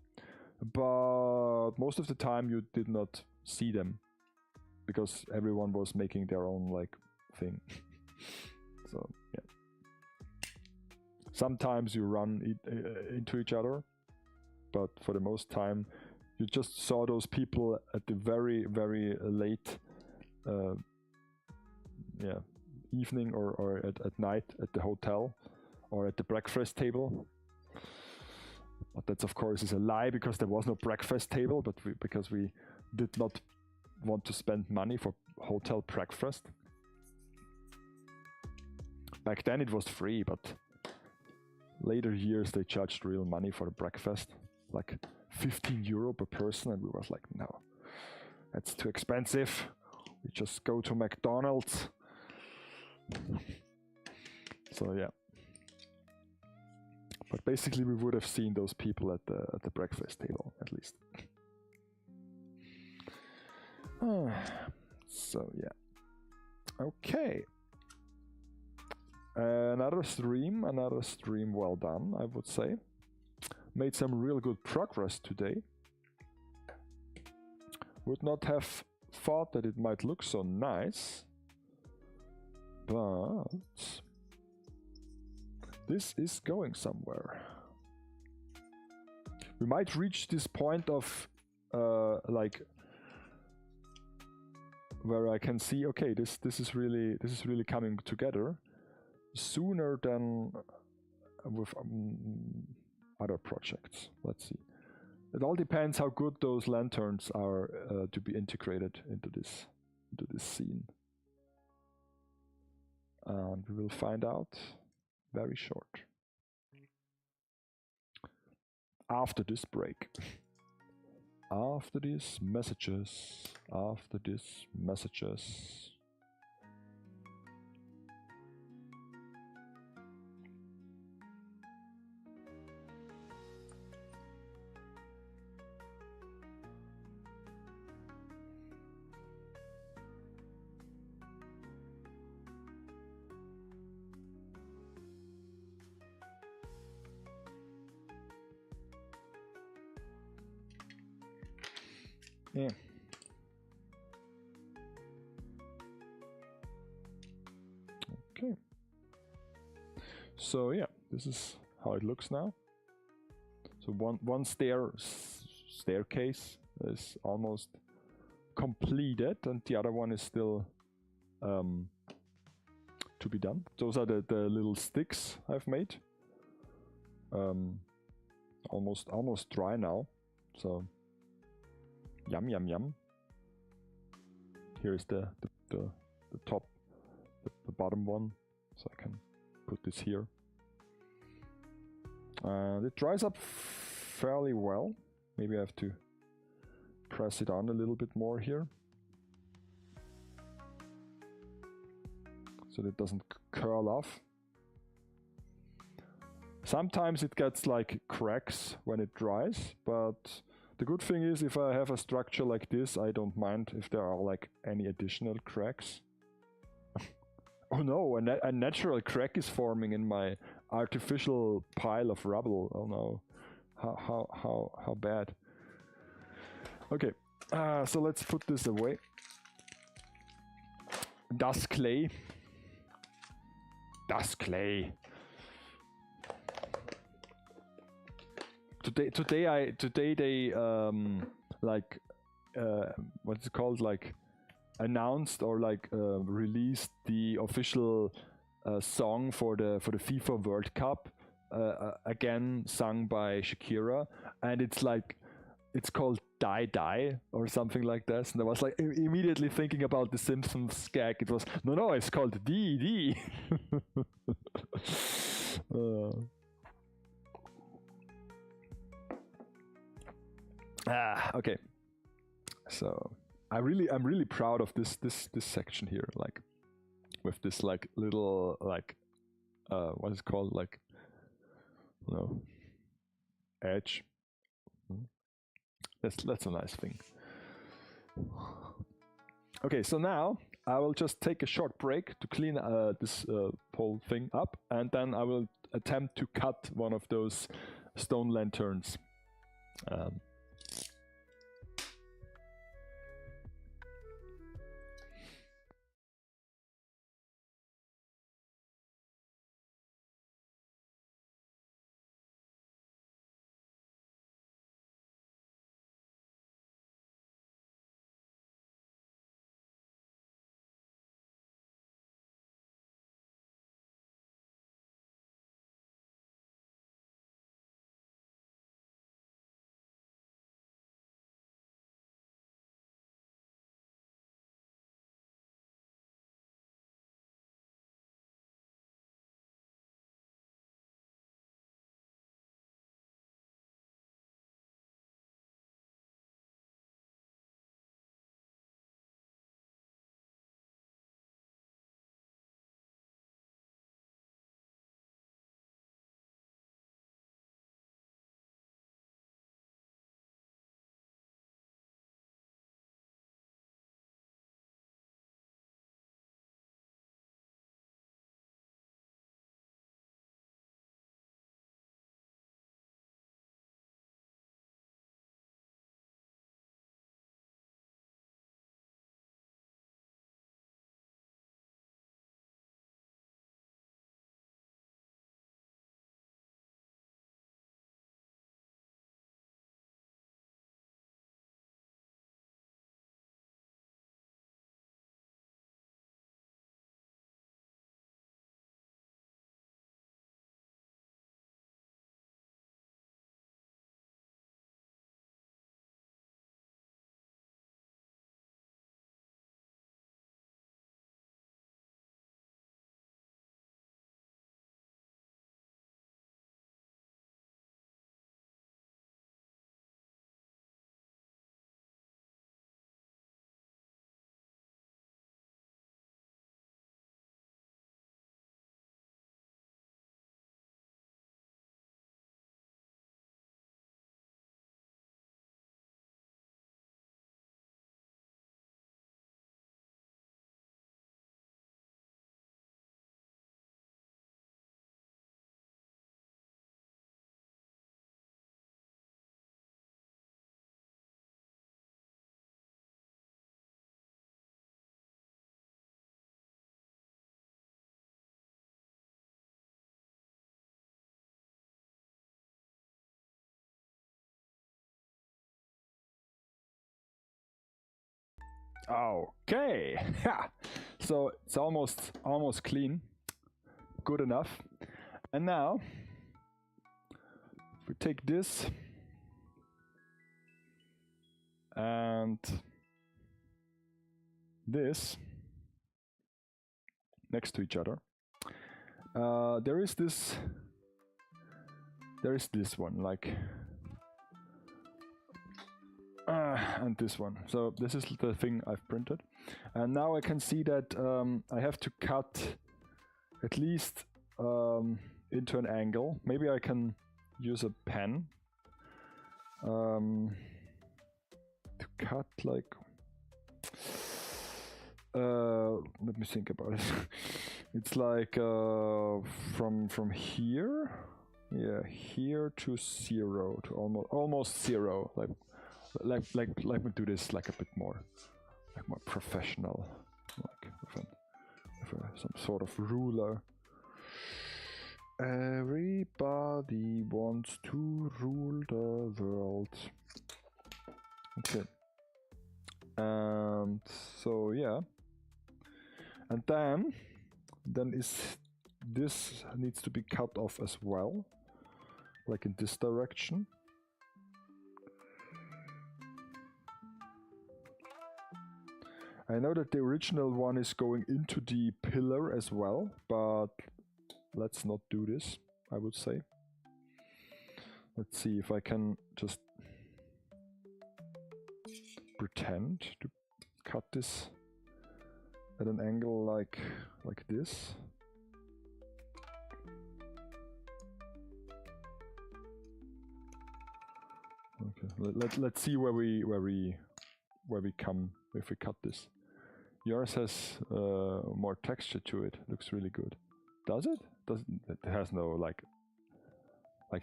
But most of the time you did not see them, because everyone was making their own like thing. So yeah. Sometimes you run into each other, but for the most time, you just saw those people at the very, very late evening or at night at the hotel or at the breakfast table. But that's, of course, is a lie, because there was no breakfast table, but because we did not want to spend money for hotel breakfast. Back then it was free, but later years they charged real money for the breakfast, like €15 per person, and we was like, no, that's too expensive. We just go to McDonald's. So yeah. But basically we would have seen those people at the breakfast table, at least. So yeah. Okay. Another stream well done, I would say. Made some real good progress today. Would not have thought that it might look so nice, but this is going somewhere. We might reach this point of like where I can see, okay, this is really coming together sooner than with other projects. Let's see. It all depends how good those lanterns are to be integrated into this scene, and we will find out very short after this break. After these messages. Yeah. Okay. So yeah, this is how it looks now. So one staircase is almost completed, and the other one is still to be done. Those are the little sticks I've made. Almost dry now. So yum yum yum. Here is the top, the bottom one, so I can put this here. And it dries up fairly well. Maybe I have to press it on a little bit more here, so that it doesn't curl off. Sometimes it gets like cracks when it dries, but the good thing is if I have a structure like this, I don't mind if there are like any additional cracks. Oh no, a natural crack is forming in my artificial pile of rubble. Oh no, how bad. Okay, so let's put this away. Das clay. Today they like what's it called, like announced or like released the official song for the FIFA World Cup, again sung by Shakira, and it's called Die Die or something like this, and I was like immediately thinking about the Simpsons gag. It was no, it's called D. Okay, so I'm really proud of this section here, like with this like little like what is it called, like, no, edge. That's a nice thing. Okay, so now I will just take a short break to clean this whole thing up, and then I will attempt to cut one of those stone lanterns. Okay. So it's almost clean. Good enough. And now we take this and this next to each other. There is this one, like, and this one. So this is the thing I've printed, and now I can see that I have to cut at least into an angle. Maybe I can use a pen to cut, like, let me think about it. It's like from here, yeah, here to 0, to almost 0. Like we do this like a bit more, like more professional, like with some sort of ruler. Everybody wants to rule the world. Okay. And so yeah, and then this needs to be cut off as well, like in this direction. I know that the original one is going into the pillar as well, but let's not do this, I would say. Let's see if I can just pretend to cut this at an angle like this. Okay, let's see where we come if we cut this. Yours has more texture to it. Looks really good. Does it? It has no like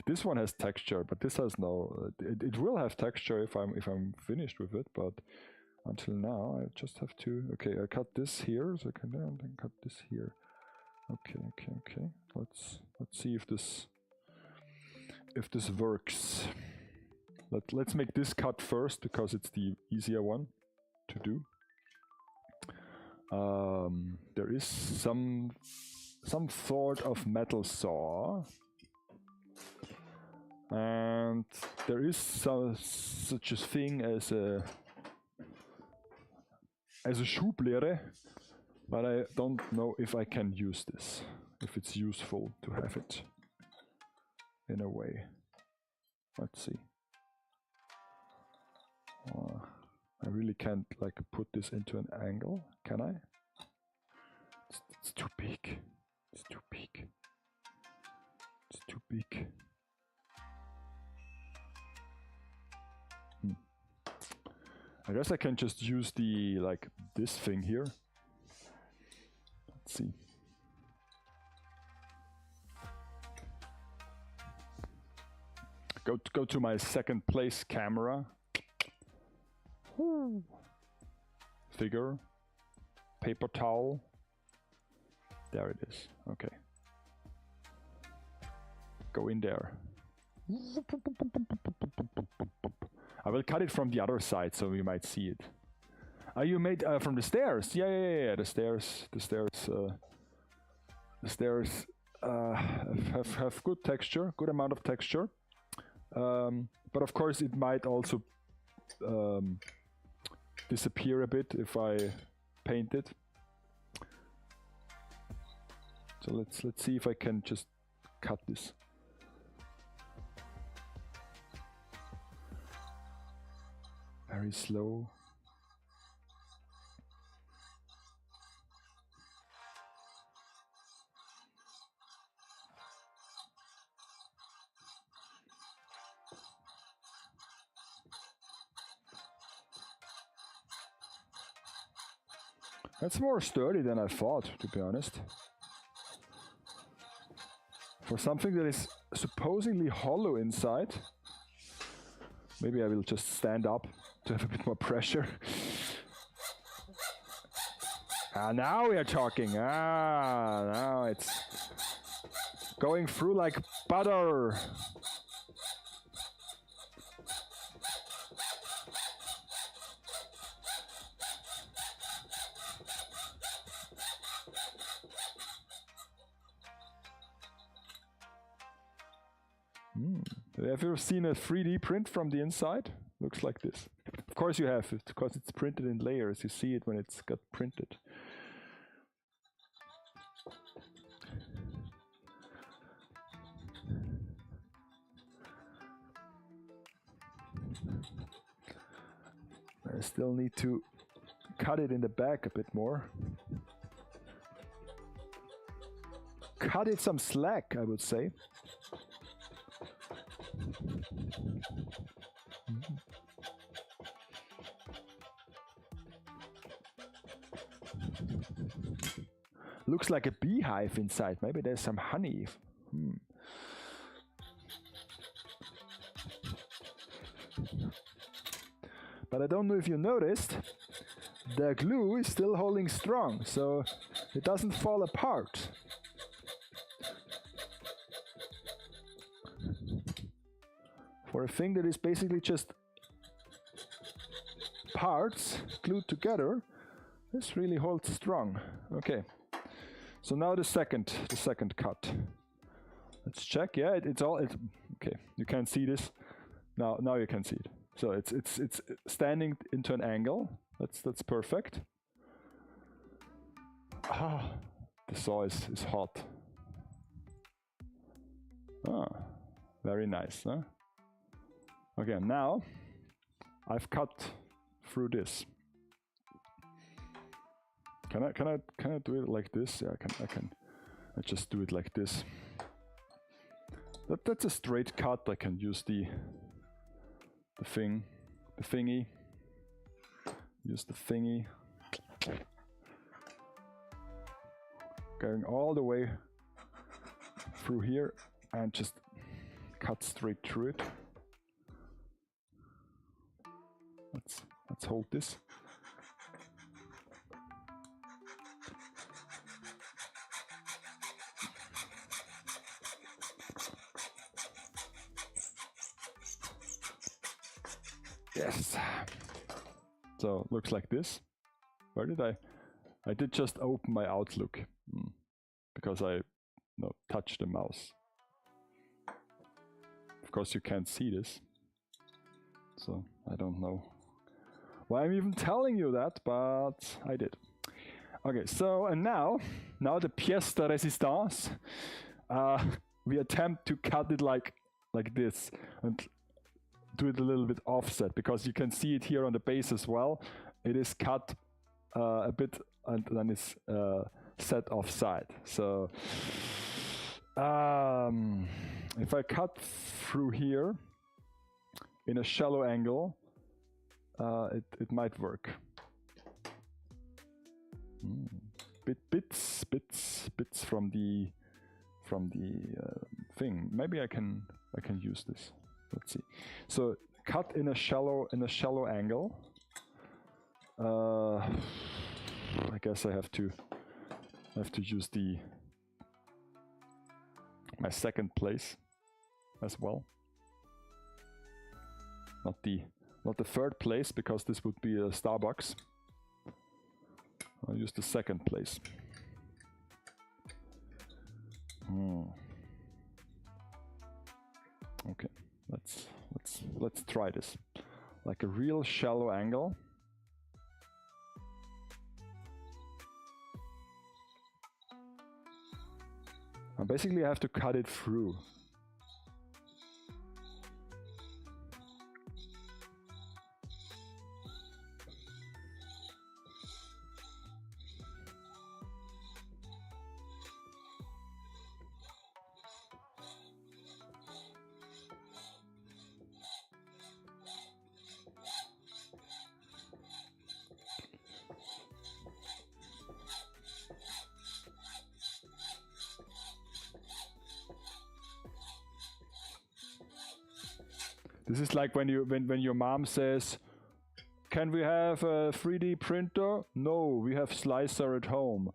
this one has texture, but this has no. It will have texture if I'm finished with it, but until now I just have to. Okay, I cut this here, so I can then cut this here. Okay. Let's see if this works. Let's make this cut first because it's the easier one to do. There is some sort of metal saw, and there is such a thing as a Schublehre, but I don't know if I can use this, if it's useful to have it in a way. Let's see. I really can't like put this into an angle, can I? It's too big. It's too big. It's too big. I guess I can just use the like this thing here. Let's see. Go to my second place camera. Figure, paper towel. There it is. Okay. Go in there. I will cut it from the other side so you might see it. You made from the stairs? Yeah. The stairs have good texture, good amount of texture. But of course, it might also disappear a bit if I paint it. So let's see if I can just cut this. Very slow. That's more sturdy than I thought, to be honest. For something that is supposedly hollow inside. Maybe I will just stand up to have a bit more pressure. Now we are talking. Now it's going through like butter. Have you ever seen a 3D print from the inside? Looks like this. Of course you have, because it's printed in layers. You see it when it's got printed. I still need to cut it in the back a bit more. Cut it some slack, I would say. Looks like a beehive inside. Maybe there's some honey. But I don't know if you noticed, the glue is still holding strong, so it doesn't fall apart. For a thing that is basically just parts glued together, this really holds strong. Okay, so now the second cut. Let's check. Yeah, it's okay. You can see this now. Now you can see it. So it's standing into an angle. That's perfect. Ah, the saw is hot. Ah, very nice, huh? Okay, now I've cut through this. Can I do it like this? Yeah, I can. I just do it like this. That's a straight cut. I can use the thingy. Use the thingy. Going all the way through here and just cut straight through it. Let's hold this. Yes. So looks like this. Where did I did just open my Outlook because I touched the mouse. Of course you can't see this, so I don't know why I'm even telling you that, but I did. Okay, so and now the pièce de résistance. We attempt to cut it like this and do it a little bit offset, because you can see it here on the base as well. It is cut a bit and then it's set offside. So if I cut through here in a shallow angle, it might work. Bits from the thing. Maybe I can use this. Let's see. So cut in a shallow angle. I guess I have to use my second place as well. Not the third place, because this would be a Starbucks. I'll use the second place. Okay, let's try this. Like a real shallow angle. And basically I have to cut it through. This is like when your mom says, "Can we have a 3D printer?" "No, we have slicer at home."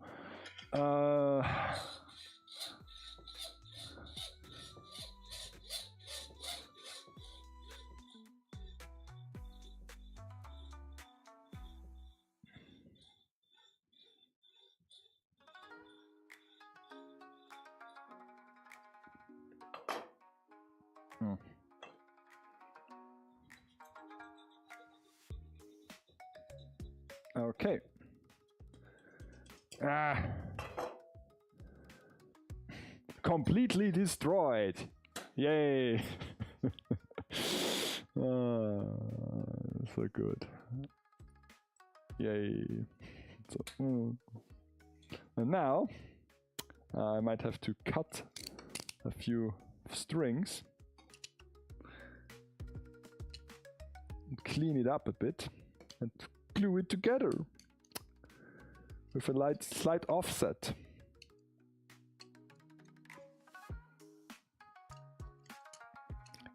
Okay. Ah. Completely destroyed. Yay. So good. Yay. So, and now I might have to cut a few strings and clean it up a bit and glue it together with a slight offset.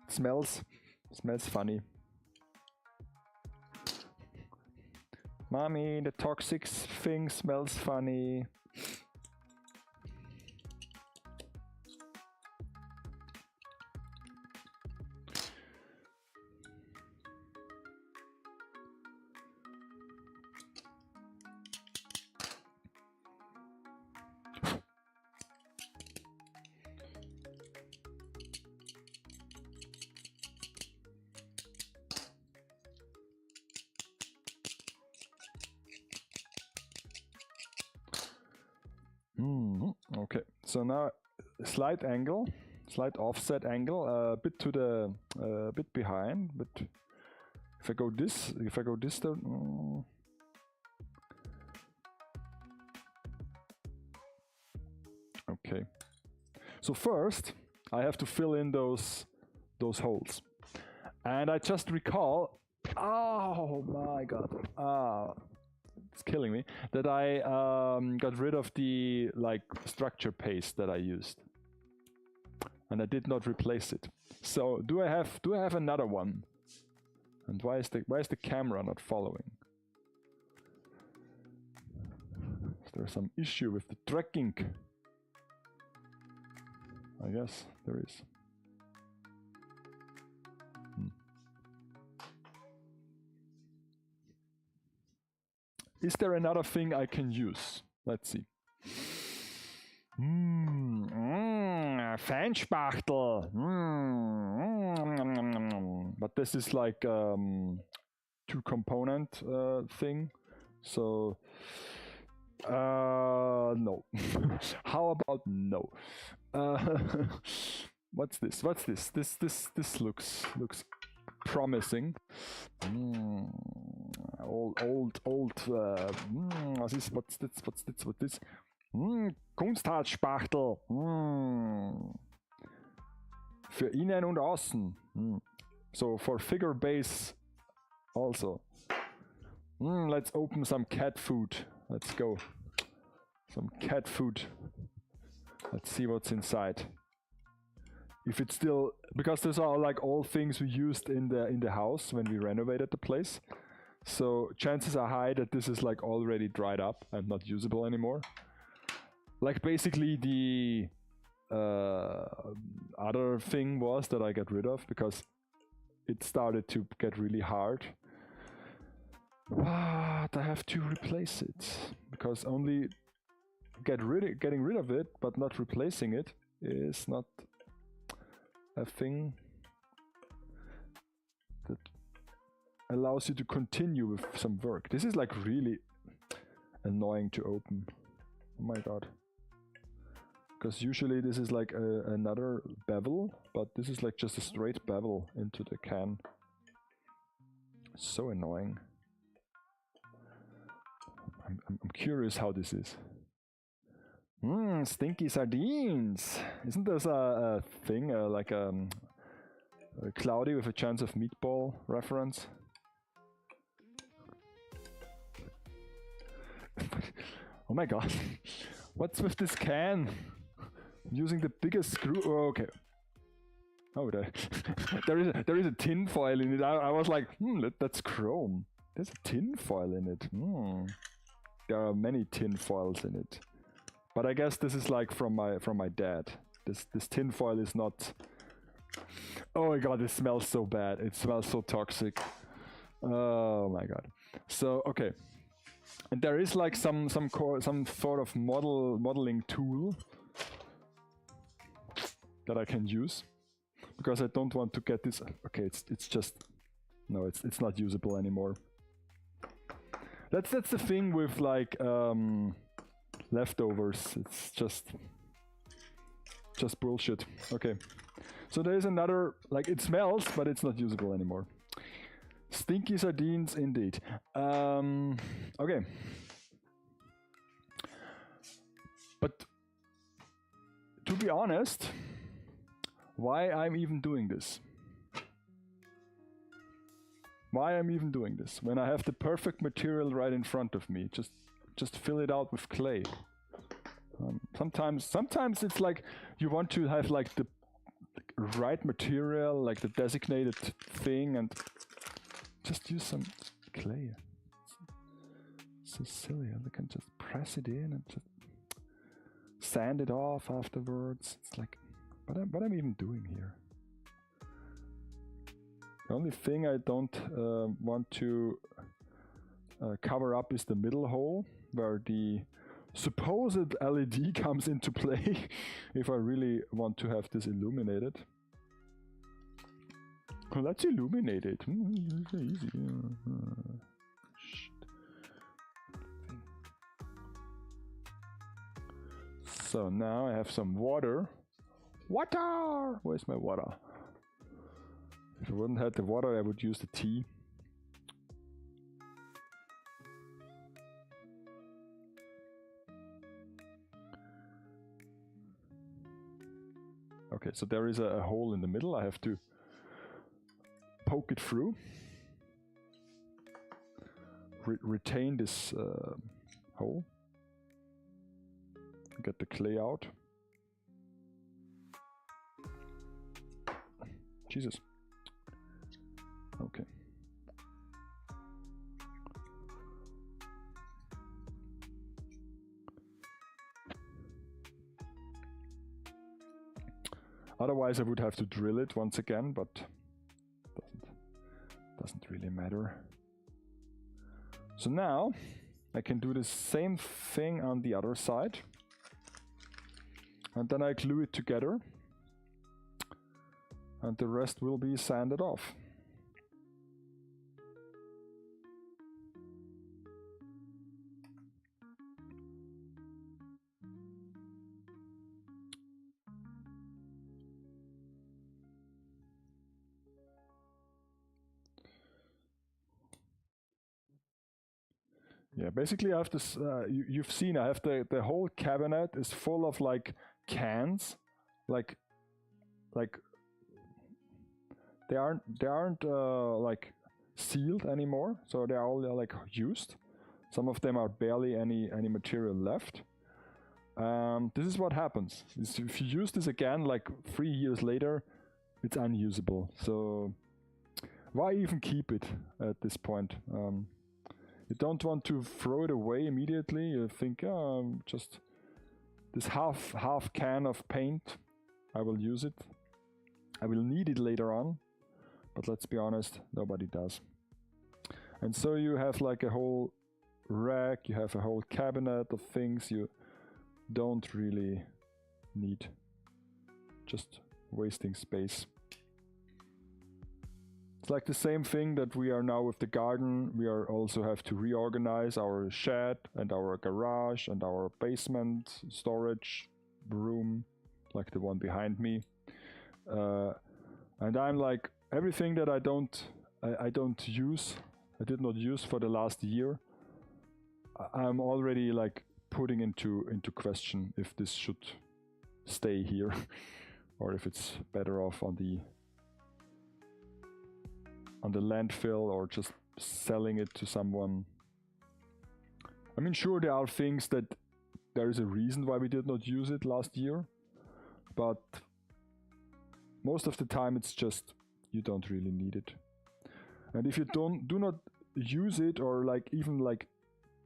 It smells funny. Mommy, the toxic thing smells funny. Okay, so now slight angle, slight offset angle, a bit to the bit behind. But if I go this down, okay. So first, I have to fill in those holes, and I just recall. Oh my god! It's killing me that I got rid of the structure paste that I used, and I did not replace it. So do I have another one? And why is the camera not following? Is there some issue with the tracking? I guess there is. Is there another thing I can use? Let's see. Fanspachtel. But this is like two-component thing. So no. How about no? What's this? This looks promising. Old. What's this? Kunsthartspachtel. Für innen und außen. So for figure base also. Let's open some cat food. Let's go. Some cat food. Let's see what's inside. If it's still, because these are like all things we used in the house when we renovated the place. So chances are high that this is like already dried up and not usable anymore. Like basically the other thing was that I got rid of because it started to get really hard. But I have to replace it because only getting rid of it but not replacing it is not a thing that allows you to continue with some work. This is like really annoying to open. Oh my god. Because usually this is like another bevel, but this is like just a straight bevel into the can. So annoying. I'm curious how this is. Stinky sardines. Isn't this a thing, like a Cloudy with a Chance of Meatball reference? Oh my god. What's with this can? I'm using the biggest screw. Oh, okay. Oh, there is a tin foil in it. I was like, that's chrome. There's a tin foil in it. There are many tin foils in it. But I guess this is like from my dad. This tin foil is not. Oh my god, it smells so bad. It smells so toxic. Oh my god. So okay, and there is like some sort of modeling tool that I can use because I don't want to get this. Okay, it's just no, it's not usable anymore. That's the thing with like leftovers. It's just bullshit. Okay. So there's another, like, it smells, but it's not usable anymore. Stinky sardines, indeed. Okay. But to be honest, why I'm even doing this? Why I'm even doing this when I have the perfect material right in front of me? Just fill it out with clay. Sometimes it's like you want to have like the right material, like the designated thing, and just use some clay. It's so silly. I can just press it in and just sand it off afterwards. It's like, what I'm even doing here? The only thing I don't want to cover up is the middle hole where the supposed LED comes into play if I really want to have this illuminated. Oh, let's illuminate it. It's easy. So now I have some water. Water! Where's my water? If I wouldn't have the water, I would use the tea. Okay, so there is a hole in the middle. I have to poke it through. Retain this hole. Get the clay out. Jesus. Okay. Otherwise I would have to drill it once again, but doesn't really matter. So now I can do the same thing on the other side. And then I glue it together. And the rest will be sanded off. Yeah, basically I have this, you've seen I have the whole cabinet is full of like cans, like they aren't like sealed anymore, so they're all like used. Some of them are barely any material left. This is what happens. If you use this again like 3 years later, it's unusable. So why even keep it at this point? You don't want to throw it away immediately. You think, oh, just this half can of paint, I will use it. I will need it later on, but let's be honest, nobody does. And so you have like a whole rack, you have a whole cabinet of things you don't really need. Just wasting space. It's like the same thing that we are now with the garden. We are also have to reorganize our shed and our garage and our basement storage room, like the one behind me. And I'm like, everything that I don't use, I did not use for the last year, I'm already like putting into question if this should stay here or if it's better off on the landfill or just selling it to someone. I mean, sure, there are things that there is a reason why we did not use it last year, but most of the time it's just you don't really need it. And if you do not use it or like even like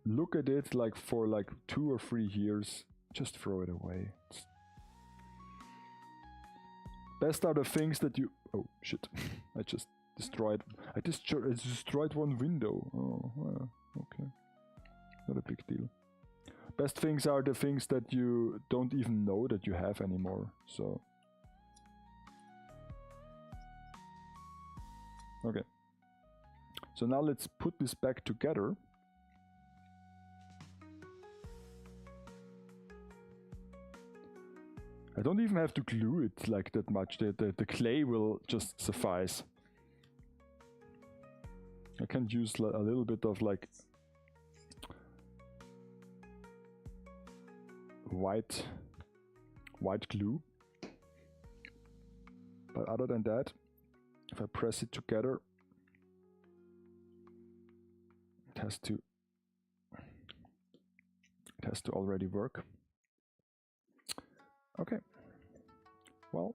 look at it like for like 2 or 3 years, just throw it away. Best are the things that you... Oh shit, I destroyed one window. Oh, okay. Not a big deal. Best things are the things that you don't even know that you have anymore. So. Okay. So now let's put this back together. don't even have to glue it like that much. The clay will just suffice. I can use a little bit of like white glue. But other than that, if I press it together, it has to already work. Okay. Well,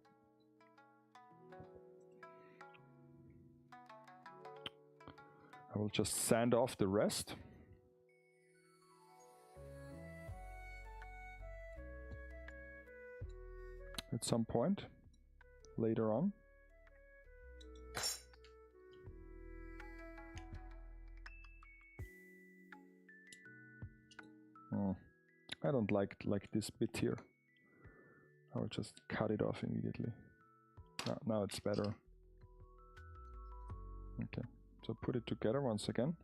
I will just sand off the rest. At some point later on. I don't like this bit here. I will just cut it off immediately. Now it's better. Okay, so put it together once again.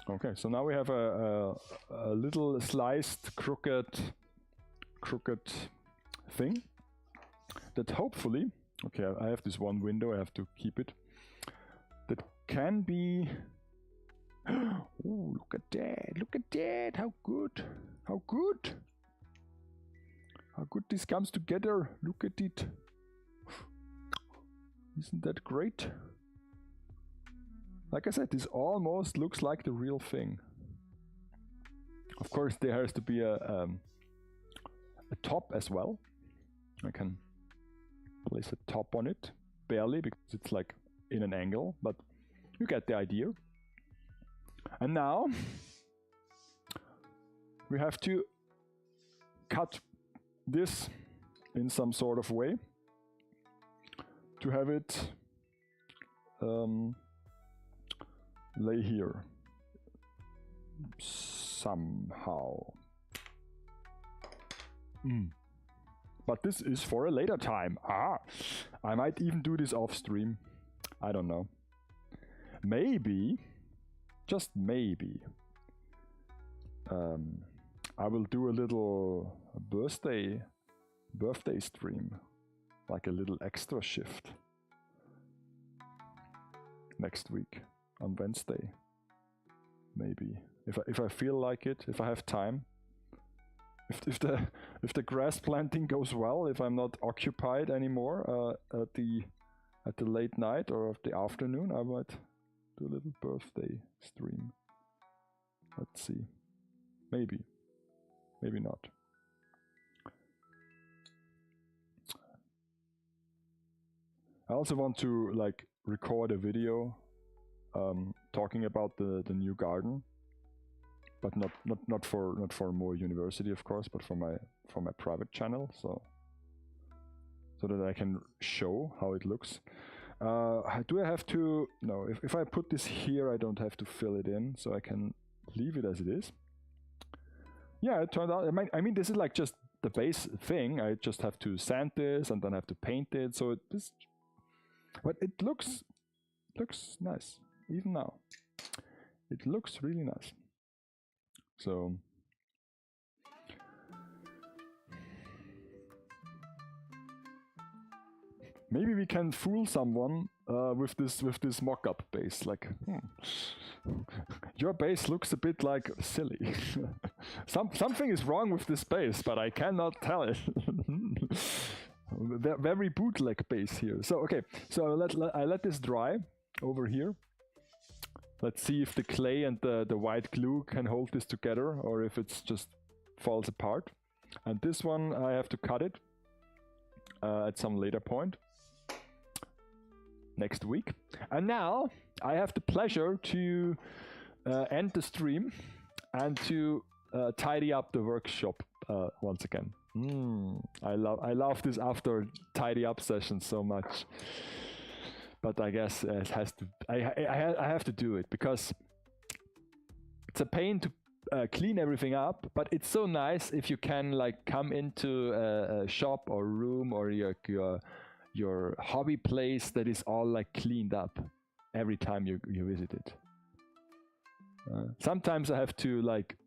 Okay, so now we have a little sliced crooked thing that hopefully, okay, I have this one window, I have to keep it, that can be, oh, look at that, how good this comes together, look at it, isn't that great? Like I said, this almost looks like the real thing. Of course, there has to be a top as well. I can place a top on it, barely, because it's like in an angle, but you get the idea. And now we have to cut this in some sort of way to have it lay here somehow. But this is for a later time. I might even do this off stream. I don't know. Maybe, just maybe, I will do a little birthday stream, like a little extra shift next week on Wednesday. Maybe, if I feel like it, if I have time. If the grass planting goes well, if I'm not occupied anymore at the late night or of the afternoon, I might do a little birthday stream. Let's see. Maybe not. I also want to like record a video talking about the new garden. But not for more university, of course, but for my private channel, so that I can show how it looks. Do I have to? No. If I put this here, I don't have to fill it in, so I can leave it as it is. Yeah, it turned out. I mean, this is like just the base thing. I just have to sand this and then I have to paint it. So but it looks nice even now. It looks really nice. So maybe we can fool someone with this mock-up base. Like, your base looks a bit like silly. Something is wrong with this base, but I cannot tell it. Very bootleg base here. So okay, so I let this dry over here. Let's see if the clay and the white glue can hold this together, or if it's just falls apart. And this one, I have to cut it at some later point next week. And now I have the pleasure to end the stream and to tidy up the workshop once again. I love this after tidy up session so much. But I guess it has to. I have to do it because it's a pain to clean everything up. But it's so nice if you can like come into a shop or room or your hobby place that is all like cleaned up. every time you visit it. Sometimes I have to like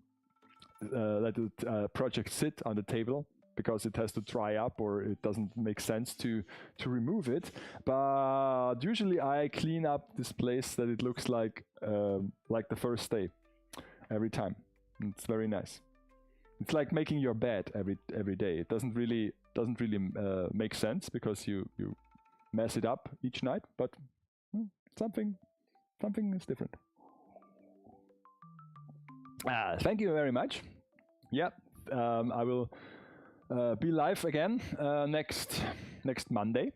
let the project sit on the table because it has to dry up or it doesn't make sense to remove it. But usually I clean up this place that it looks like the first day every time. It's very nice. It's like making your bed every day. It doesn't really make sense because you mess it up each night, but something is different. Thank you very much. Yeah, I will be live again next Monday,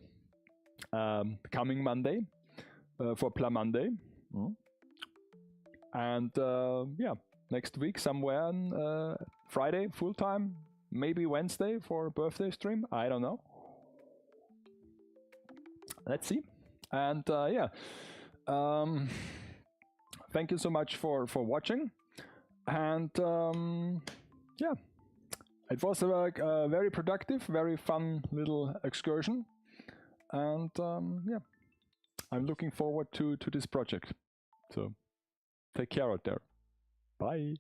coming Monday, for Plum Monday, and yeah, next week somewhere on Friday full time, maybe Wednesday for a birthday stream. I don't know. Let's see. And yeah, thank you so much for watching. And yeah, it was a very productive, very fun little excursion. And yeah, I'm looking forward to this project. So take care out there. Bye.